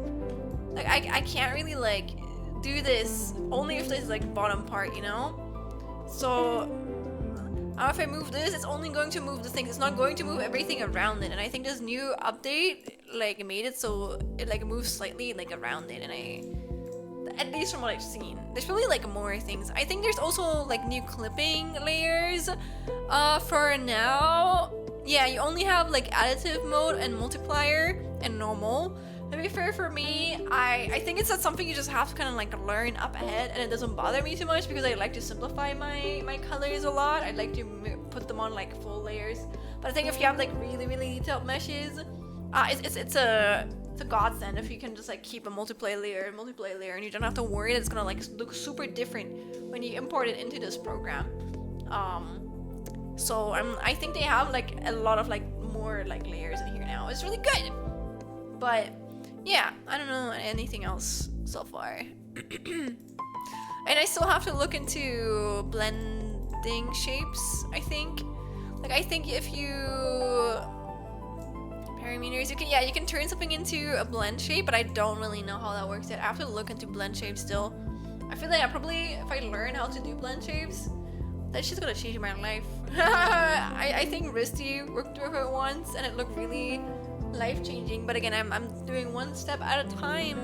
Like I can't really like do this only if this is like bottom part, you know? So if I move this, it's only going to move the things. It's not going to move everything around it. And I think this new update like made it so it like moves slightly like around it. And at least from what I've seen, there's probably like more things. I think there's also like new clipping layers. For now, yeah, you only have like additive mode and multiplier and normal. To be fair, for me, I think it's something you just have to kind of like learn up ahead, and it doesn't bother me too much because I like to simplify my colors a lot. I like to put them on like full layers. But I think if you have like really detailed meshes, it's a godsend if you can just like keep a multiply layer, and you don't have to worry that it's gonna like look super different when you import it into this program. So I think they have like a lot of like more like layers in here now. It's really good. But yeah, I don't know anything else so far. And I still have to look into blending shapes, I think. Like I think if you parameters, you can turn something into a blend shape, but I don't really know how that works yet. I have to look into blend shapes still. I feel like if I learn how to do blend shapes, that's just gonna change my life. I think Risty worked with it once and it looked really life-changing, but again, I'm doing one step at a time.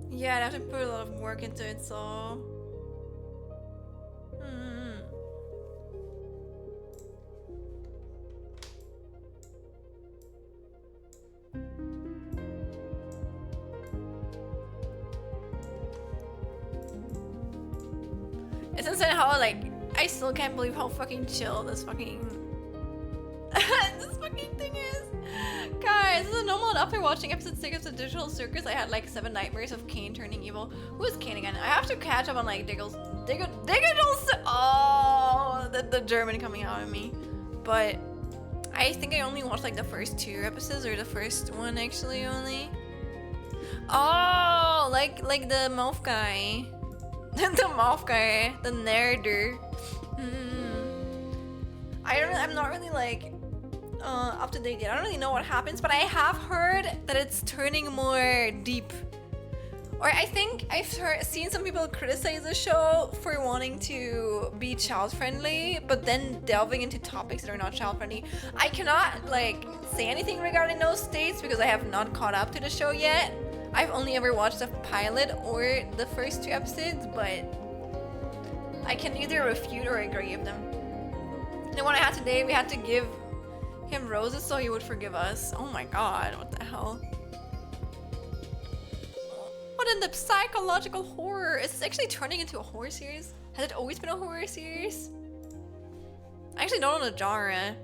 Yeah, I'd have to put a lot of work into it, so... It's insane how, like, I still can't believe how fucking chill this fucking... this fucking thing is. Guys, this is a normal. After watching episode 6 of Digital Circus, I had like 7 nightmares of Kane turning evil. Who is Kane again? I have to catch up on like Digital. Oh, the German coming out of me. But I think I only watched like the first 2 episodes, or the first one actually only. Oh, like the mouth guy, the mouth guy, the nerder. I'm not really like up to date yet. I don't really know what happens, but I have heard that it's turning more deep. Or I think I've seen some people criticize the show for wanting to be child friendly, but then delving into topics that are not child friendly. I cannot like say anything regarding those states because I have not caught up to the show yet. I've only ever watched the pilot or the first 2 episodes, but I can either refute or agree with them. And what I had today, we had to give him roses so he would forgive us. Oh my god, what the hell? What in the psychological horror? Is this actually turning into a horror series? Has it always been a horror series? I actually don't know the genre.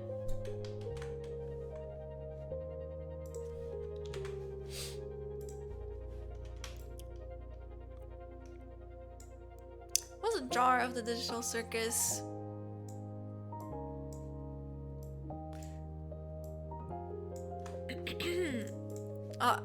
was a jar of the Digital Circus. Ah.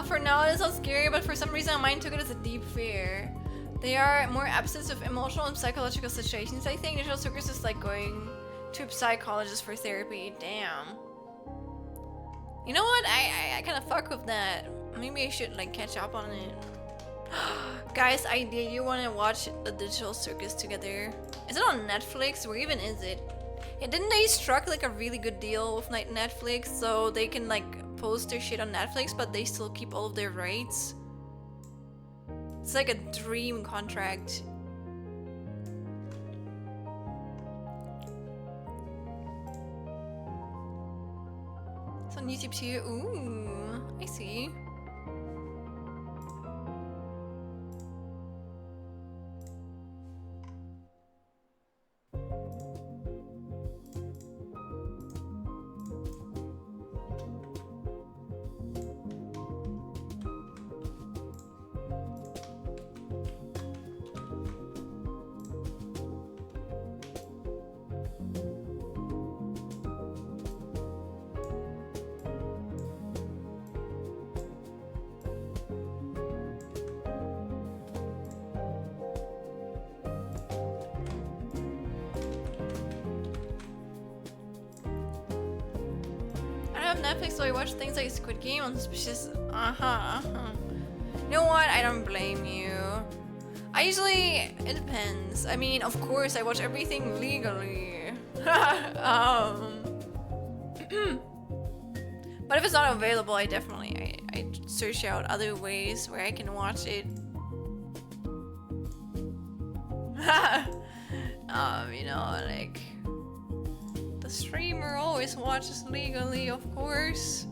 For now, it is not scary, but for some reason, my mind took it as a deep fear. They are more episodes of emotional and psychological situations. I think Digital Circus is like going to a psychologist for therapy. Damn. You know what? I kind of fuck with that. Maybe I should like catch up on it. Guys, idea. You want to watch the Digital Circus together? Is it on Netflix? Where even is it? Yeah, didn't they struck like a really good deal with Netflix, so they can like post their shit on Netflix, but they still keep all of their rights? It's like a dream contract. It's on YouTube too. Ooh, I see. Netflix, so I watch things like Squid Game on suspicious. You know what? I don't blame you. I usually, it depends. I mean, of course, I watch everything legally. But if it's not available, I definitely I search out other ways where I can watch it. You know, like. The streamer always watches legally, of course.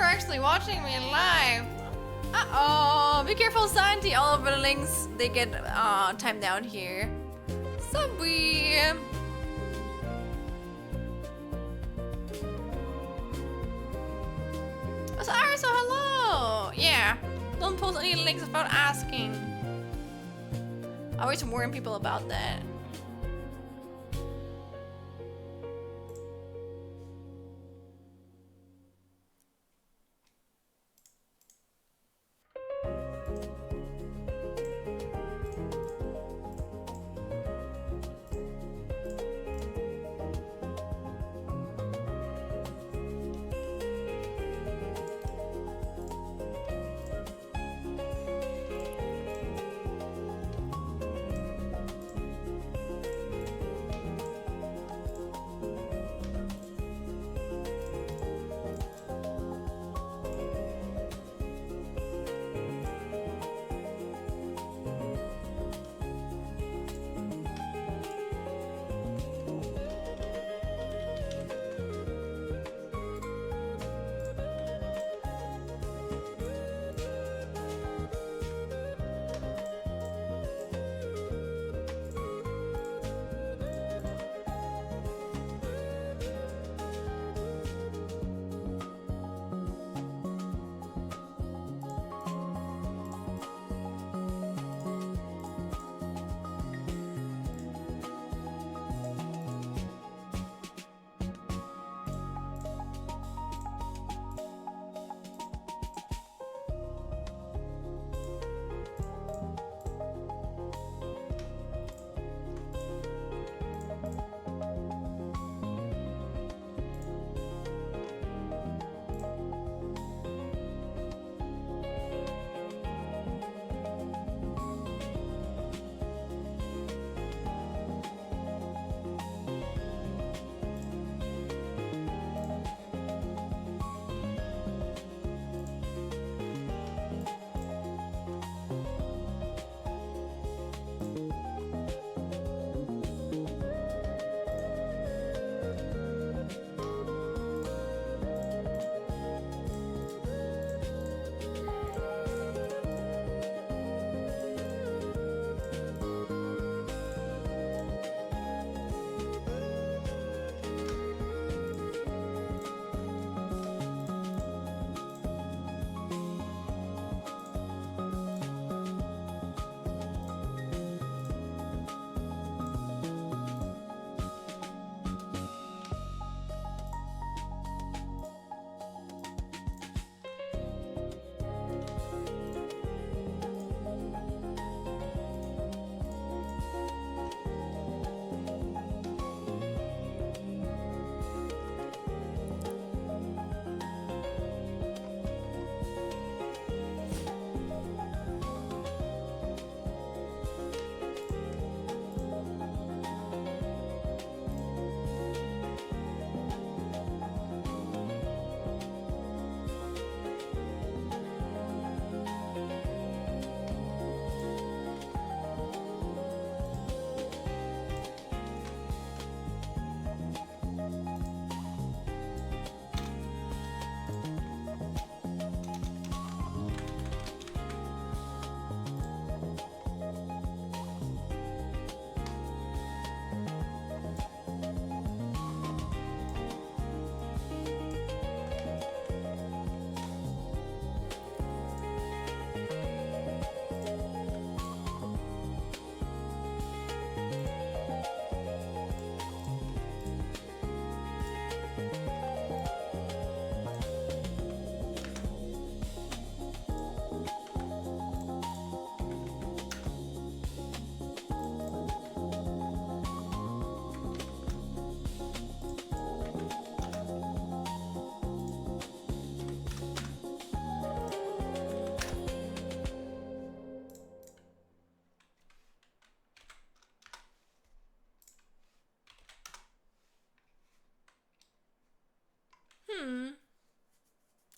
actually watching me live. Uh-oh. Be careful, Santi. All of the links, they get timed out here. Subway. So Arso, hello. Yeah. Don't post any links without asking. I always warn people about that.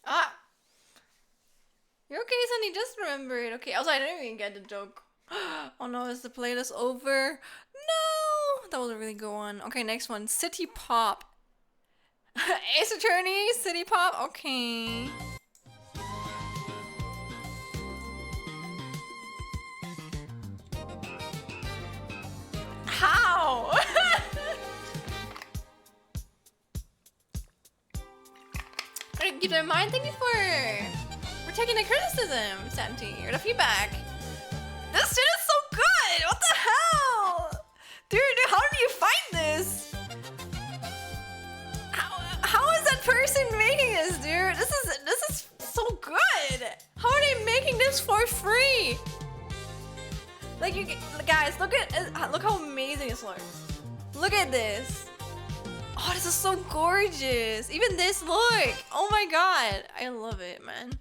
Ah! You're okay, Sunny. Just remember it. Okay. Also, I didn't even get the joke. Oh no, is the playlist over? No! That was a really good one. Okay, next one. City Pop. Ace Attorney, City Pop. Okay. never mind. Thank you for taking the criticism, Santi, or the feedback. This shit is so good. What the hell, dude? How did you find this? How is that person making this, dude? This is so good. How are they making this for free? Like, you guys, look how amazing this looks. Look at this. Oh, this is so gorgeous. Even this look. Oh my god. I love it, man.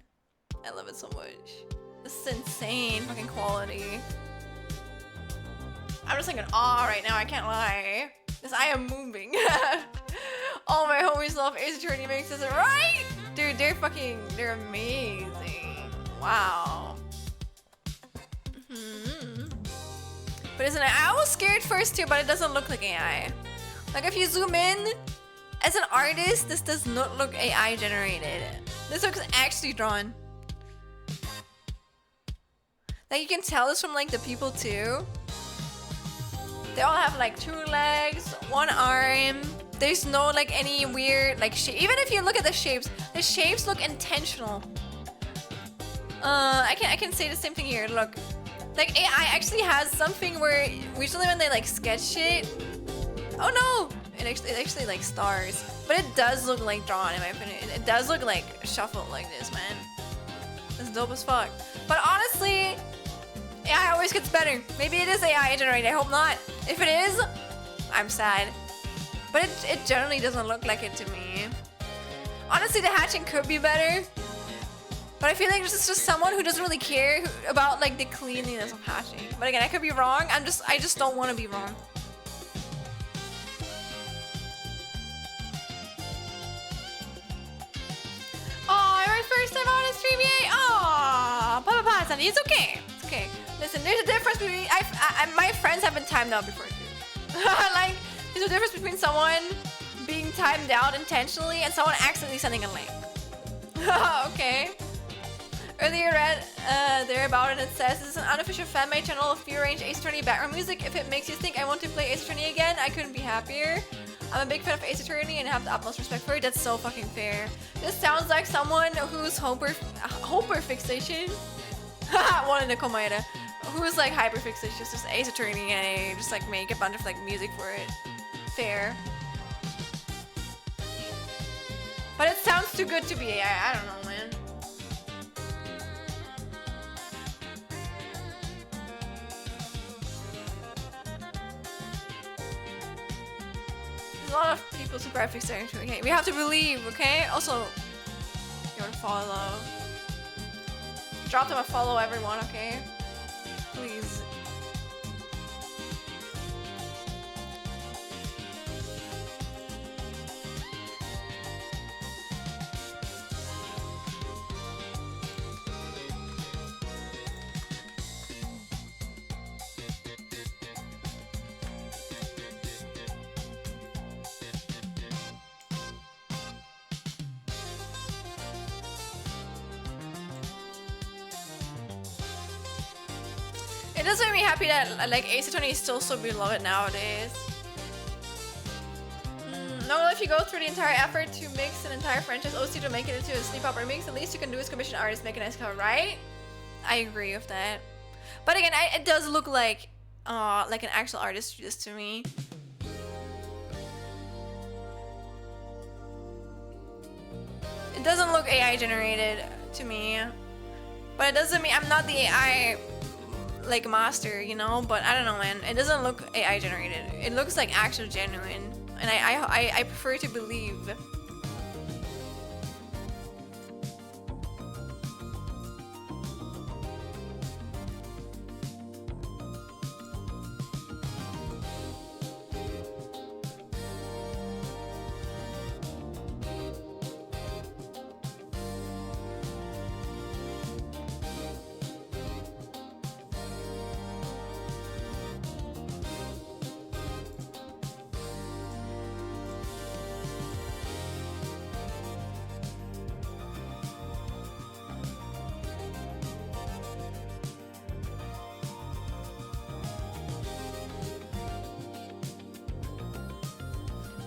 I love it so much. This is insane fucking quality. I'm just like in awe right now, I can't lie. Because I am moving. All my homies love Ace Attorney mixes, right? Dude, they're amazing. Wow. But isn't it? I was scared first too, but it doesn't look like AI. Like if you zoom in, as an artist, this does not look AI generated. This looks actually drawn. Like you can tell this from like the people too. They all have like 2 legs, 1 arm. There's no like any weird like shape. Even if you look at the shapes look intentional. I can say the same thing here. Look, like AI actually has something where usually when they like sketch it, oh no, it actually like stars. But it does look like drawn in my opinion. It does look like shuffled like this, man. It's dope as fuck. But honestly, AI always gets better. Maybe it is AI generated. I hope not. If it is, I'm sad. But it generally doesn't look like it to me. Honestly, the hatching could be better. But I feel like this is just someone who doesn't really care about like the cleanliness of hatching. But again, I could be wrong. I just don't want to be wrong. Oh, my first time on a stream, yay! Oh, Papa Sandy, it's okay. It's okay. Listen, there's a difference between my friends have been timed out before too. Like, there's a difference between someone being timed out intentionally and someone accidentally sending a link. Okay. Earlier read there about it, and it says this is an unofficial fan-made channel of free range Ace Attorney background music. If it makes you think I want to play Ace Attorney again, I couldn't be happier. I'm a big fan of Ace Attorney and have the utmost respect for it. That's so fucking fair. This sounds like someone whose Hoper fixation one in the Komaeda. Who's like hyperfixatious, just Ace Attorney, and they just like make a bunch of like music for it. Fair. But it sounds too good to be AI. I don't know, man. There's a lot of people super fixated to it. Okay, we have to believe, okay? Also, your follow. Drop them a follow, everyone, okay? Please. It does make me happy that like Ace Attorney is still so beloved nowadays. No, if you go through the entire effort to mix an entire franchise OC to make it into a sleep hop remix, the least you can do is commission artists make a nice cover, right? I agree with that. But again, it does look like an actual artist do this to me. It doesn't look AI generated to me. But it doesn't mean I'm not the AI like master, you know, but I don't know, man. It doesn't look AI generated. It looks like actual genuine, and I prefer to believe.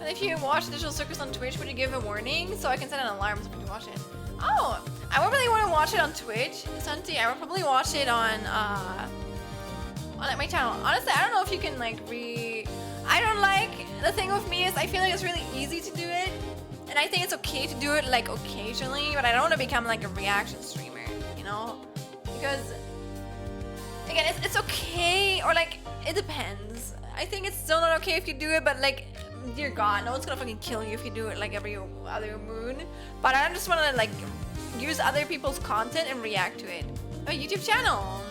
And if you watch Digital Circus on Twitch, would you give a warning so I can set an alarm so when you watch it? Oh, I would really want to watch it on Twitch, Santi. I would probably watch it on like my channel. Honestly, I don't know if you can like I don't like, the thing with me is I feel like it's really easy to do it, and I think it's okay to do it like occasionally, but I don't want to become like a reaction streamer, you know? Because again, it's okay, or like it depends. I think it's still not okay if you do it, but like, dear God, no one's gonna fucking kill you if you do it like every other moon. But I just want to like use other people's content and react to it. A YouTube channel.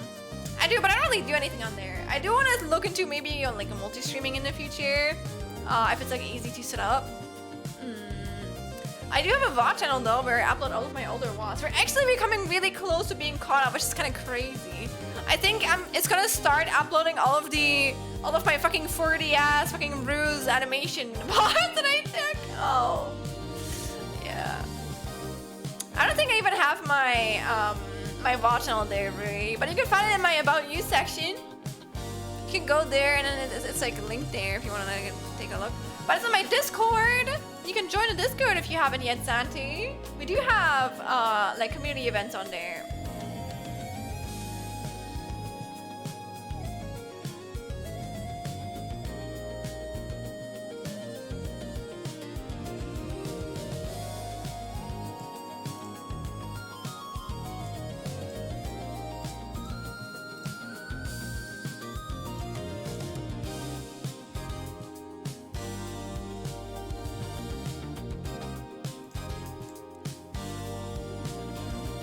I do, but I don't really do anything on there. I do want to look into maybe on like a multi-streaming in the future, if it's like easy to set up. I do have a VOD channel though where I upload all of my older VODs. We're actually becoming really close to being caught up, which is kind of crazy. I think it's gonna start uploading all of my fucking 40 ass fucking ruse animation VODs that I took. Oh, yeah. I don't think I even have my my VOD channel there, really, but you can find it in my About You section. You can go there, and then it's like linked there if you want to take a look. But it's on my Discord. You can join the Discord if you haven't yet, Santi. We do have like community events on there.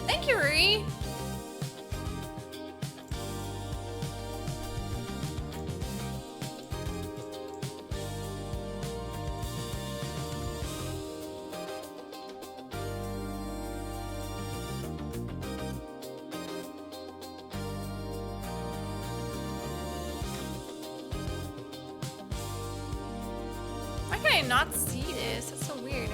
Thank you, Rui. Why can I not see this? That's so weird.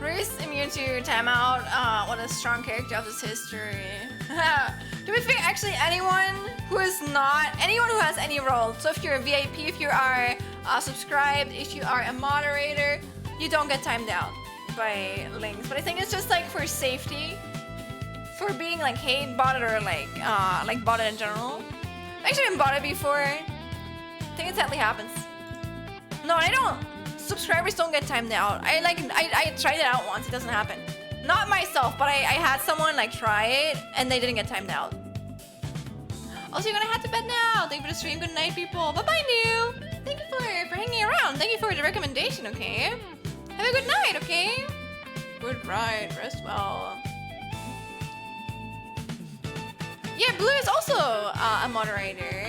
Bruce immune to timeout. What a strong character of this history. To be fair, actually anyone who is not, anyone who has any role. So if you're a VIP, if you are subscribed, if you are a moderator, you don't get timed out by links. But I think it's just like for safety for being like hate botted or like botted in general. I've actually been botted before. I think it sadly happens. No, I don't. Subscribers don't get timed out. I tried it out once. It doesn't happen. Not myself, but I had someone like try it and they didn't get timed out. Also, you're gonna have to bed now. Thank you for the stream. Good night, people. Bye bye, New. Thank you for hanging around. Thank you for the recommendation. Okay. Have a good night. Okay. Good night. Rest well. Yeah, Blue is also a moderator.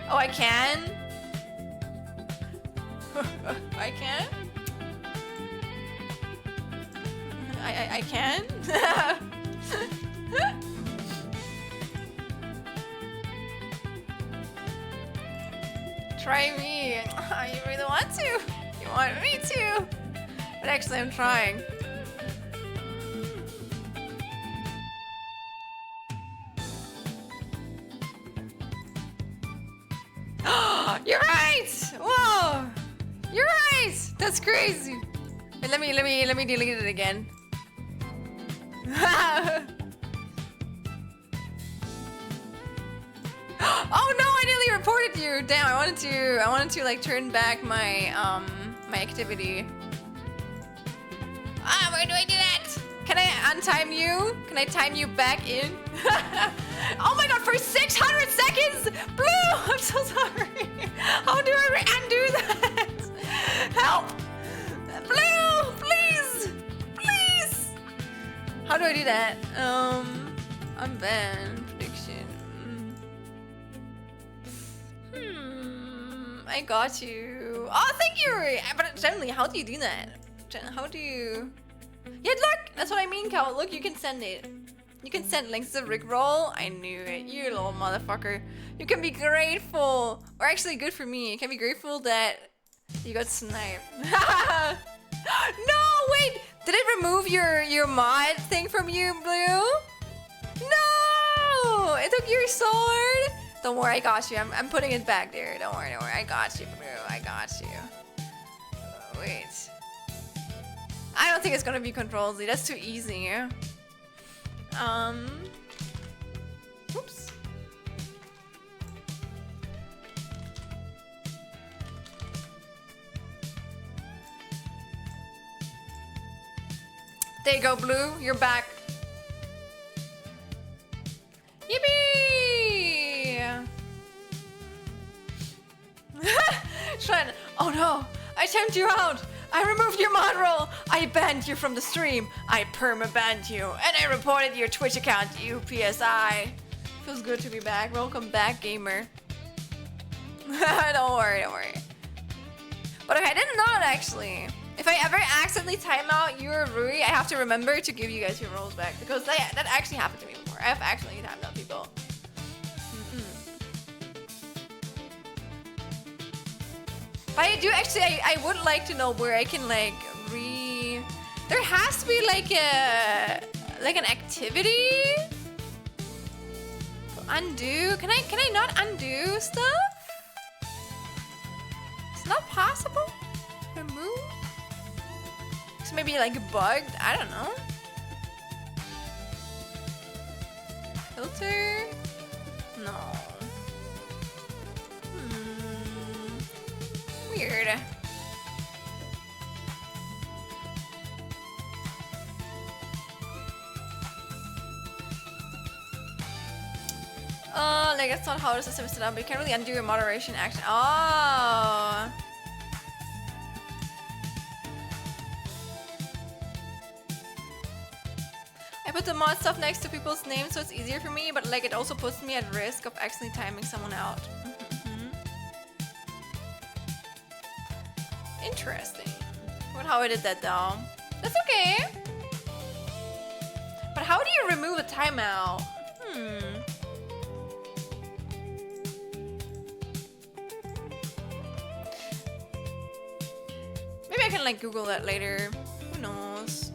Oh, I can? I can? I can? Try me. You really want to? You want me to? But actually, I'm trying. You're right! Whoa! You're right! That's crazy. Wait, let me delete it again. Oh no! I nearly reported you. Damn! I wanted to like turn back my my activity. Ah, where do I do that? Can I untime you? Can I time you back in? Oh my god! For 600 seconds, Blue. I'm so sorry. How do I undo that? Help! Blue, please! Please! How do I do that? I'm banned. Prediction. I got you. Oh, thank you! But generally, how do you do that? How do you... Yeah, look! That's what I mean, Cal. Look, you can send it. You can send links to Rickroll. I knew it. You little motherfucker. You can be grateful. Or actually, good for me. You can be grateful that you got sniped. No, wait! Did it remove your mod thing from you, Blue? No! It took your sword? Don't worry, I got you. I'm putting it back there. Don't worry. I got you, Blue. I got you. Wait. I don't think it's gonna be Control Z. That's too easy. Oops. There you go, Blue. You're back. Yippee! Shen, oh no! I timed you out! I removed your mod roll! I banned you from the stream! I perma-banned you! And I reported your Twitch account to UPSI! Feels good to be back. Welcome back, gamer. Don't worry. But okay, I didn't know it actually. If I ever accidentally time out you or Rui, I have to remember to give you guys your rolls back. Because that actually happened to me before. I have accidentally timed out people. But I do actually, I would like to know where I can like there has to be like an activity to undo. Can I not undo stuff? It's not possible. Remove. It's maybe like bugged. I don't know. Filter. No. Weird. Like that's not how the system is set up, but you can't really undo your moderation action. Oh. I put the mod stuff next to people's names so it's easier for me, but like it also puts me at risk of accidentally timing someone out. Interesting. What how I did that though? That's okay. But how do you remove a timeout? Maybe I can like Google that later. Who knows?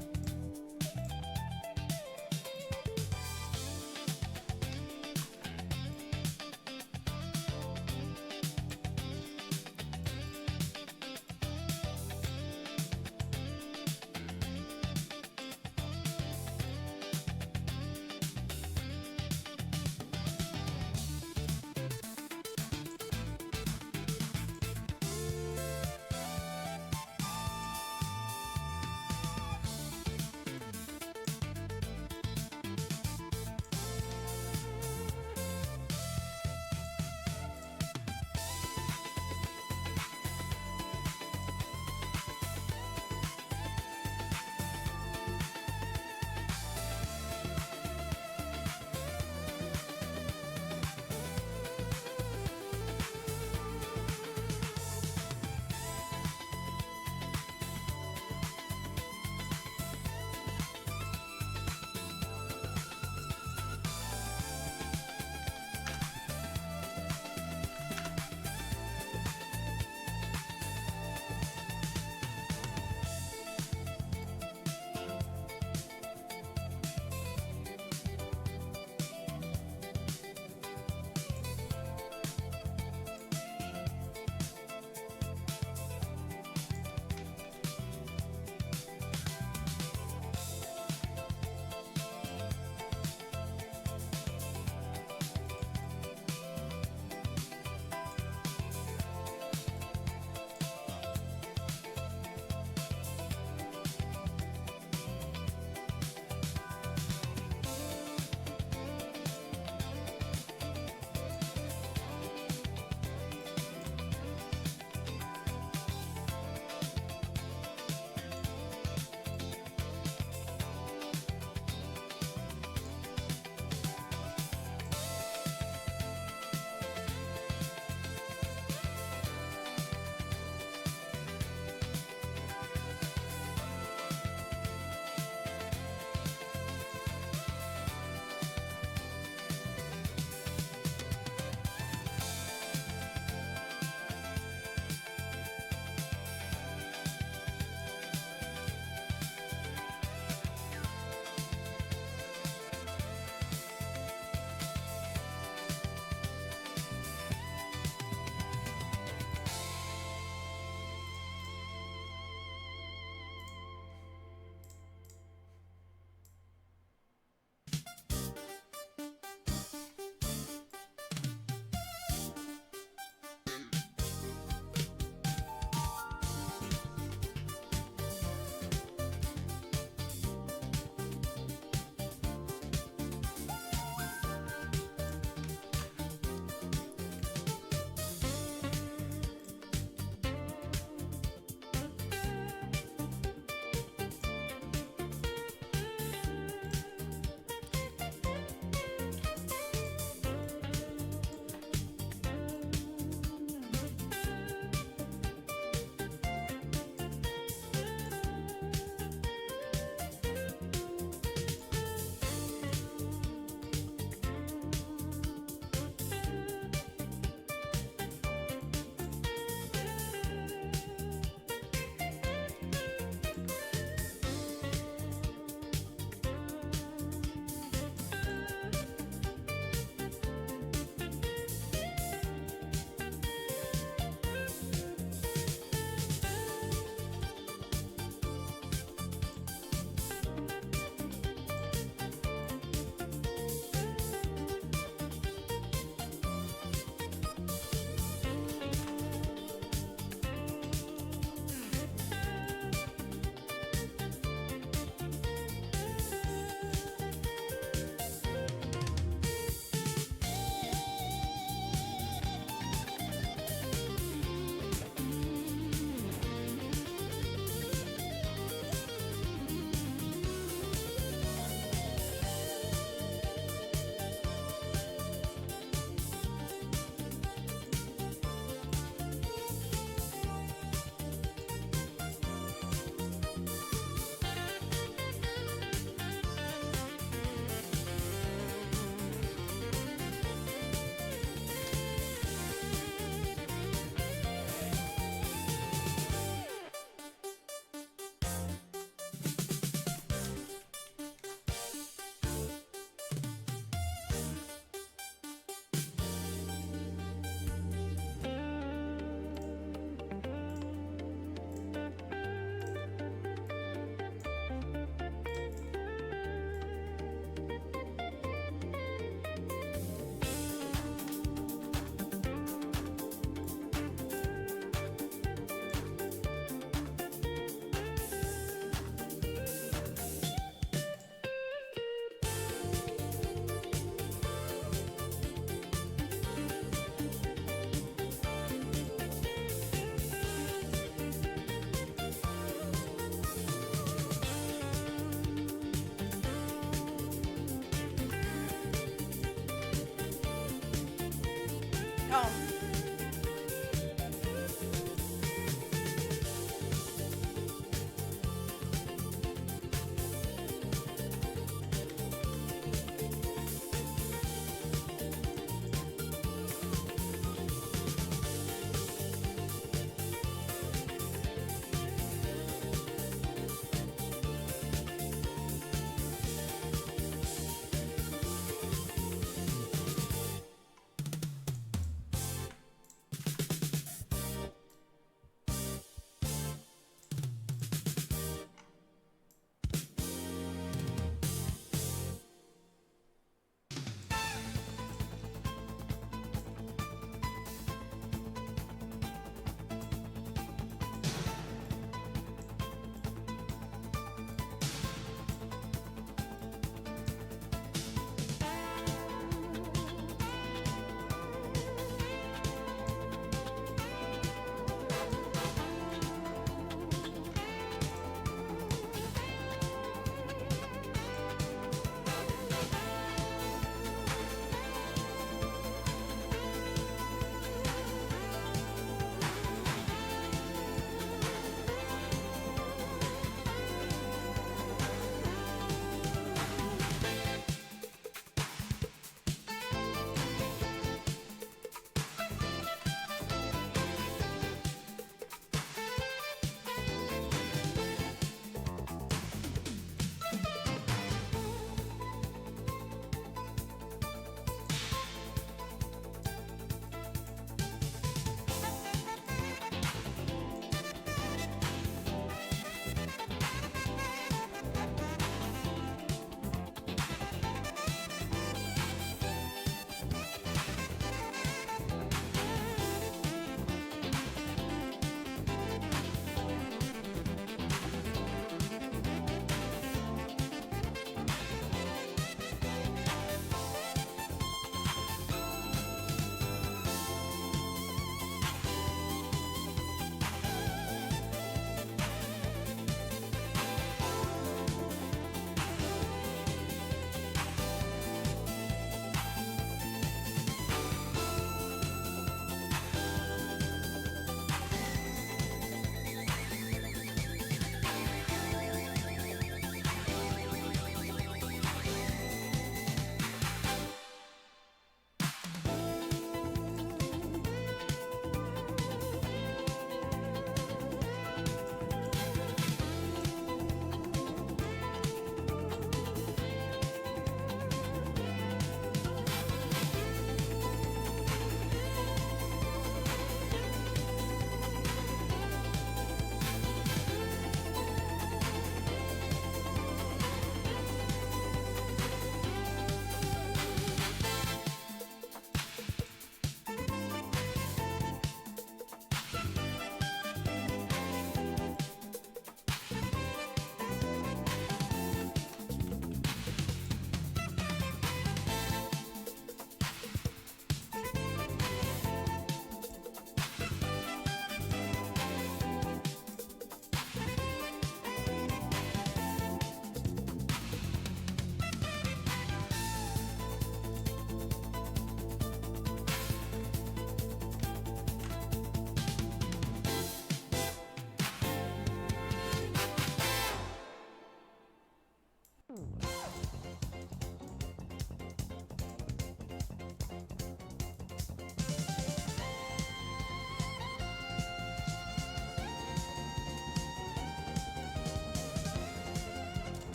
Oh.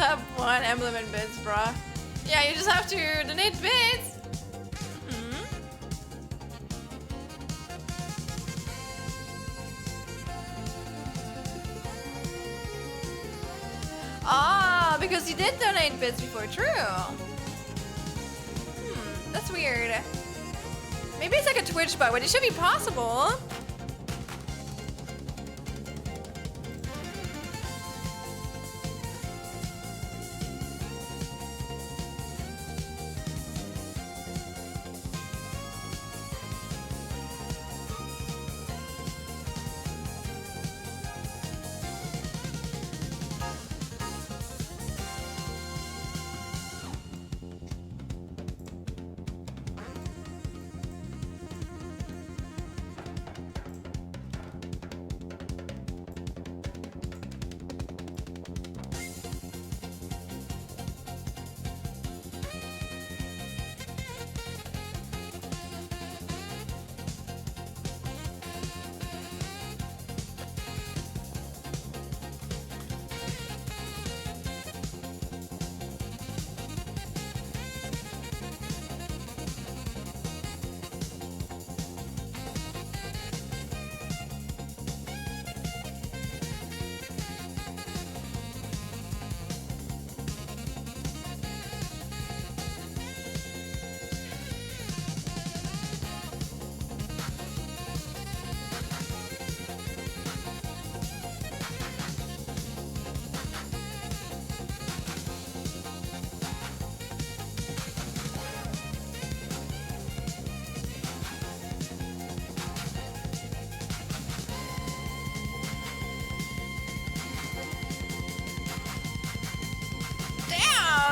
have one emblem and bits, bruh. Yeah, you just have to donate bits. Ah, because you did donate bits before, true. That's weird. Maybe it's like a Twitch bug, but it should be possible.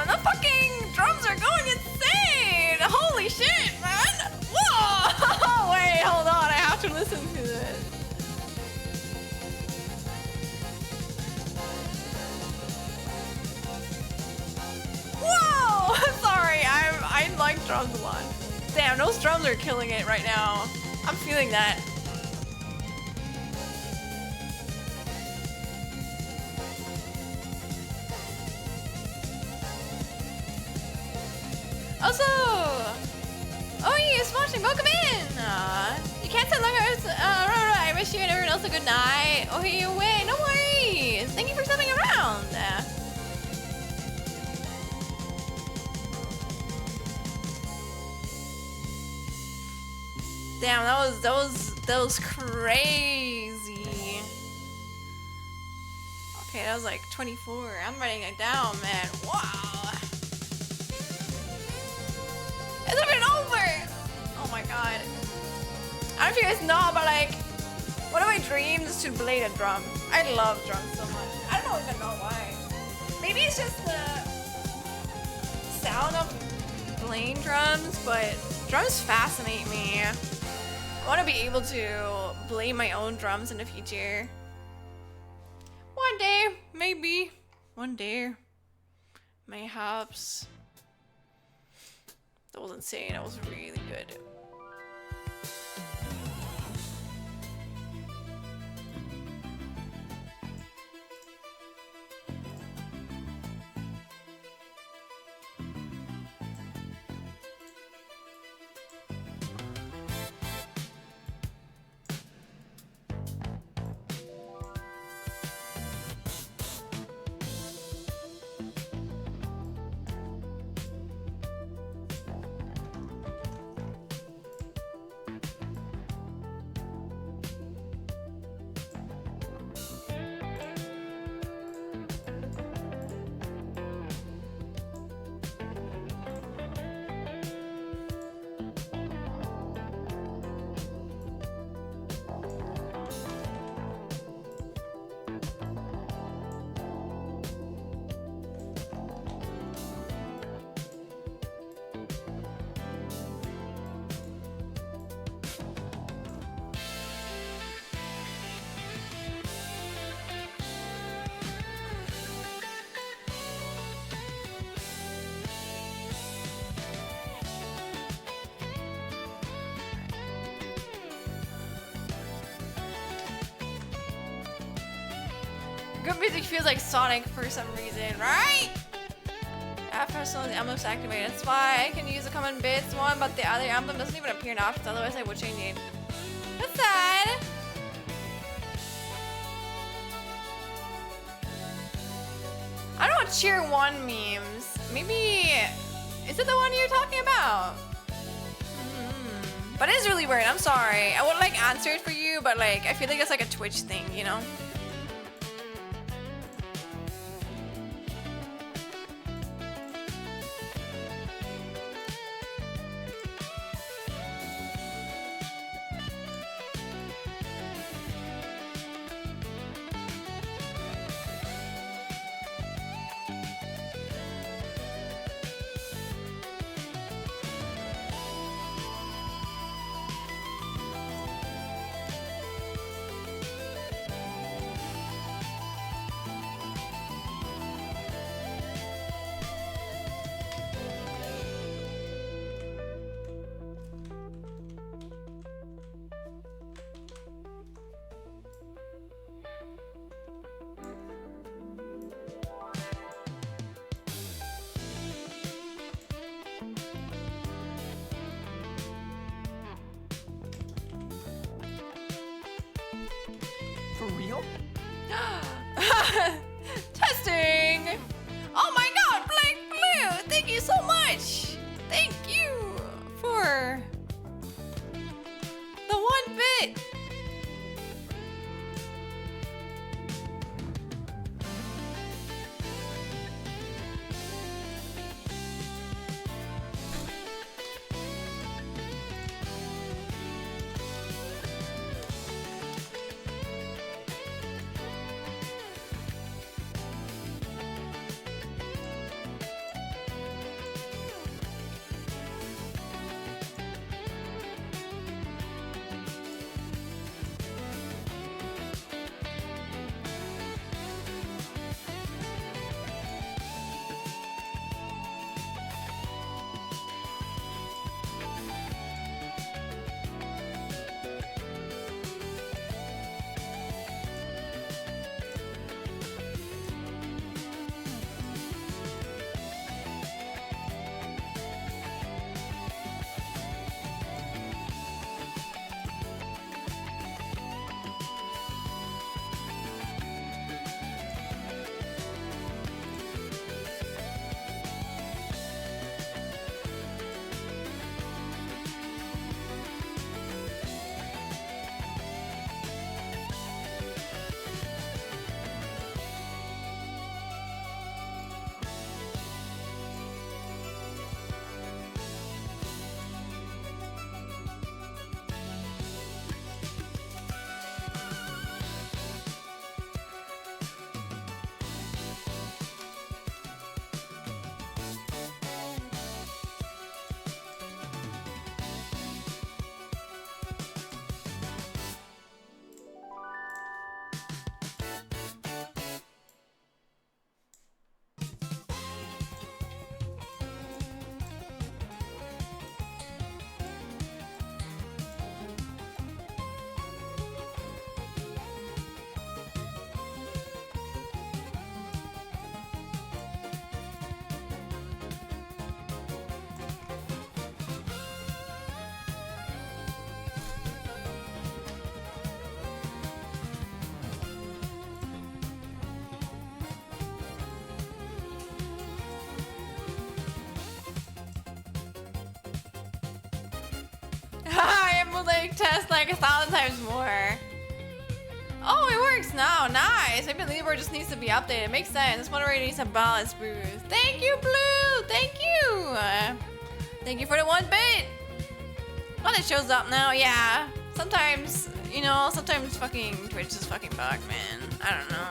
The fucking drums are going insane! Holy shit, man! Whoa! Wait, hold on, I have to listen to this. Whoa! Sorry, I like drums a lot. Damn, those drums are killing it right now. I'm feeling that. Also, oh, he's watching. Welcome in. You can't say long hours. I wish you and everyone else a good night. Oh, hey, away. No worries. Thank you for stopping around. Damn, that was crazy. Okay, that was like 24. I'm writing it down, man. Wow. It's even over! Oh my god. I don't know if you guys know, but like, one of my dreams is to play the drum. I love drums so much. I don't even know why. Maybe it's just the sound of playing drums, but drums fascinate me. I want to be able to play my own drums in the future. One day, maybe. One day. Mayhaps. That was insane. That was really good. Good music feels like Sonic for some reason, right? that person with the emblems activated. That's why I can use the common bits one, but the other emblem doesn't even appear in options, otherwise I would change it. That's sad. I don't know Cheer 1 memes. Maybe... Is it the one you're talking about? But it is really weird, I'm sorry. I would like answer it for you, but like, I feel like it's like a Twitch thing, you know? For real? Testing! Oh my god, Black Blue! Thank you so much! Thank you for the 1 bit! I am like test like 1,000 times more. Oh, it works now. Nice. Maybe leaderboard just needs to be updated. It makes sense. This one already needs a balance boost. Thank you, Blue. Thank you. Thank you for the 1 bit. Well, it shows up now. Yeah. Sometimes, you know, sometimes fucking Twitch is fucking bug, man. I don't know.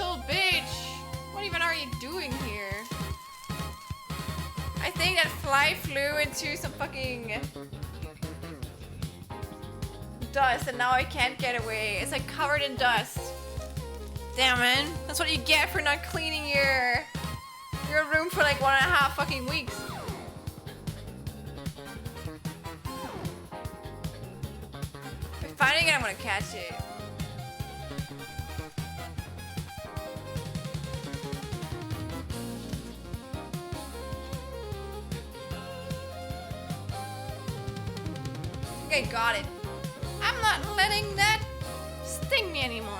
little bitch. What even are you doing here? I think that fly flew into some fucking dust and now I can't get away. It's like covered in dust. Damn, man. That's what you get for not cleaning your room for like 1.5 fucking weeks. If I'm finding it, I'm gonna catch it. Okay, got it. I'm not letting that sting me anymore.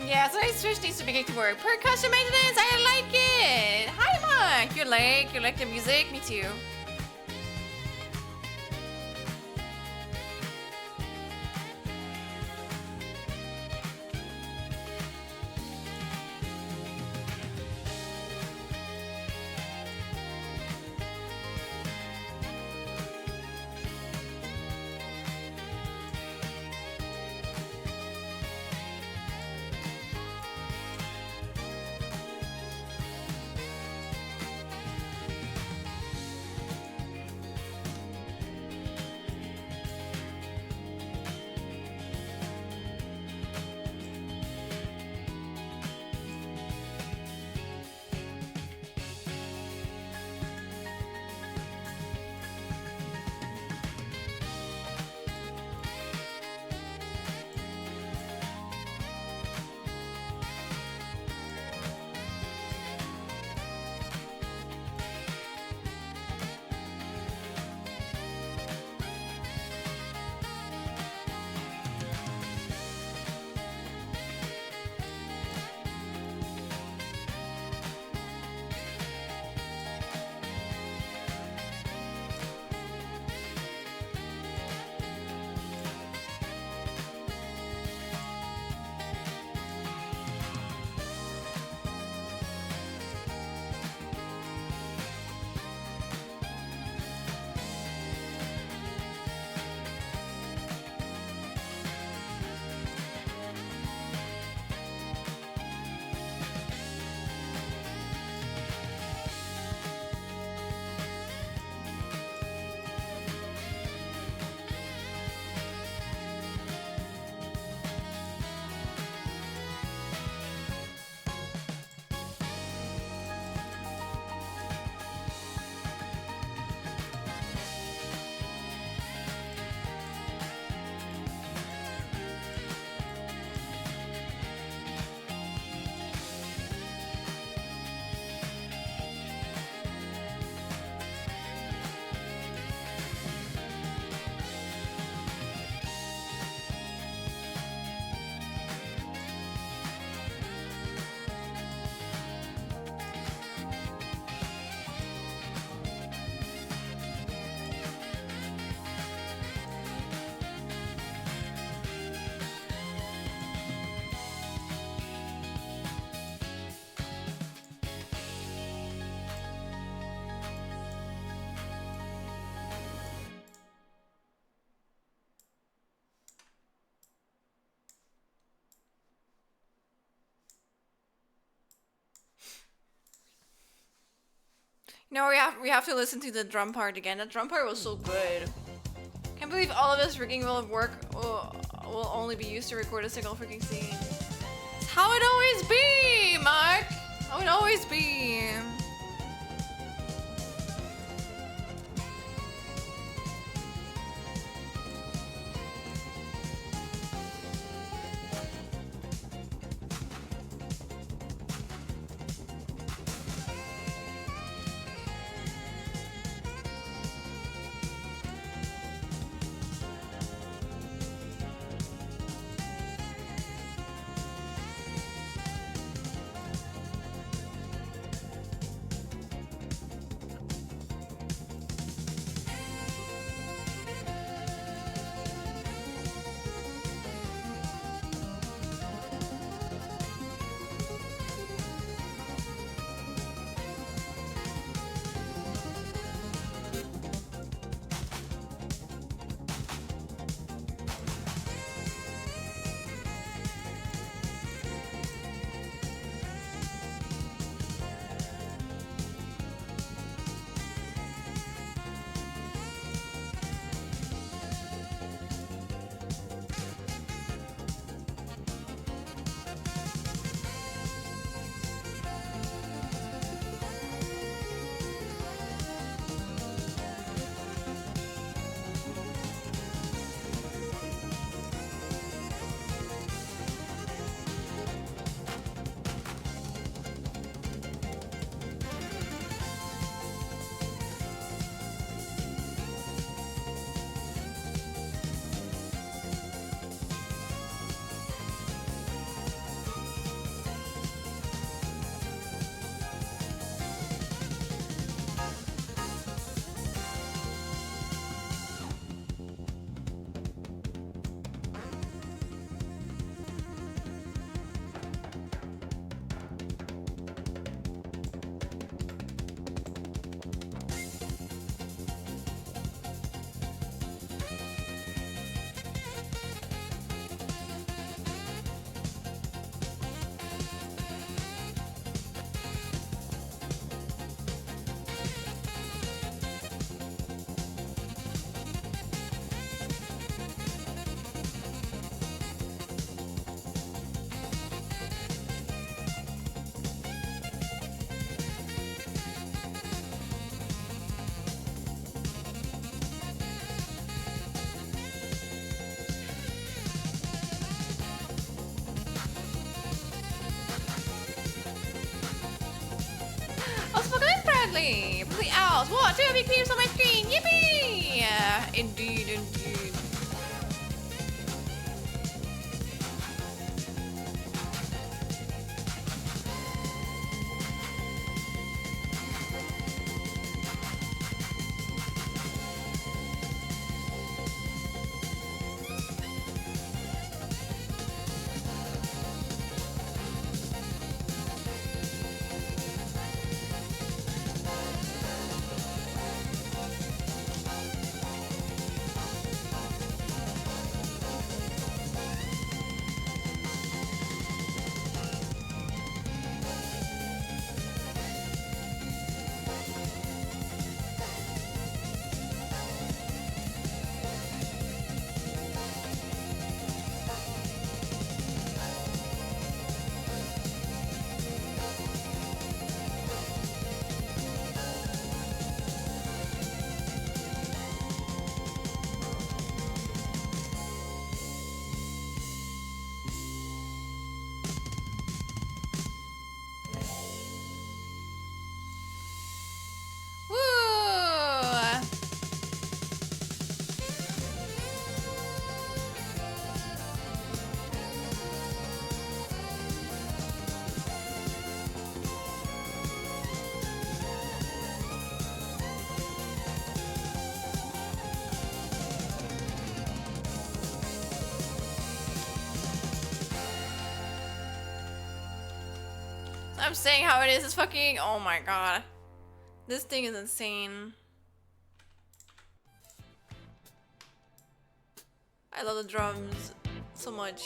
Yeah, so Switch needs to begin to work. Percussion maintenance, I like it. Hi, Mark. You like the music? Me too. No, we have to listen to the drum part again. That drum part was so good. Can't believe all of this rigging will only be used to record a single freaking scene. It's how it always be, Mark. How it always be. Exactly. Play out. What? 2 big peeps on my screen. Yippee! Yeah, indeed, indeed. Woo! I'm saying how it is. It's fucking. Oh my god. This thing is insane. I love the drums so much.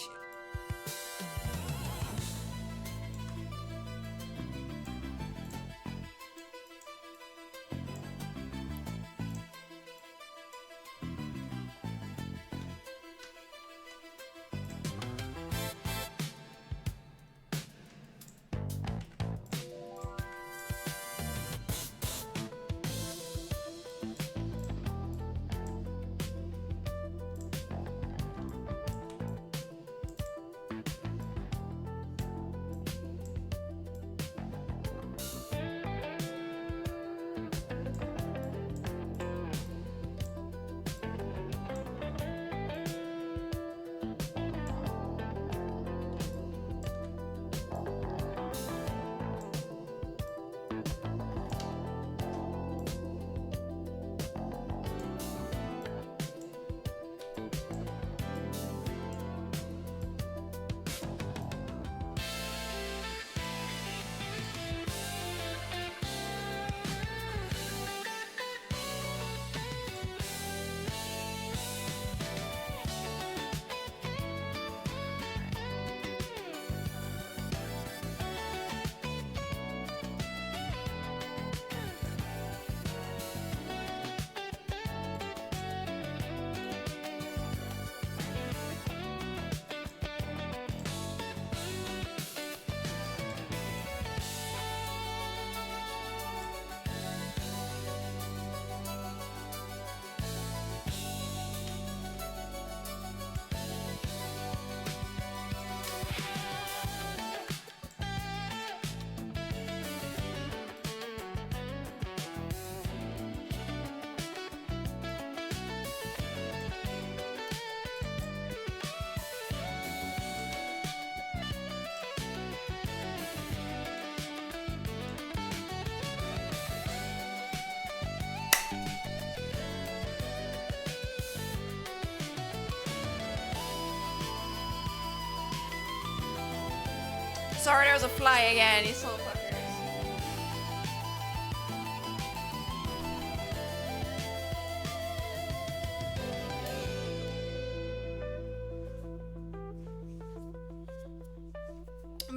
Sorry, there's a fly again. These little fuckers.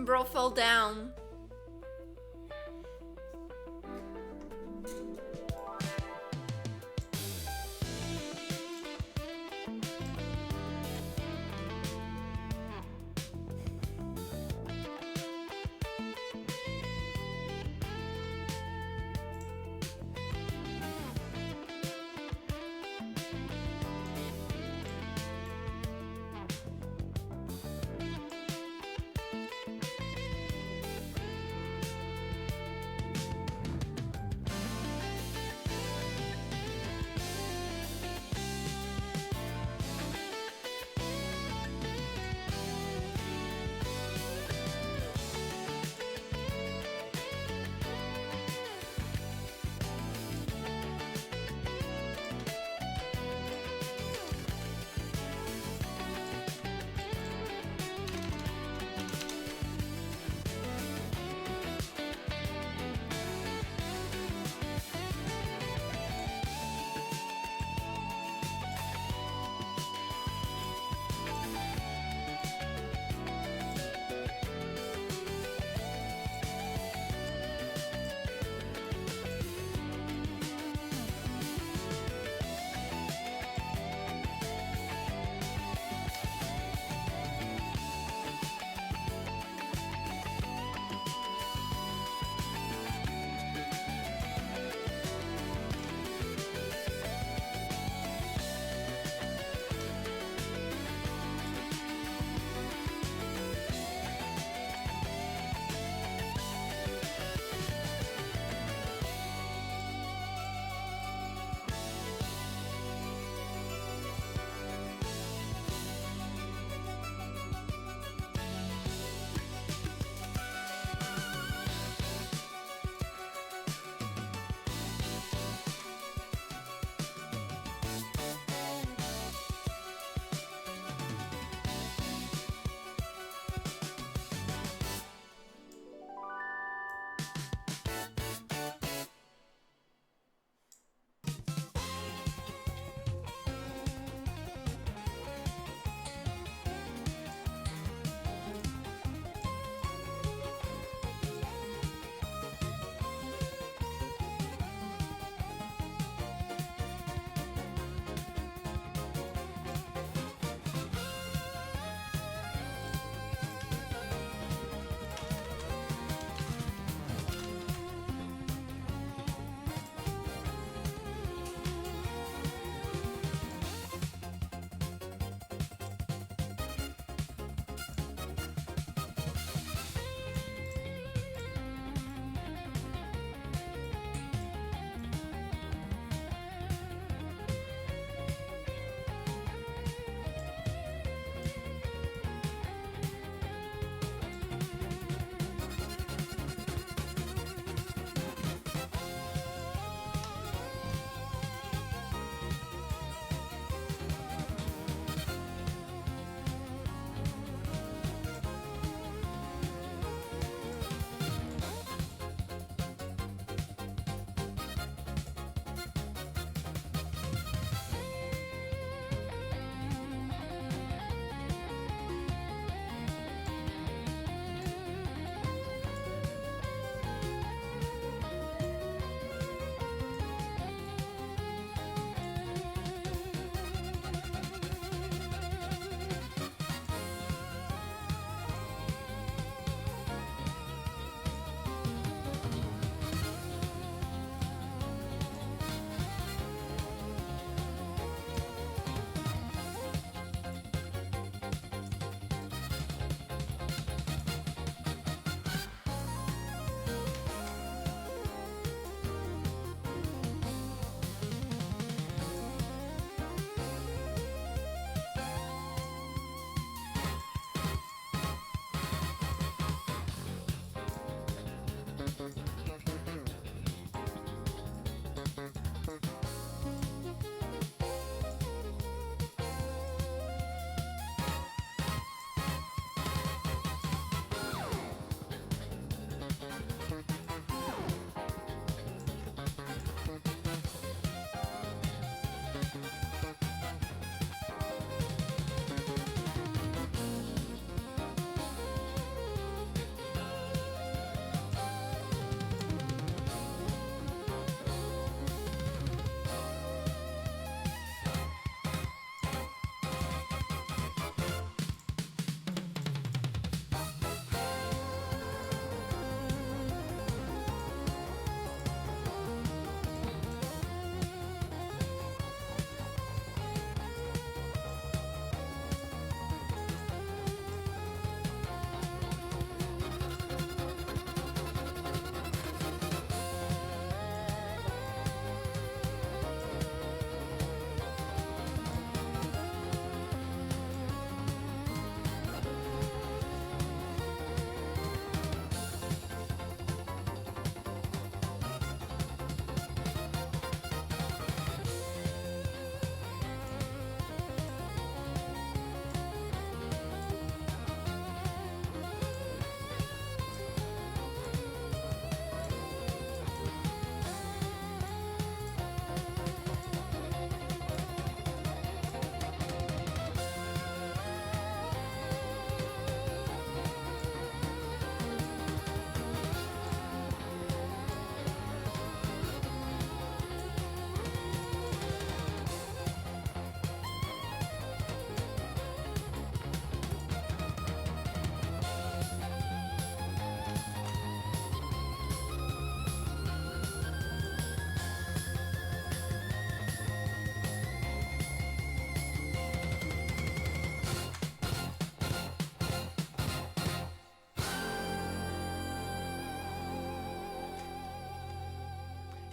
Bro fell down.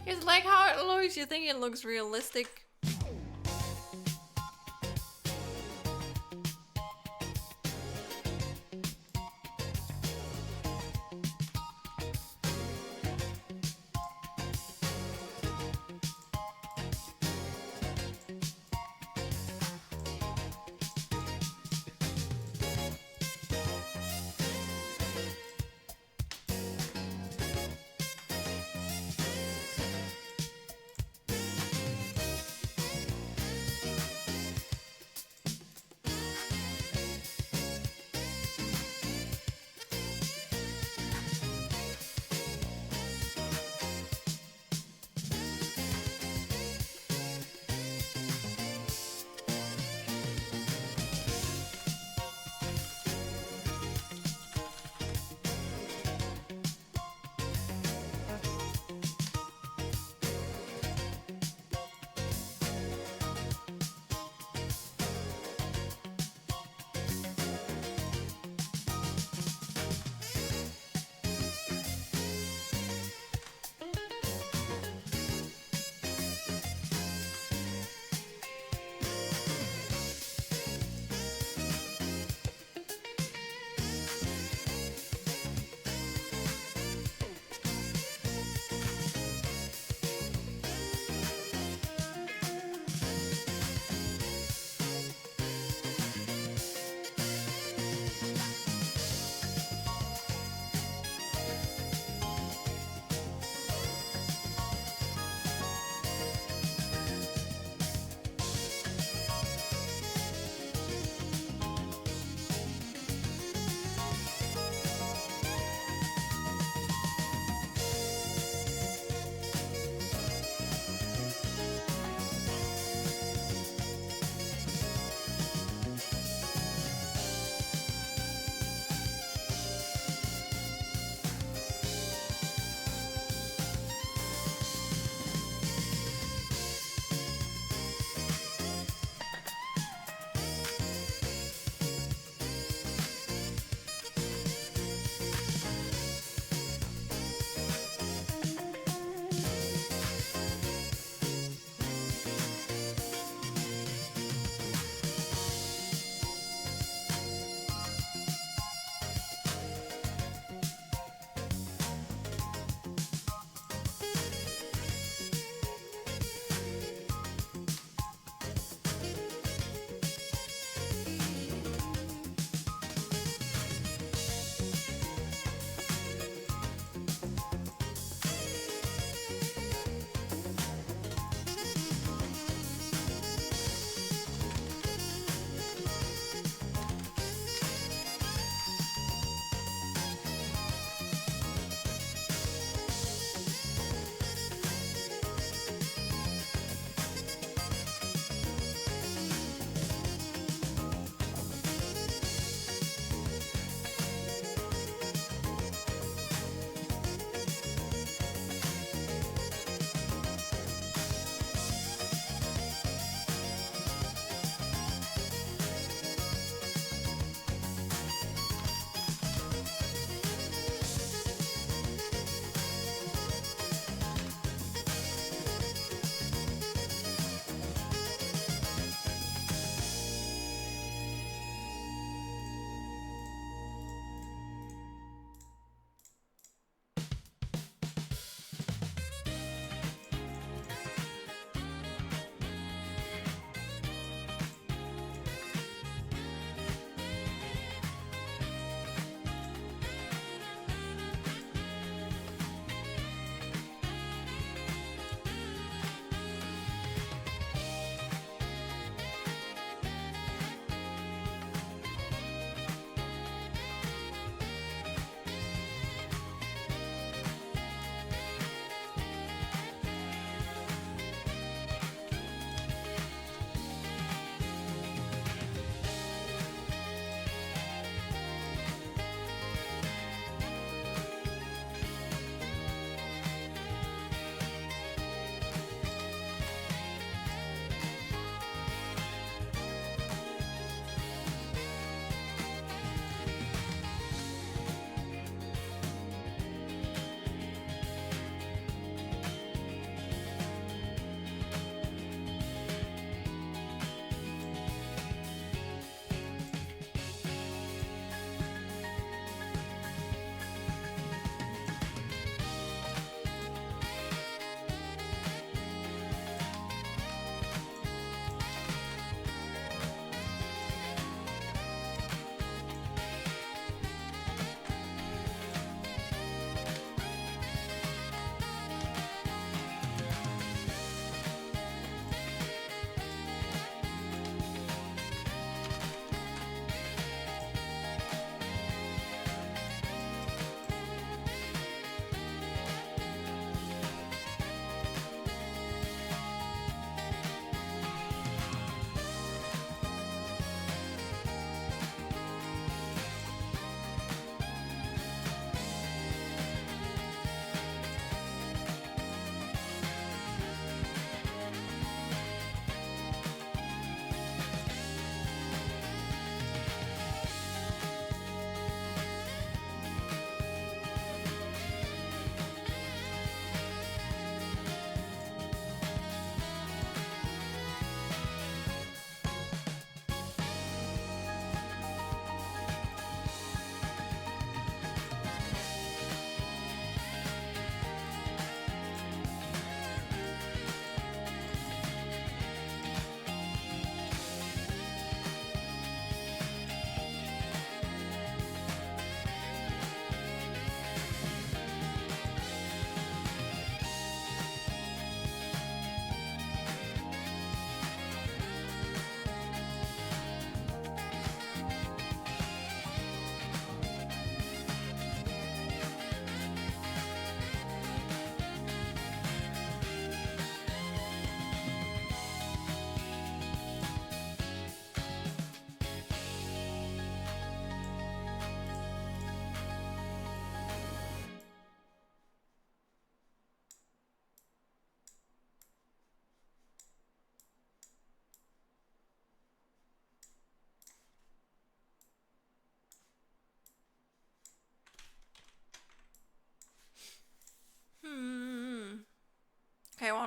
It's like how it looks. You think it looks realistic?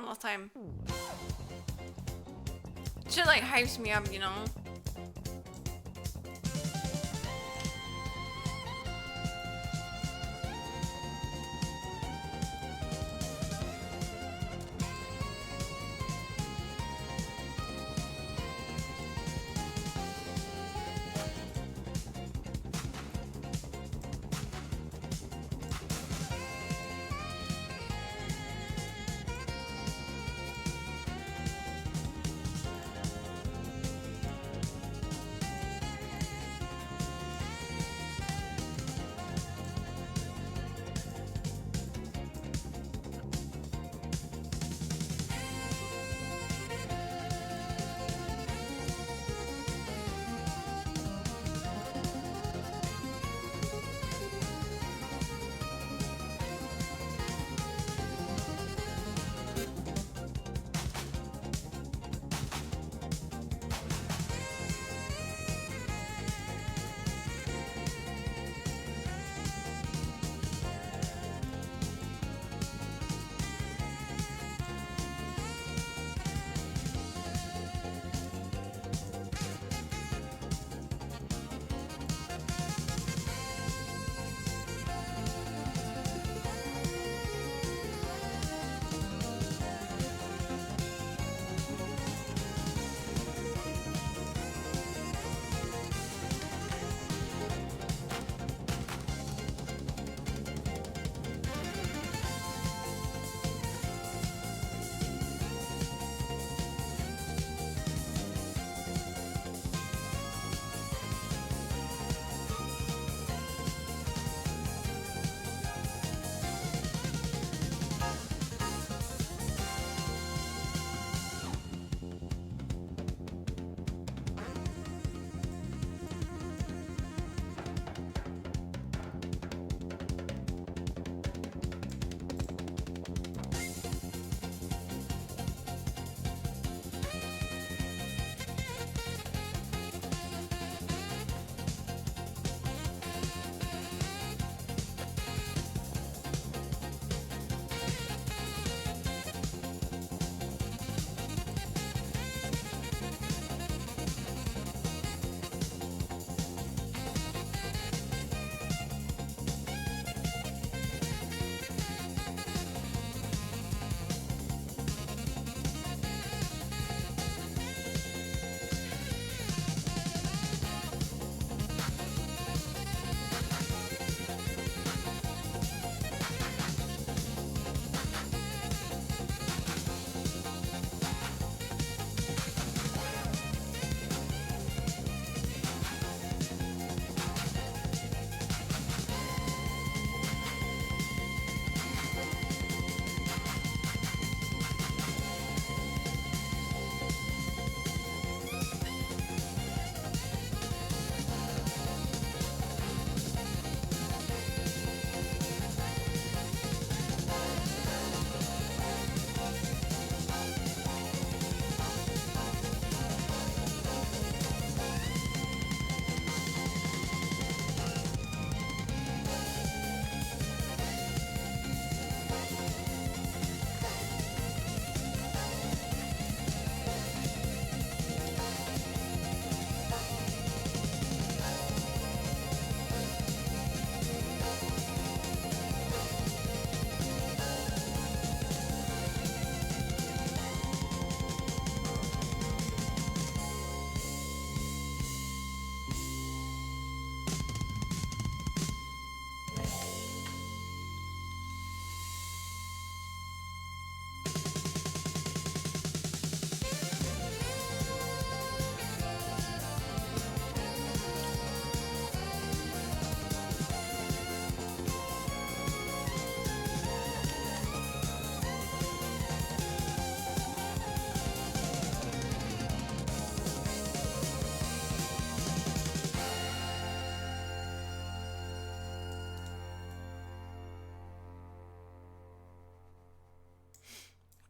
around all the time. Shit like hypes me up, you know?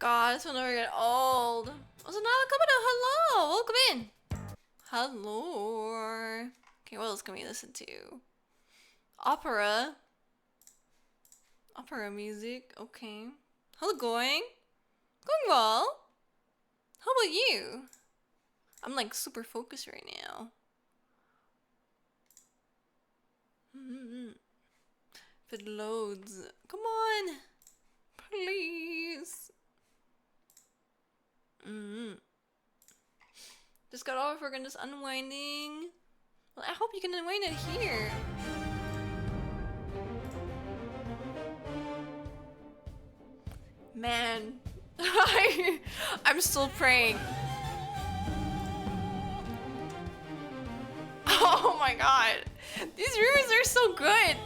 God, this will never get old. Also, Nala Kabuto, hello! Welcome in! Hello! Okay, what else can we listen to? Opera. Opera music, okay. How's it going? Going well. How about you? I'm like super focused right now. If it loads. Come on. Please. Just got off. We're gonna just unwinding. Well, I hope you can unwind it here. Man. I'm still praying. Oh my god. These rooms are so good.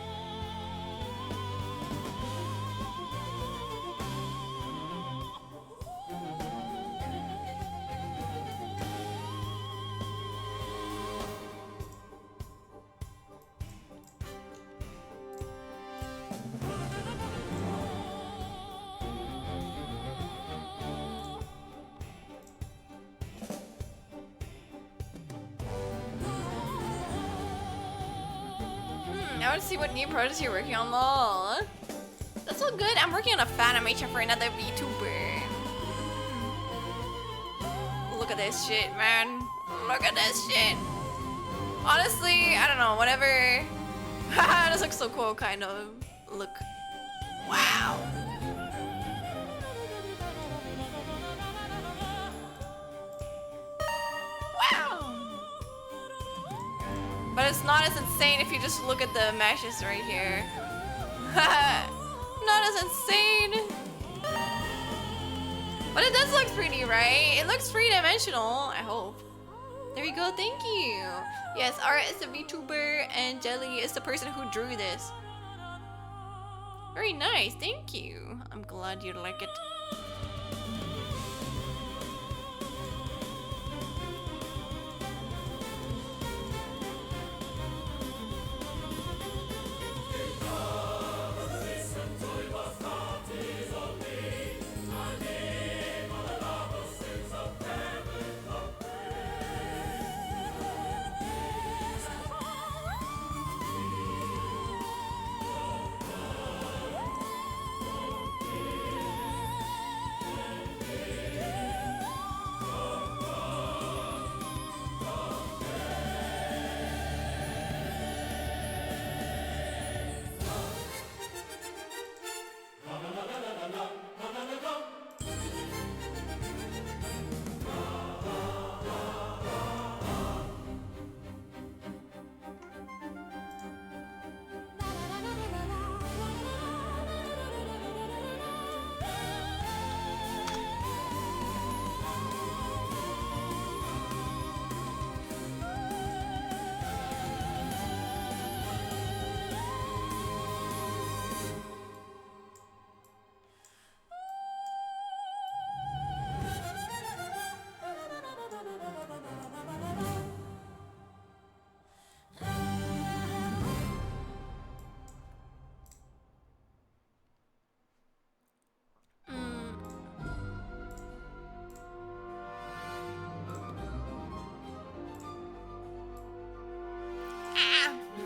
I want to see what new projects you're working on, lol. That's so good. I'm working on a fan animation for another VTuber. Look at this shit, man. Look at this shit. Honestly, I don't know, whatever. Haha, this looks so cool, kind of. Look. Wow. Wow. But it's not as insane if you just look at the meshes right here. Not as insane. But it does look 3D, right? It looks three-dimensional, I hope. There we go, thank you. Yes, Ara is the VTuber and Jelly is the person who drew this. Very nice, thank you. I'm glad you like it.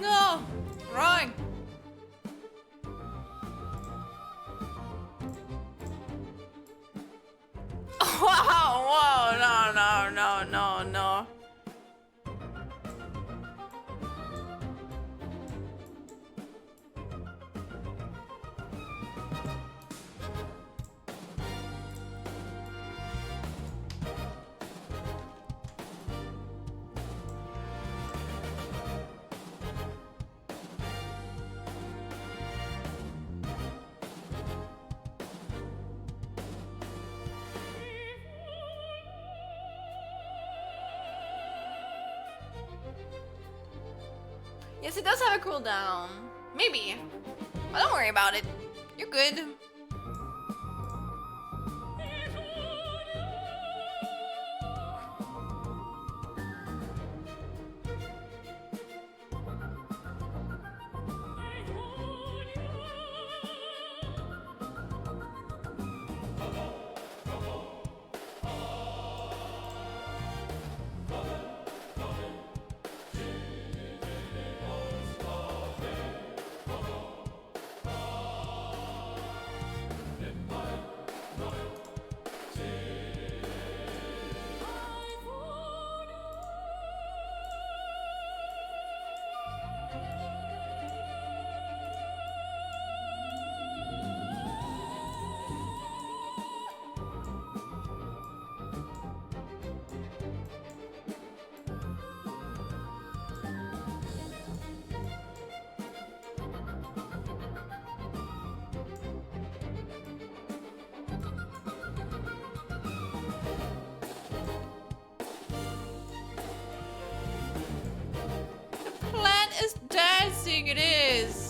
No! Wrong! Wow! Whoa! No, no, no, no, no. Yes, it does have a cooldown. Maybe. But don't worry about it. You're good. think it is.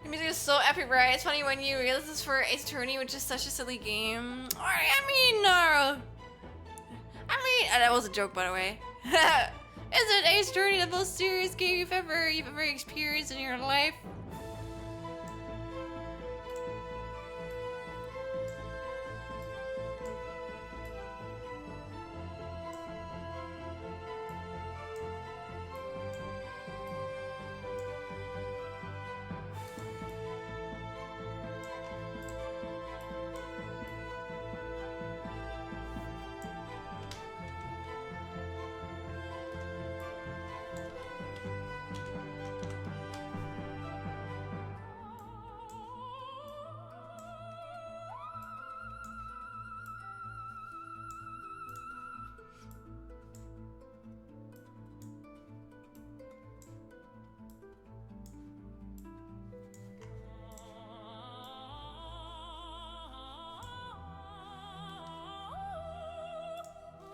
The music is so epic, right? It's funny when you realize this for Ace Attorney, which is such a silly game. That was a joke, by the way. Isn't Ace Attorney the most serious game you've ever experienced in your life?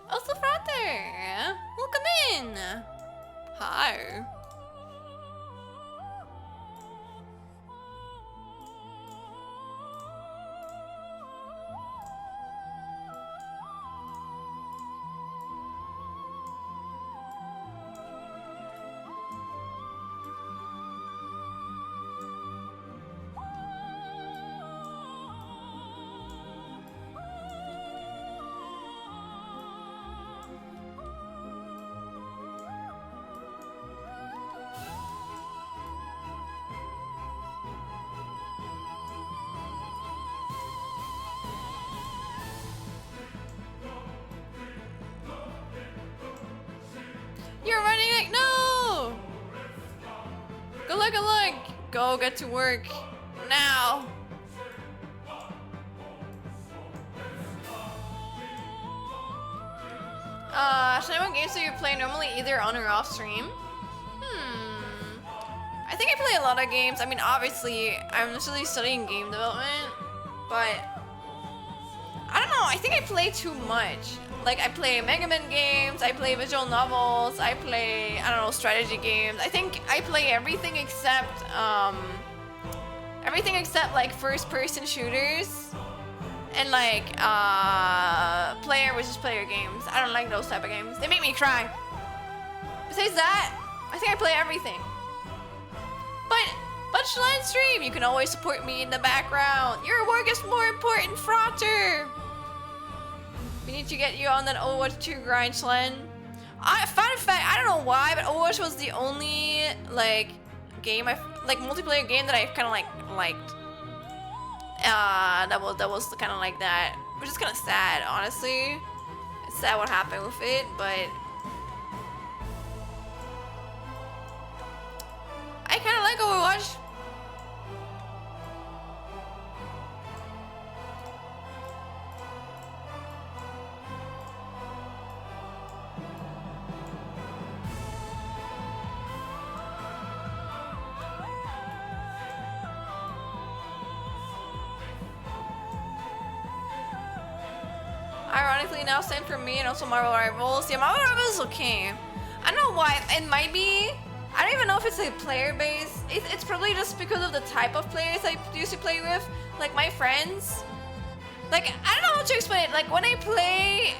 Also, Frater! Welcome in! Hi. You're running like no! Good luck, good luck! Go get to work now! Should I know what games do you play normally either on or off stream? I think I play a lot of games. I mean, obviously, I'm usually studying game development, but I don't know, I think I play too much. Like, I play Mega Man games, I play visual novels, I play, I don't know, strategy games. I think I play everything except like first-person shooters and like player versus player games. I don't like those type of games. They make me cry. Besides that, I think I play everything. But Shline stream, you can always support me in the background. Your work is more important, Frater. We need to get you on that Overwatch 2 grind, Shlin. Fun fact, I don't know why, but Overwatch was the only like multiplayer game that I kind of liked. That was kind of like that, which is kind of sad, honestly. It's sad what happened with it, but I kind of like Overwatch. ironically now same for me, and also Marvel Rivals. Yeah, Marvel Rivals is okay. I don't know why. It might be. I don't even know if it's a player base. It's probably just because of the type of players I used to play with. Like my friends. Like I don't know how to explain it. Like when I play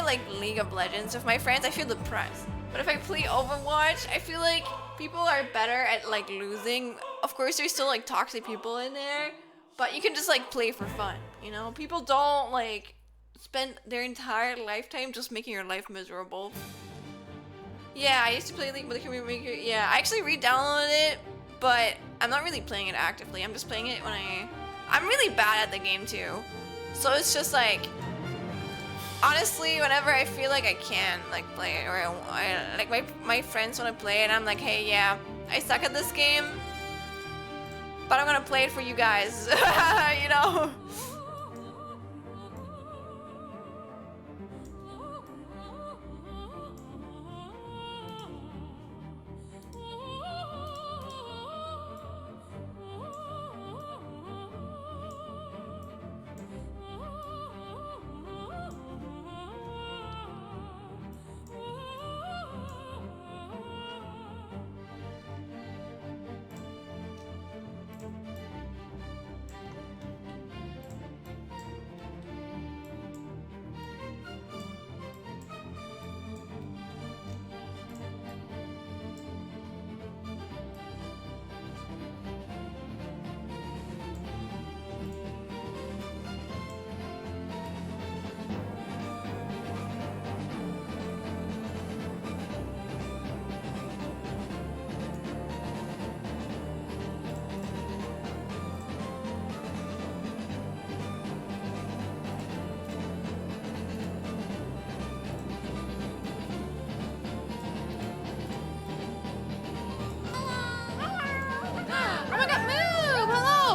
like League of Legends with my friends, I feel depressed. But if I play Overwatch, I feel like people are better at like losing. Of course, there's still like toxic people in there, but you can just like play for fun. You know, people don't like spend their entire lifetime just making your life miserable. Yeah, I used to play League, but the community maker. Yeah, I actually re-downloaded it, but I'm not really playing it actively. I'm just playing it when I'm really bad at the game too, so it's just like. Honestly, whenever I feel like I can like play it, or I like my friends want to play it, I'm like, hey, yeah, I suck at this game, but I'm gonna play it for you guys, you know.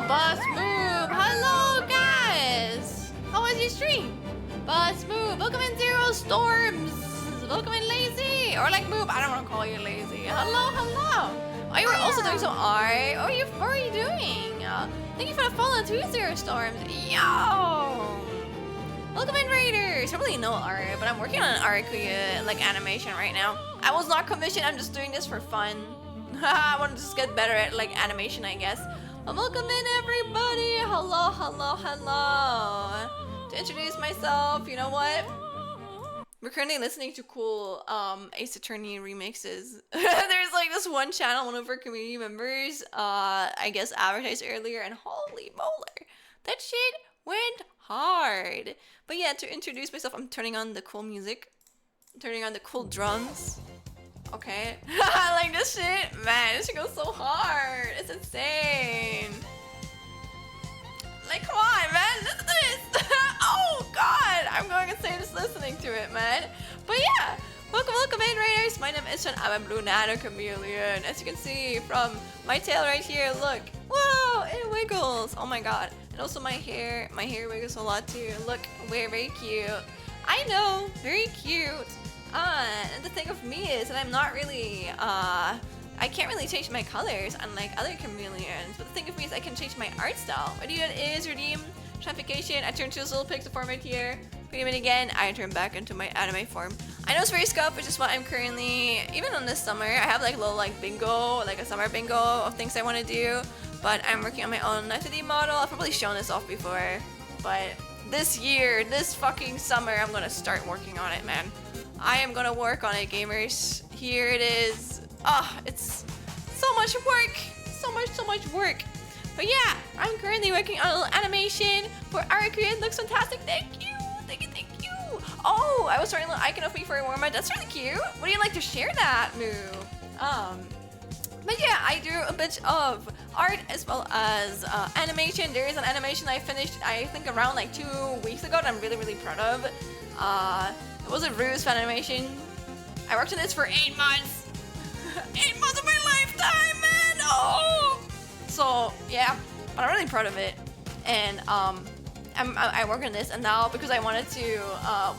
Bus Move, hello guys! How was your stream? Bus Move, welcome in Zero Storms! Welcome in Lazy! Or like Move, I don't want to call you Lazy. Hello, hello! Oh, you were also doing some art. Oh, what are you doing? Thank you for the follow to Zero Storms. Yo! Welcome in Raiders! I really know art, but I'm working on an Arakuya like animation right now. I was not commissioned, I'm just doing this for fun. I want to just get better at like animation, I guess. Welcome in everybody! Hello, hello, hello! To introduce myself, you know what? We're currently listening to cool Ace Attorney remixes. There's like this one channel, one of our community members, I guess advertised earlier, and holy molar, that shit went hard. But yeah, to introduce myself, I'm turning on the cool music. I'm turning on the cool drums. Okay. Like this shit, man, this shit goes so hard. It's insane. Like, come on, man, listen to this. Oh, God. I'm going insane just listening to it, man. But yeah, welcome in, Raiders. My name is Sean. I'm a Blue Nano Chameleon. As you can see from my tail right here, look. Whoa, it wiggles. Oh, my God. And also my hair wiggles a lot, too. Look, we're very cute. I know, very cute. And the thing of me is that I'm not really, I can't really change my colors unlike other chameleons. But the thing of me is I can change my art style. What it is, redeem, transformation, I turn to this little pixel format here. Redeem it again, I turn back into my anime form. I know it's very scuffed, which is what I'm currently, even on this summer, I have like a little like bingo, like a summer bingo of things I want to do. But I'm working on my own 9D model. I've probably shown this off before. But this year, this fucking summer, I'm gonna start working on it, man. I am gonna work on it, gamers. Here it is. It's so much work. So much work. But yeah, I'm currently working on a little animation for Arakuya. It looks fantastic. Thank you. Oh, I was trying a little icon of me for a warm-up. That's really cute. Would you like to share that move? But yeah, I do a bit of art as well as animation. There is an animation I finished, I think around like 2 weeks ago that I'm really proud of. It was a Ruse fan animation. I worked on this for 8 months. 8 months of my lifetime, man! Oh! So, yeah, but I'm really proud of it. And I work on this, and now because I wanted to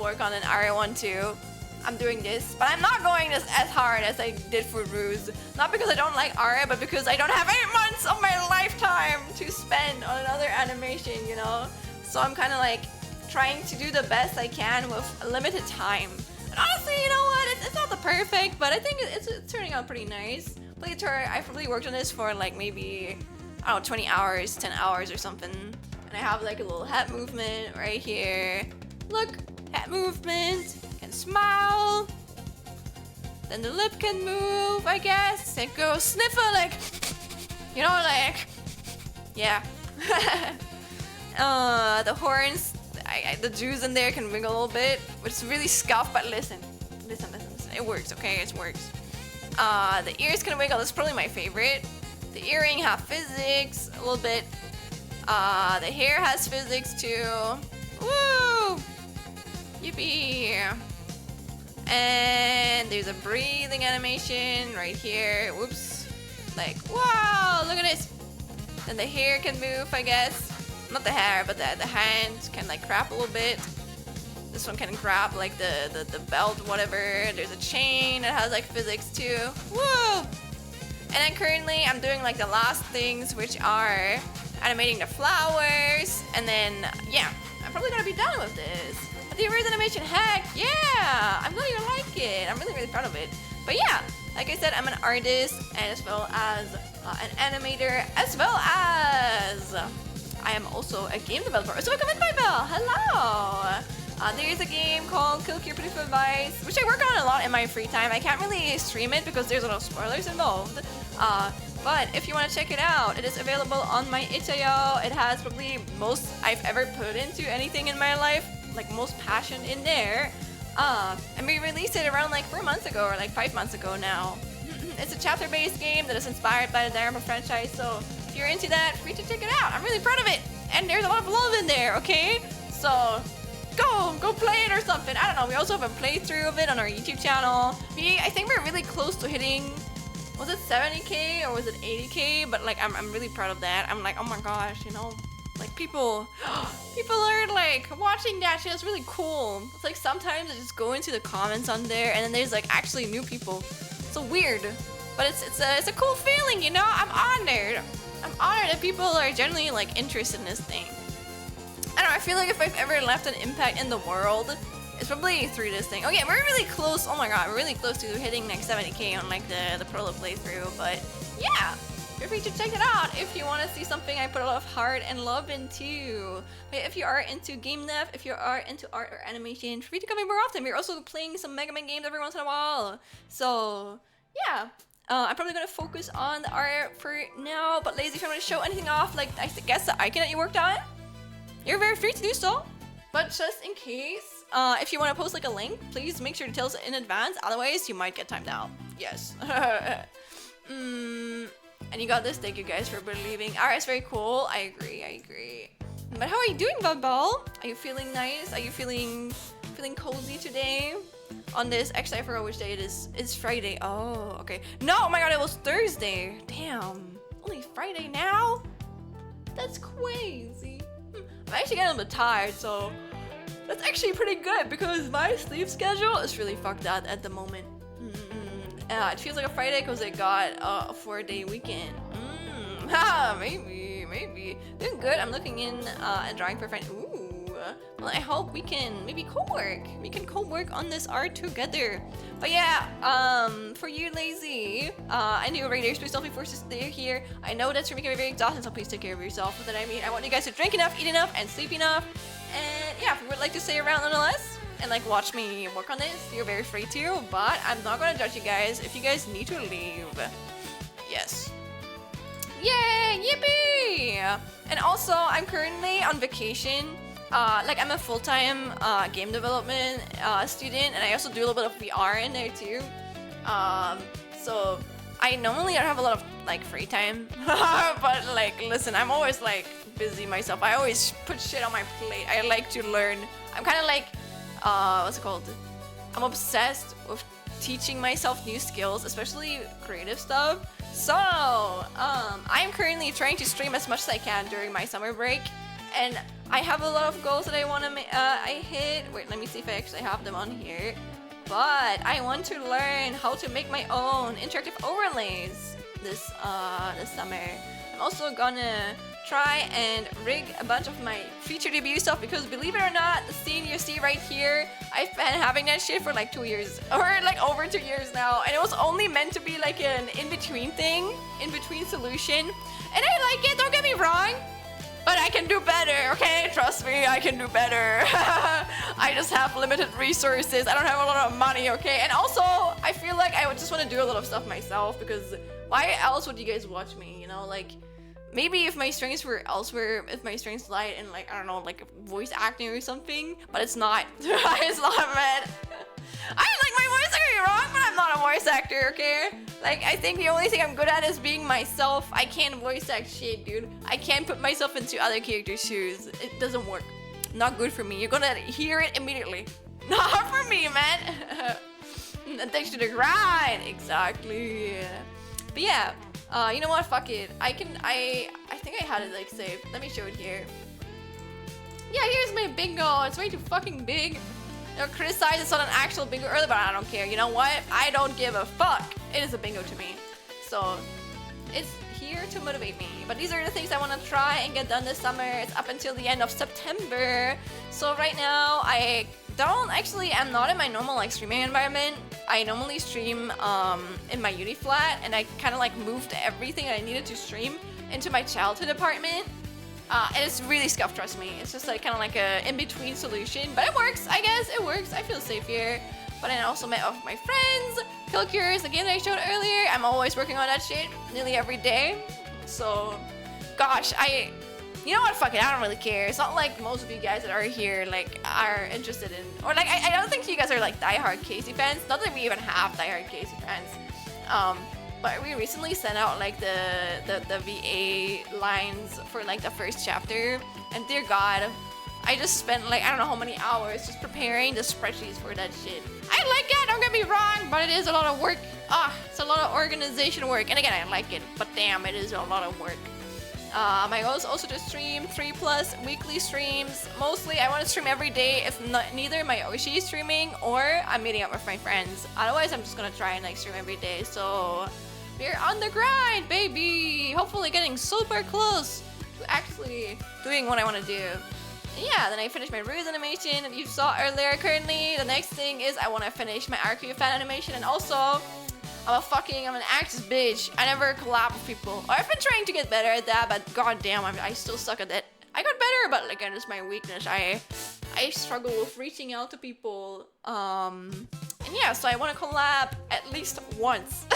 work on an Aria one too, I'm doing this. But I'm not going this as hard as I did for Ruse. Not because I don't like Aria, but because I don't have 8 months of my lifetime to spend on another animation, you know? So I'm kind of like trying to do the best I can with limited time. And honestly, you know what? It's not the perfect, but I think it's turning out pretty nice. Playtour, I've probably worked on this for like maybe, I don't know, 20 hours, 10 hours or something. And I have like a little head movement right here. Look, head movement, can smile. Then the lip can move, I guess. And go sniffer like, you know, like, yeah. The horns, the Jews in there can wiggle a little bit, which is really scuffed, but listen. It works, okay? It works. The ears can wiggle, that's probably my favorite. The earring have physics, a little bit. The hair has physics too. Woo! Yippee! And there's a breathing animation right here. Whoops. Like, wow, look at this. Then the hair can move, I guess. Not the hair, but the hands can like grab a little bit. This one can grab like the belt, whatever. There's a chain that has like physics too. Woo! And then currently I'm doing like the last things, which are animating the flowers. And then, yeah, I'm probably gonna be done with this. But the reverse animation, heck, yeah! I'm glad you like it. I'm really, really proud of it. But yeah, like I said, I'm an artist and as well as an animator, as well as I am also a game developer. So welcome in, my bell. Hello. There's a game called Kill Your Beautiful Device, which I work on a lot in my free time. I can't really stream it because there's a lot of spoilers involved. But if you want to check it out, it is available on my itch.io. It has probably most I've ever put into anything in my life, like most passion in there. And we released it around like 4 months ago or like 5 months ago now. It's a chapter-based game that is inspired by the Danganronpa franchise, so if you're into that, free to check it out. I'm really proud of it, and there's a lot of love in there, okay? So go play it or something. I don't know. We also have a playthrough of it on our YouTube channel. I think we're really close to hitting, was it 70k or was it 80k? But like I'm really proud of that. I'm like, oh my gosh, you know, like people are like watching that shit. It's really cool. It's like sometimes I just go into the comments on there and then there's like actually new people. So weird, but it's a cool feeling, you know. I'm honored that people are generally like interested in this thing. I don't know, I feel like if I've ever left an impact in the world, it's probably through this thing. Okay, we're really close. Oh my god, we're really close to hitting like 70k on like the prolo playthrough. But yeah, feel free to check it out if you want to see something I put a lot of heart and love into. But if you are into game dev, if you are into art or animation, feel free to come in more often. We're also playing some Mega Man games every once in a while. So yeah. I'm probably gonna focus on the art for now. But Lazy, if you want to show anything off, like I guess the icon that you worked on, you're very free to do so. But just in case, if you want to post like a link, please make sure to tell us in advance. Otherwise, you might get timed out. Yes. And you got this. Thank you guys for believing. Alright, it's very cool. I agree. But how are you doing, Bubble? Are you feeling nice? Are you feeling cozy today? On this, actually, I forgot which day it is. It's Friday. Oh, okay. No, oh my god, it was Thursday. Damn. Only Friday now? That's crazy. I'm actually getting a bit tired, so that's actually pretty good because my sleep schedule is really fucked up at the moment. It feels like a Friday because I got a 4-day weekend. Maybe. Doing good. I'm looking in at drawing for friend. Ooh. Well, I hope we can maybe co-work. We can co-work on this art together. But yeah, for you, Lazy, I know right, there's please don't be forced to stay here. I know that's making me very exhausted, so please take care of yourself. But then I mean, I want you guys to drink enough, eat enough, and sleep enough. And yeah, if you would like to stay around nonetheless and like watch me work on this, you're very free to. But I'm not gonna judge you guys if you guys need to leave. Yes. Yay! Yippee! And also, I'm currently on vacation. Like I'm a full-time game development student, and I also do a little bit of VR in there too. So I normally don't have a lot of like free time, but like listen, I'm always like busy myself. I always put shit on my plate. I like to learn. I'm kind of like what's it called? I'm obsessed with teaching myself new skills, especially creative stuff. So I'm currently trying to stream as much as I can during my summer break, and I have a lot of goals that I want to I hit. Wait, let me see if I actually have them on here. But I want to learn how to make my own interactive overlays this summer. I'm also gonna try and rig a bunch of my feature debut stuff because believe it or not, the scene you see right here, I've been having that shit for like 2 years or like over 2 years now, and it was only meant to be like an in-between thing, in-between solution, and I like it, don't get me wrong, but I can do better, okay? Trust me, I can do better. I just have limited resources, I don't have a lot of money, okay? And also, I feel like I would just want to do a lot of stuff myself because why else would you guys watch me, you know? Like, maybe if my strengths were elsewhere, if my strengths lied in like, I don't know, like voice acting or something, but it's not. It's not, man. I like my voice acting wrong, but I'm not a voice actor, okay? Like, I think the only thing I'm good at is being myself. I can't voice act shit, dude. I can't put myself into other characters' shoes. It doesn't work. Not good for me. You're gonna hear it immediately. Not for me, man. Thanks to the grind. Exactly. But yeah, you know what? Fuck it. I think I had it like saved. Let me show it here. Yeah, here's my bingo. It's way too fucking big. They were criticized it's not an actual bingo earlier, but I don't care. You know what? I don't give a fuck. It is a bingo to me. So it's here to motivate me. But these are the things I want to try and get done this summer. It's up until the end of September. So right now I'm not in my normal like streaming environment. I normally stream in my uni flat, and I kind of like moved everything I needed to stream into my childhood apartment. And it's really scuffed, trust me. It's just like kind of like a in-between solution, but it works, I guess. It works. I feel safe here. But then I also met up with my friends. Kill Cures, the game that I showed earlier. I'm always working on that shit nearly every day. So, gosh, you know what? Fuck it. I don't really care. It's not like most of you guys that are here like are interested in, or like I don't think you guys are like diehard Casey fans. Not that we even have diehard Casey fans. But we recently sent out like the VA lines for like the first chapter, and dear God, I just spent like I don't know how many hours just preparing the spreadsheets for that shit. I like it, don't get me wrong, but it is a lot of work. It's a lot of organization work, and again, I like it, but damn, it is a lot of work. My goal is also to stream 3+ weekly streams. Mostly, I want to stream every day if neither my Oshi is streaming or I'm meeting up with my friends. Otherwise, I'm just gonna try and like stream every day. So we're on the grind, baby. Hopefully, getting super close to actually doing what I want to do. And yeah, then I finished my Ruse animation that you saw earlier. Currently, the next thing is I want to finish my Arceus fan animation, and also I'm an actress bitch. I never collab with people. I've been trying to get better at that, but goddamn, I still suck at that. I got better, but like, it's my weakness. I struggle with reaching out to people. And yeah, so I want to collab at least once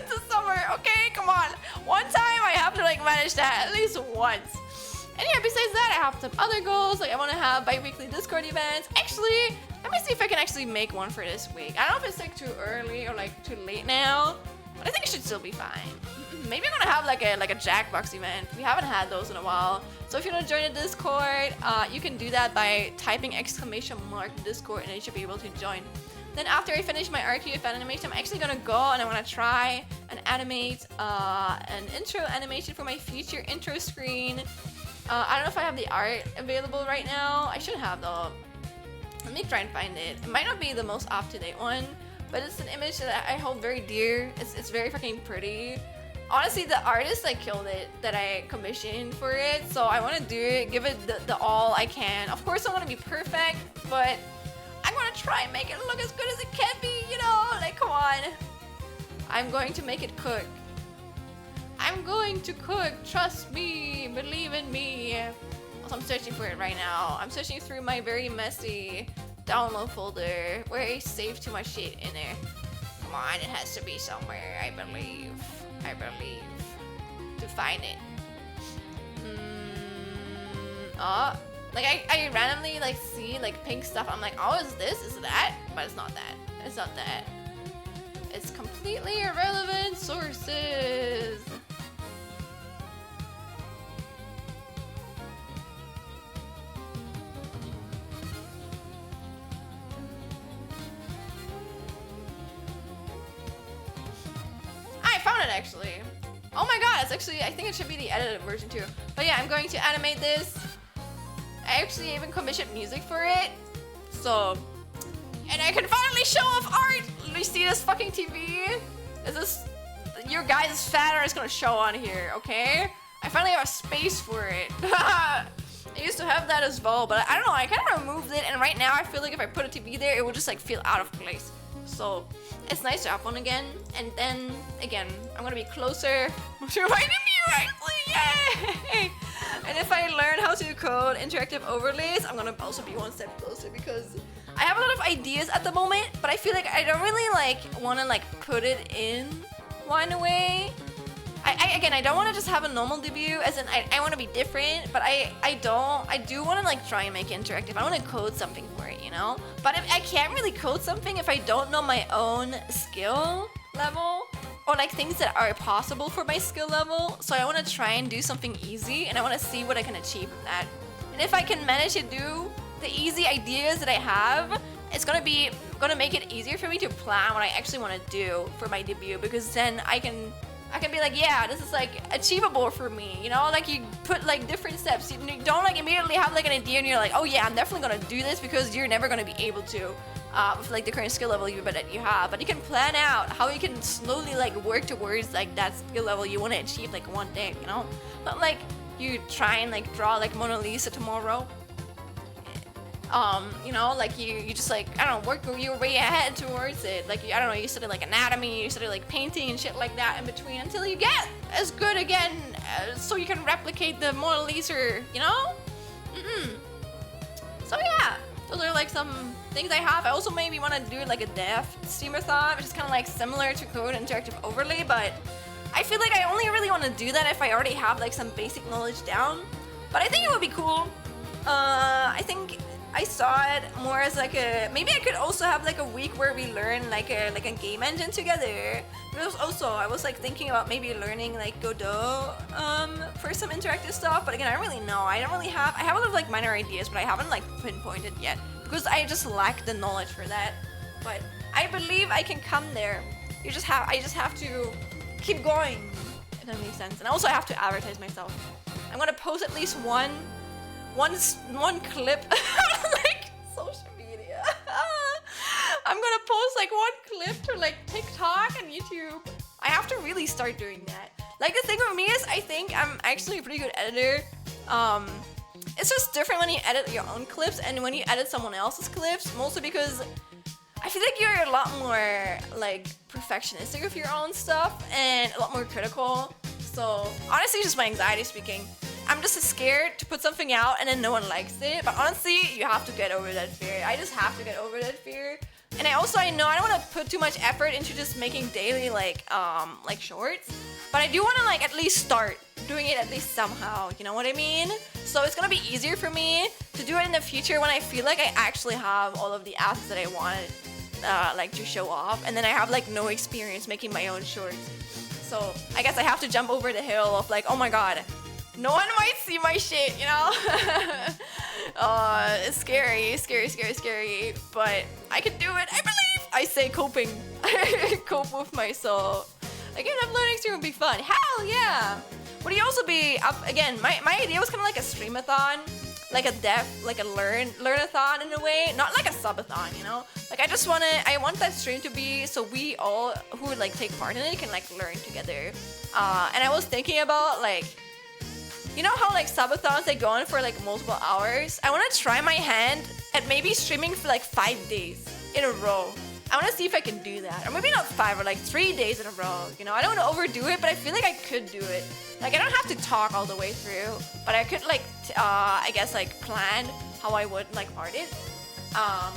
this summer. Okay, come on. One time I have to like manage that at least once. And yeah, besides that, I have some other goals. Like I want to have bi-weekly Discord events. Actually, let me see if I can actually make one for this week. I don't know if it's like too early or like too late now, but I think it should still be fine. Maybe I'm gonna have like a Jackbox event. We haven't had those in a while. So if you want to join the Discord, you can do that by typing !Discord, and you should be able to join. Then after I finish my Arceus fan animation, I'm actually gonna go and I'm gonna try and animate an intro animation for my future intro screen. I don't know if I have the art available right now. I should have though. Let me try and find it. It might not be the most up-to-date one, but it's an image that I hold very dear. It's very fucking pretty. Honestly, the artist like killed it that I commissioned for it, so I want to do it, give it the all I can. Of course, I want to be perfect, but I'm gonna try and make it look as good as it can be. You know, like come on. I'm going to make it cook. I'm going to cook. Trust me. Believe in me. Also, I'm searching for it right now. I'm searching through my very messy download folder where I saved too much shit in there. Come on, it has to be somewhere. I believe to find it. Like I randomly like see like pink stuff. I'm like, oh, is this? Is that? But it's not that. It's not that. It's completely irrelevant sources. I found it actually. Oh my god, it's actually, I think it should be the edited version too. But yeah, I'm going to animate this. I actually even commissioned music for it. So, and I can finally show off art. Let me see this fucking TV. Is this, your guys' fatter is gonna show on here, okay? I finally have a space for it. I used to have that as well, but I don't know, I kind of removed it, and right now I feel like if I put a TV there, it would just like feel out of place. So it's nice to have one again, and then again, I'm gonna be closer to my DBU actually, yay! And if I learn how to code interactive overlays, I'm gonna also be one step closer because I have a lot of ideas at the moment, but I feel like I don't really like want to like put it in one way. I don't want to just have a normal debut, as in I want to be different, but I do want to like try and make it interactive. I want to code something for it, you know? But I can't really code something if I don't know my own skill level or like things that are possible for my skill level. So I want to try and do something easy, and I want to see what I can achieve with that. And if I can manage to do the easy ideas that I have, it's gonna make it easier for me to plan what I actually want to do for my debut, because then I can be like, yeah, this is like achievable for me, you know? Like you put like different steps. You don't like immediately have like an idea and you're like, oh yeah, I'm definitely gonna do this, because you're never gonna be able to with like the current skill level that you have. But you can plan out how you can slowly like work towards like that skill level you want to achieve like one day, you know? Not like you try and like draw like Mona Lisa tomorrow. You know, like you just like, I don't know, work your way ahead towards it. Like, I don't know, you study like anatomy, you study like painting and shit like that in between until you get as good again so you can replicate the Mona Lisa, you know? So yeah, those are like some things I have. I also maybe want to do like a dev streamathon, which is kind of like similar to Code Interactive Overlay, but I feel like I only really want to do that if I already have like some basic knowledge down. But I think it would be cool. I think I saw it more as like maybe I could also have like a week where we learn like a game engine together. But I was like thinking about maybe learning like Godot for some interactive stuff. But again, I don't really know. I have a lot of like minor ideas, but I haven't like pinpointed yet because I just lack the knowledge for that. But I believe I can come there. I just have to keep going, if that makes sense. And also I have to advertise myself. I'm gonna post at least one clip like social media. I'm gonna post like one clip to like TikTok and YouTube. I have to really start doing that. Like the thing with me is I think I'm actually a pretty good editor. It's just different when you edit your own clips and when you edit someone else's clips, mostly because I feel like you're a lot more like perfectionistic with your own stuff and a lot more critical. So honestly, just my anxiety speaking. I'm just scared to put something out and then no one likes it. But honestly, you have to get over that fear. I just have to get over that fear. And I know I don't want to put too much effort into just making daily like shorts. But I do want to like at least start doing it at least somehow. You know what I mean? So it's gonna be easier for me to do it in the future when I feel like I actually have all of the assets that I wanted like to show off. And then I have like no experience making my own shorts. So I guess I have to jump over the hill of like, oh my god, no one might see my shit, you know? It's scary, but I can do it, I believe! I say coping. Cope with myself. Again, uploading stream would be fun. Hell yeah! Would he also be, again, my idea was kind of like a streamathon, like a learn-a-thon in a way, not like a subathon, you know? Like I want that stream to be so we all who would like take part in it can like learn together. And I was thinking about like, you know how like subathons they go on for like multiple hours? I want to try my hand at maybe streaming for like 5 days in a row. I want to see if I can do that. Or maybe not 5, or like 3 days in a row. You know, I don't want to overdo it, but I feel like I could do it. Like I don't have to talk all the way through, but I could like, I guess like plan how I would like art it.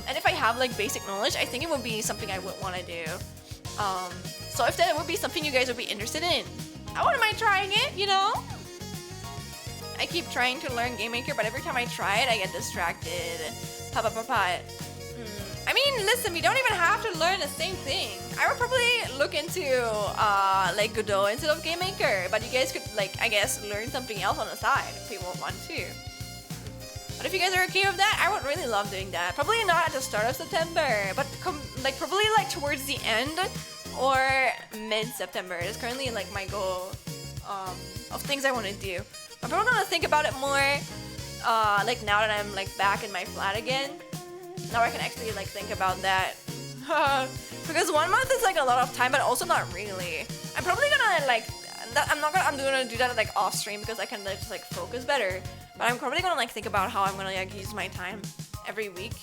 And if I have like basic knowledge, I think it would be something I would want to do. So if that would be something you guys would be interested in, I wouldn't mind trying it, you know? I keep trying to learn GameMaker, but every time I try it, I get distracted. I mean, listen, we don't even have to learn the same thing. I would probably look into like Godot instead of GameMaker, but you guys could like, I guess, learn something else on the side if you want to. But if you guys are okay with that, I would really love doing that. Probably not at the start of September, but probably like towards the end or mid-September. It's currently like my goal of things I want to do. I'm probably gonna think about it more like now that I'm like back in my flat again. Now I can actually like think about that. Because 1 month is like a lot of time, but also not really. I'm probably gonna like I'm gonna do that like off stream because I can like, just like focus better. But I'm probably gonna like think about how I'm gonna like use my time every week,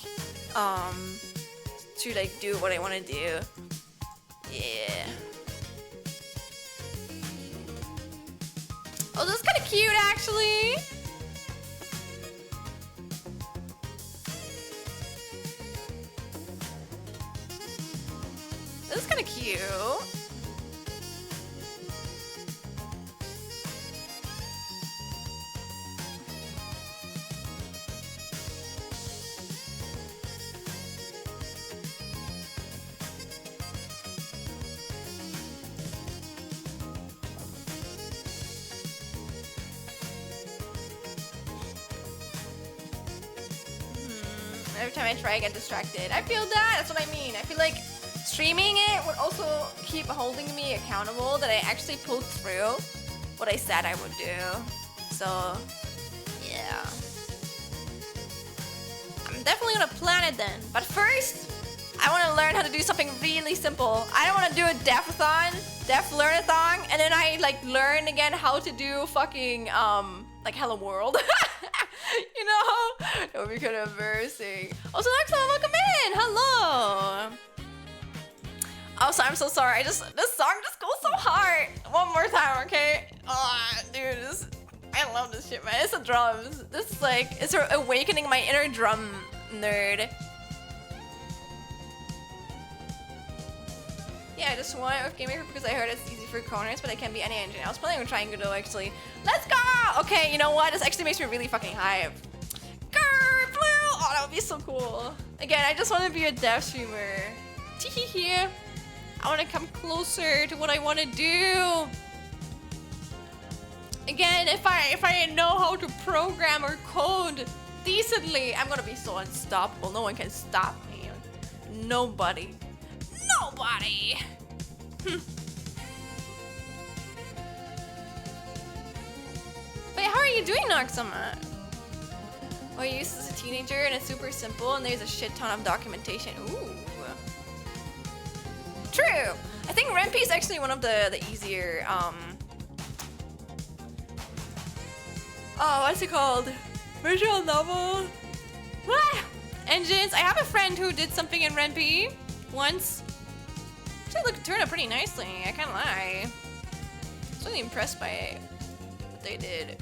to like do what I want to do. Yeah. Oh, this is kind of cute actually. This is kind of cute. Every time I try, I get distracted. I feel that. That's what I mean. I feel like streaming it would also keep holding me accountable that I actually pulled through what I said I would do. So, yeah. I'm definitely gonna plan it then. But first, I want to learn how to do something really simple. I don't want to do a Def Learn-a-thon, and then I like learn again how to do fucking like Hello World. You know? That would be kind of embarrassing. Also, Noxon, welcome in! Hello! Also, I'm so sorry. This song just goes so hard. One more time, okay? Oh, dude, I love this shit, man. It's the drums. This is like, it's awakening my inner drum nerd. Yeah, I just want with GameMaker because I heard it's easy for corners, but it can be any engine. I was planning on trying Godot actually. Let's go! Okay, you know what? This actually makes me really fucking hype. Grrr, blue! Oh, that would be so cool. Again, I just want to be a dev streamer. Teehee. I want to come closer to what I want to do. Again, if I know how to program or code decently, I'm gonna be so unstoppable. No one can stop me. Nobody. Nobody! Wait, how are you doing, Noxama? Oh, you used as a teenager and it's super simple and there's a shit ton of documentation. Ooh. True! I think Rempi is actually one of the easier, oh, what's it called? Visual novel? What? Engines. I have a friend who did something in Rempi once. Actually, it turned out pretty nicely. I can't lie. I was really impressed by what they did.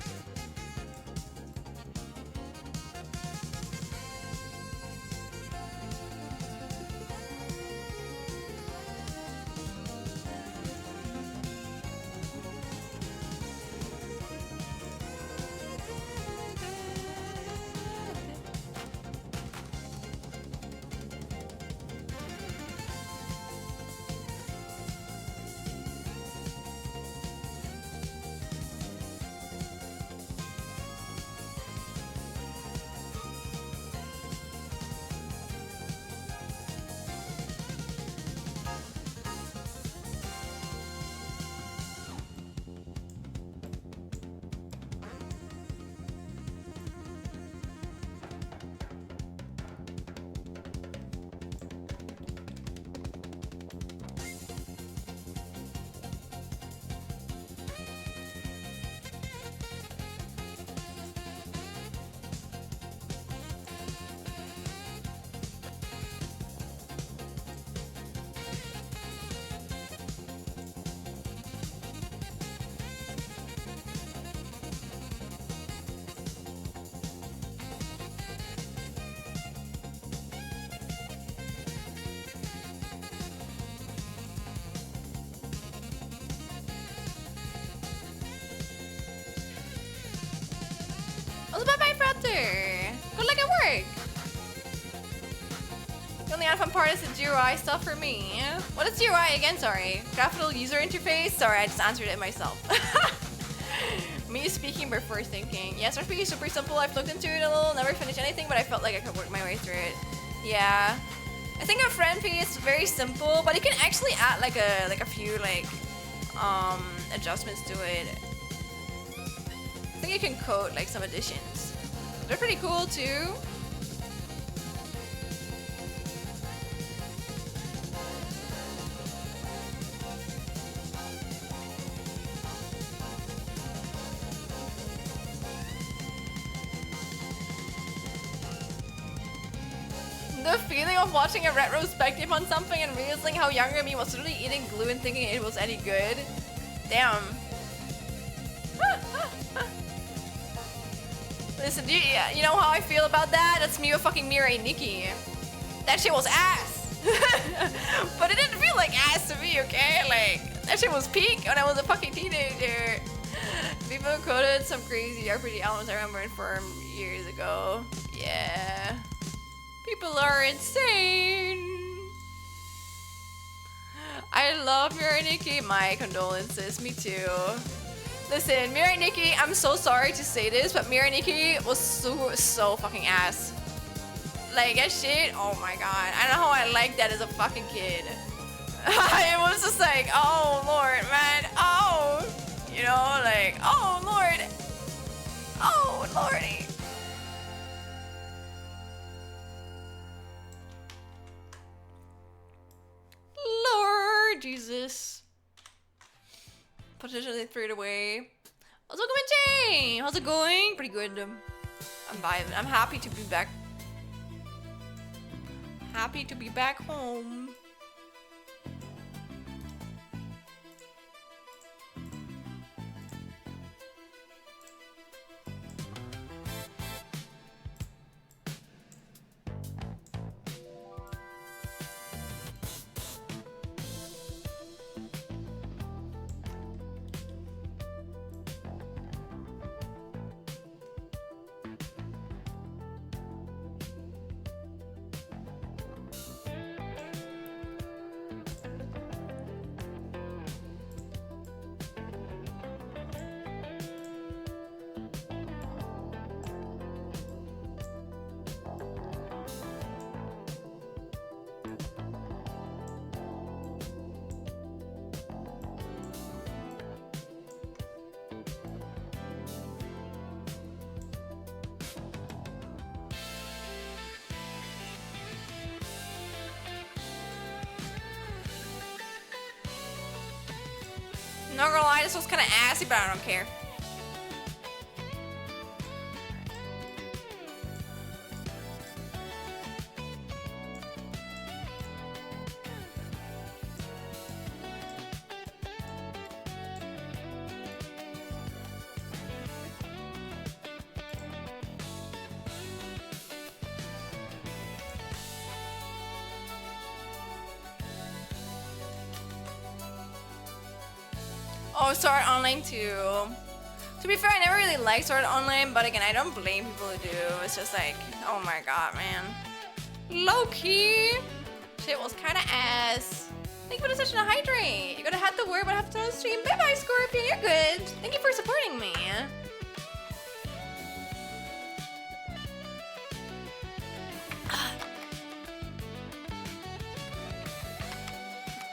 Good luck at work. The only fun part is the GUI stuff for me. What is GUI again? Sorry. Graphical user interface? Sorry, I just answered it myself. Me speaking before thinking. Yes, RP is super simple. I've looked into it a little, never finished anything, but I felt like I could work my way through it. Yeah. I think a friend piece is very simple, but you can actually add like a few like adjustments to it. I think you can code like some additions. They're pretty cool too. feeling of watching a retrospective on something and realizing how younger me was literally eating glue and thinking it was any good. Damn. Listen, you know how I feel about that? That's me with fucking Mirai Nikki. That shit was ass. But it didn't feel like ass to me, okay? Like, that shit was peak when I was a fucking teenager. People quoted some crazy RPG elements I remember in Firm years ago. Yeah. People are insane. I love Mirai Nikki. My condolences. Me too. Listen, Mirai Nikki, I'm so sorry to say this, but Mirai Nikki was so fucking ass. Like, that shit, oh my god. I don't know how I liked that as a fucking kid. It was just like, oh lord, man, oh. You know, like, oh lord. Oh lordy. Lord Jesus. Potentially threw it away. How's it going, Jay? How's it going? Pretty good. I'm vibing. I'm happy to be back. Happy to be back home. Not gonna lie, this was kind of assy, but I don't care. Oh, Sword Art Online too. To be fair, I never really liked Sword Art Online, but again, I don't blame people who do. It's just like, oh my god, man. Low-key, shit was kind of ass. Thank you for the session to hydrate. You're gonna have to worry about half the time stream. Bye-bye, Scorpion, you're good. Thank you for supporting me.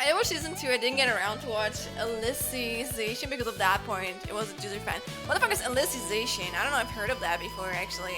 I watched season 2, I didn't get around to watch Alicization because of that point. It was a user fan. What the fuck is Alicization? I don't know, I've heard of that before actually.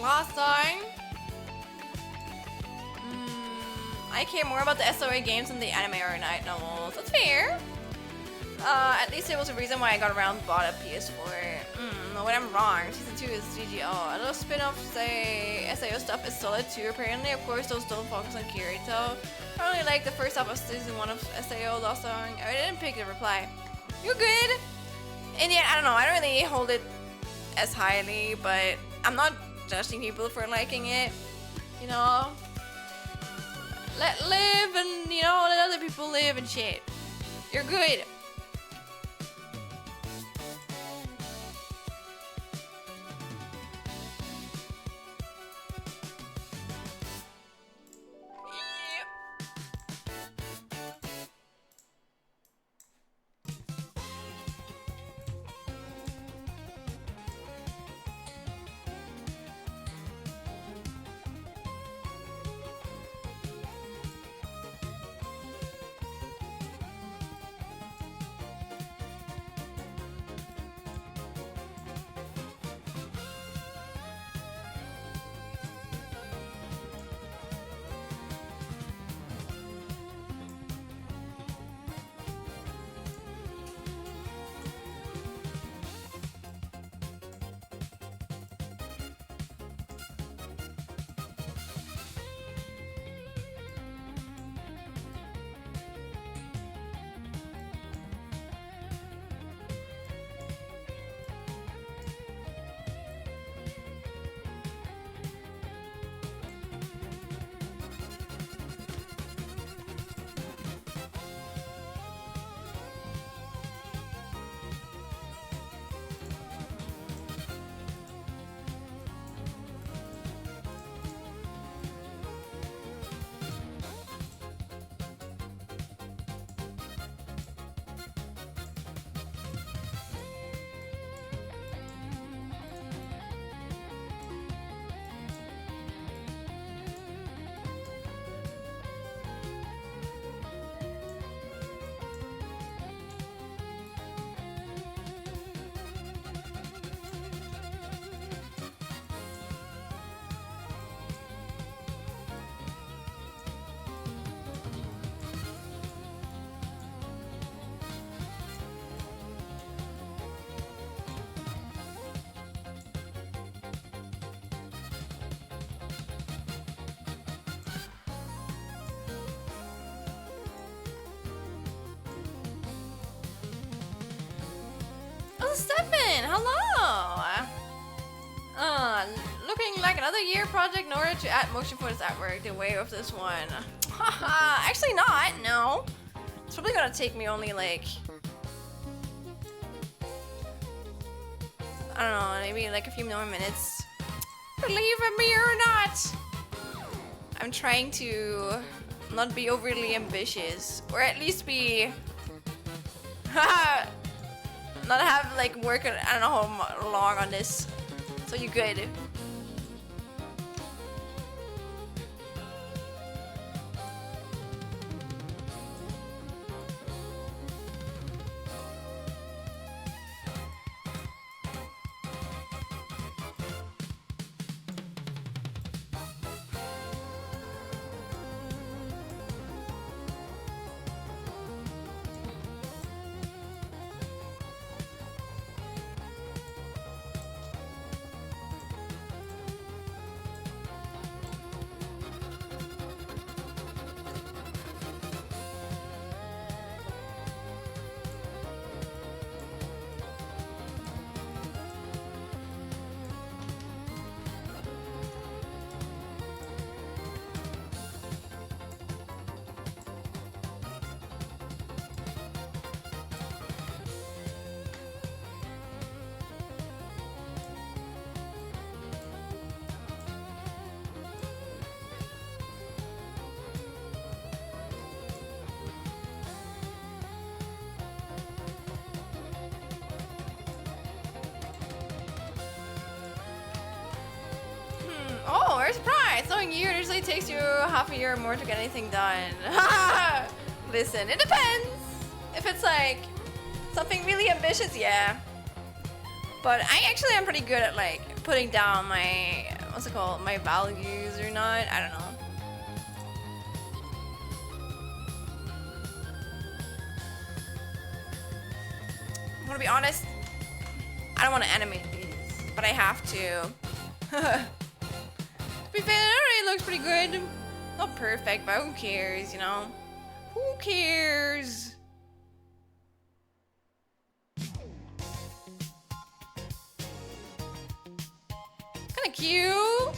last time. I care more about the SOA games than the anime or night novels. That's fair. At least it was a reason why I got around bought a PS4. No, when I'm wrong. Season 2 is GGO. A little spin-off, say, SAO stuff is solid too, apparently. Of course, those don't focus on Kirito. I really like the first half of season 1 of SAO last song. I didn't pick the reply. You're good. And yet, I don't know. I don't really hold it as highly, but I'm not judging people for liking it. You know? Let live and, you know, let other people live and shit. You're good. Stefan, hello! Looking like another year project in order to add motion for this artwork the way of this one. Haha, actually not, no. It's probably gonna take me only like, I don't know, maybe like a few more minutes. Believe in me or not! I'm trying to not be overly ambitious, or at least be, not have like work, I don't know how long on this, so you're good. Oh, we're surprised! Knowing you usually takes you half a year or more to get anything done. Listen, it depends. If it's like something really ambitious, yeah. But I actually am pretty good at like putting down my what's it called? My values or not? I don't know. I'm gonna be honest. I don't want to animate these, but I have to. To be fair, it already looks pretty good. Not perfect, but who cares, you know? Who cares? Kinda cute.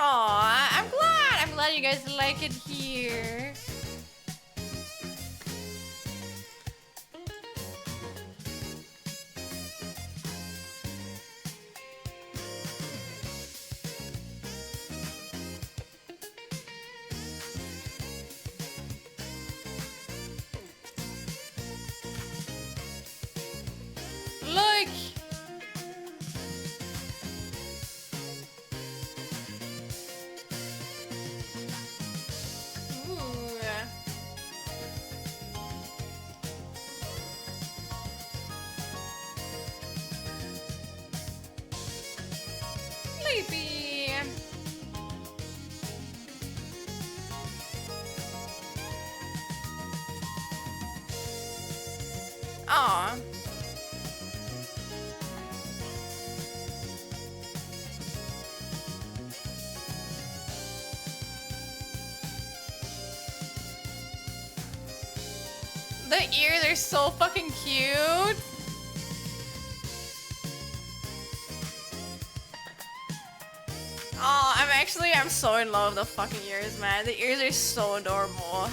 Aw, I'm glad. I'm glad you guys like it here. Look. Ooh. Sleepy. Aw. The ears are so fucking cute. Oh, I'm so in love with the fucking ears, man. The ears are so adorable.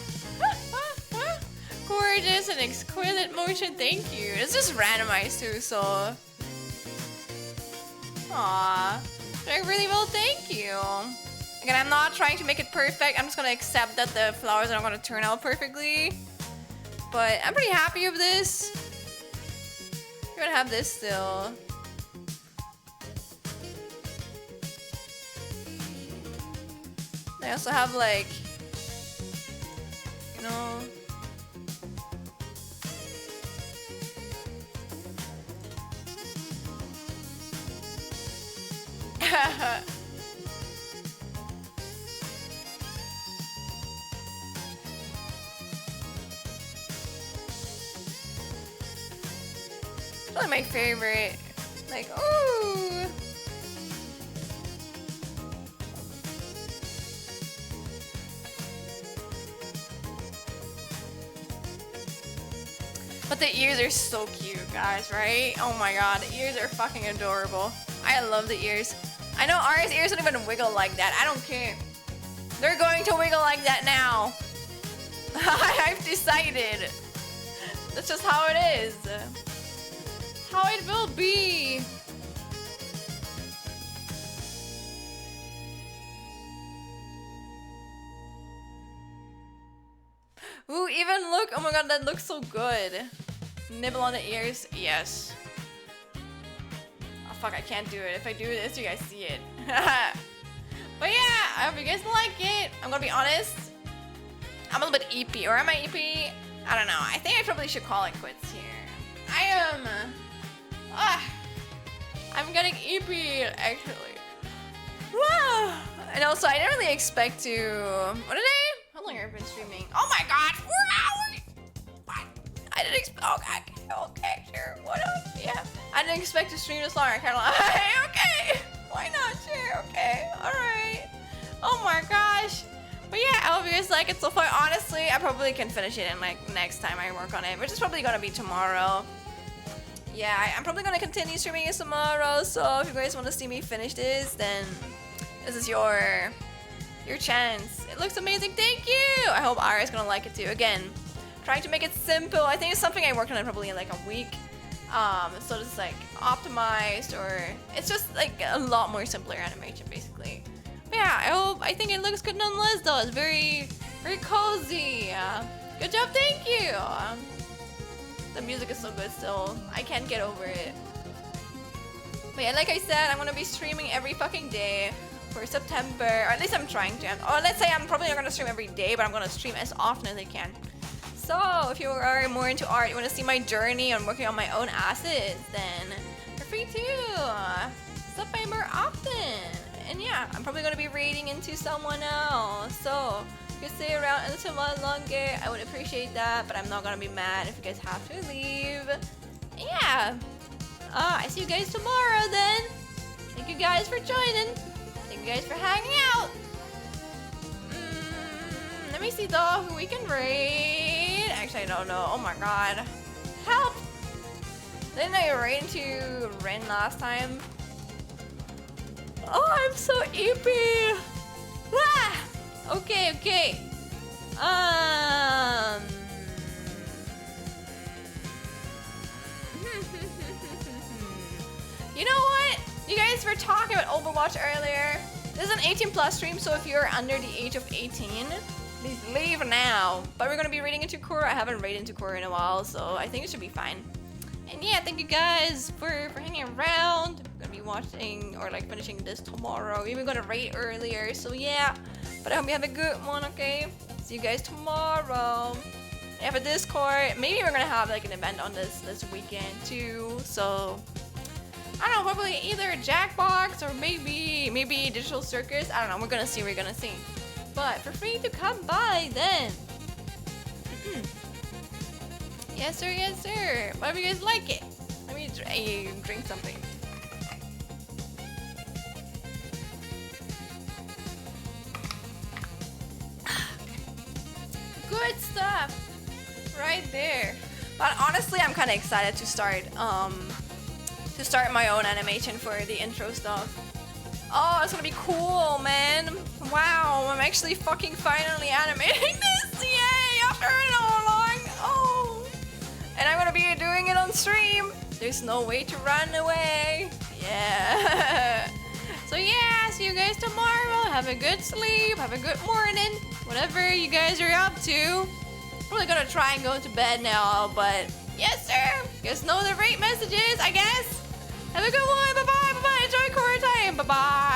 Gorgeous and exquisite motion, thank you. It's just randomized too, so. Aww. Doing really well, thank you. Again, I'm not trying to make it perfect. I'm just gonna accept that the flowers are not gonna turn out perfectly. But I'm pretty happy with this. We're gonna have this still. I also have like, you know. Probably my favorite. Like, ooh. But the ears are so cute, guys, right? Oh my god, the ears are fucking adorable. I love the ears. I know Ari's ears don't even wiggle like that. I don't care. They're going to wiggle like that now. I've decided. That's just how it is. How it will be. Ooh, even look. Oh my god, that looks so good. Nibble on the ears. Yes. Oh fuck, I can't do it. If I do this, you guys see it. But yeah, I hope you guys like it. I'm gonna be honest. I'm a little bit EP. Or am I EP? I don't know. I think I probably should call it quits here. I am. I'm getting EP actually. Wow. And also, I didn't really expect to. What did I? How long have I been streaming? Oh my god, 4 hours! What? I didn't expect. Okay, sure. What else? Yeah. I didn't expect to stream this long. I kind of like, okay. Why not? Sure. Okay. All right. Oh my gosh. But yeah, I hope you guys like it so far. Honestly, I probably can finish it in like next time I work on it, which is probably gonna be tomorrow. Yeah, I'm probably gonna continue streaming it tomorrow. So if you guys want to see me finish this, then this is your chance. It looks amazing. Thank you. I hope Ara's gonna like it too. Again, trying to make it simple. I think it's something I worked on it probably in like a week. So it's like optimized, or it's just like a lot more simpler animation basically. But yeah, I think it looks good nonetheless though. It's very cozy. Good job, thank you. The music is so good still. I can't get over it. But yeah, like I said, I'm gonna be streaming every fucking day for September, or at least I'm trying to. Or let's say I'm probably not gonna stream every day, but I'm gonna stream as often as I can. So if you are more into art, you want to see my journey on working on my own assets, then you're free to stop by more often. And yeah, I'm probably going to be raiding into someone else. So if you stay around a little while longer, I would appreciate that, but I'm not going to be mad if you guys have to leave. Yeah. I see you guys tomorrow then. Thank you guys for joining. Thank you guys for hanging out. Let me see though who we can raid. Actually, I don't know. Oh my god. Help! Didn't I raid into Ren last time? Oh, I'm so eepy! Ah! Okay, okay. You know what? You guys were talking about Overwatch earlier. This is an 18+ stream, so if you're under the age of 18, please leave now. But we're gonna be raiding into Korra. I haven't raided into Korra in a while, so I think it should be fine. And yeah, thank you guys for hanging around. I'm gonna be watching or like finishing this tomorrow. We even got a raid earlier, so yeah. But I hope you have a good one, okay? See you guys tomorrow. I have a Discord. Maybe we're gonna have like an event on this weekend too. So I don't know, probably either Jackbox or maybe Digital Circus. I don't know. We're gonna see. But feel free to come by then. Yes sir, yes sir. Hope you guys like it. Let me drink something. Good stuff, right there. But honestly, I'm kind of excited to start my own animation for the intro stuff. Oh, it's gonna be cool, man. Wow, I'm actually fucking finally animating this. Yay, after so long. Oh. And I'm gonna be doing it on stream. There's no way to run away. Yeah. So yeah, see you guys tomorrow. Have a good sleep. Have a good morning. Whatever you guys are up to. I'm really gonna try and go to bed now, but yes, sir. You guys know the rate messages, I guess. Have a good one. Bye-bye. Bye-bye. Enjoy Korra time. Bye-bye.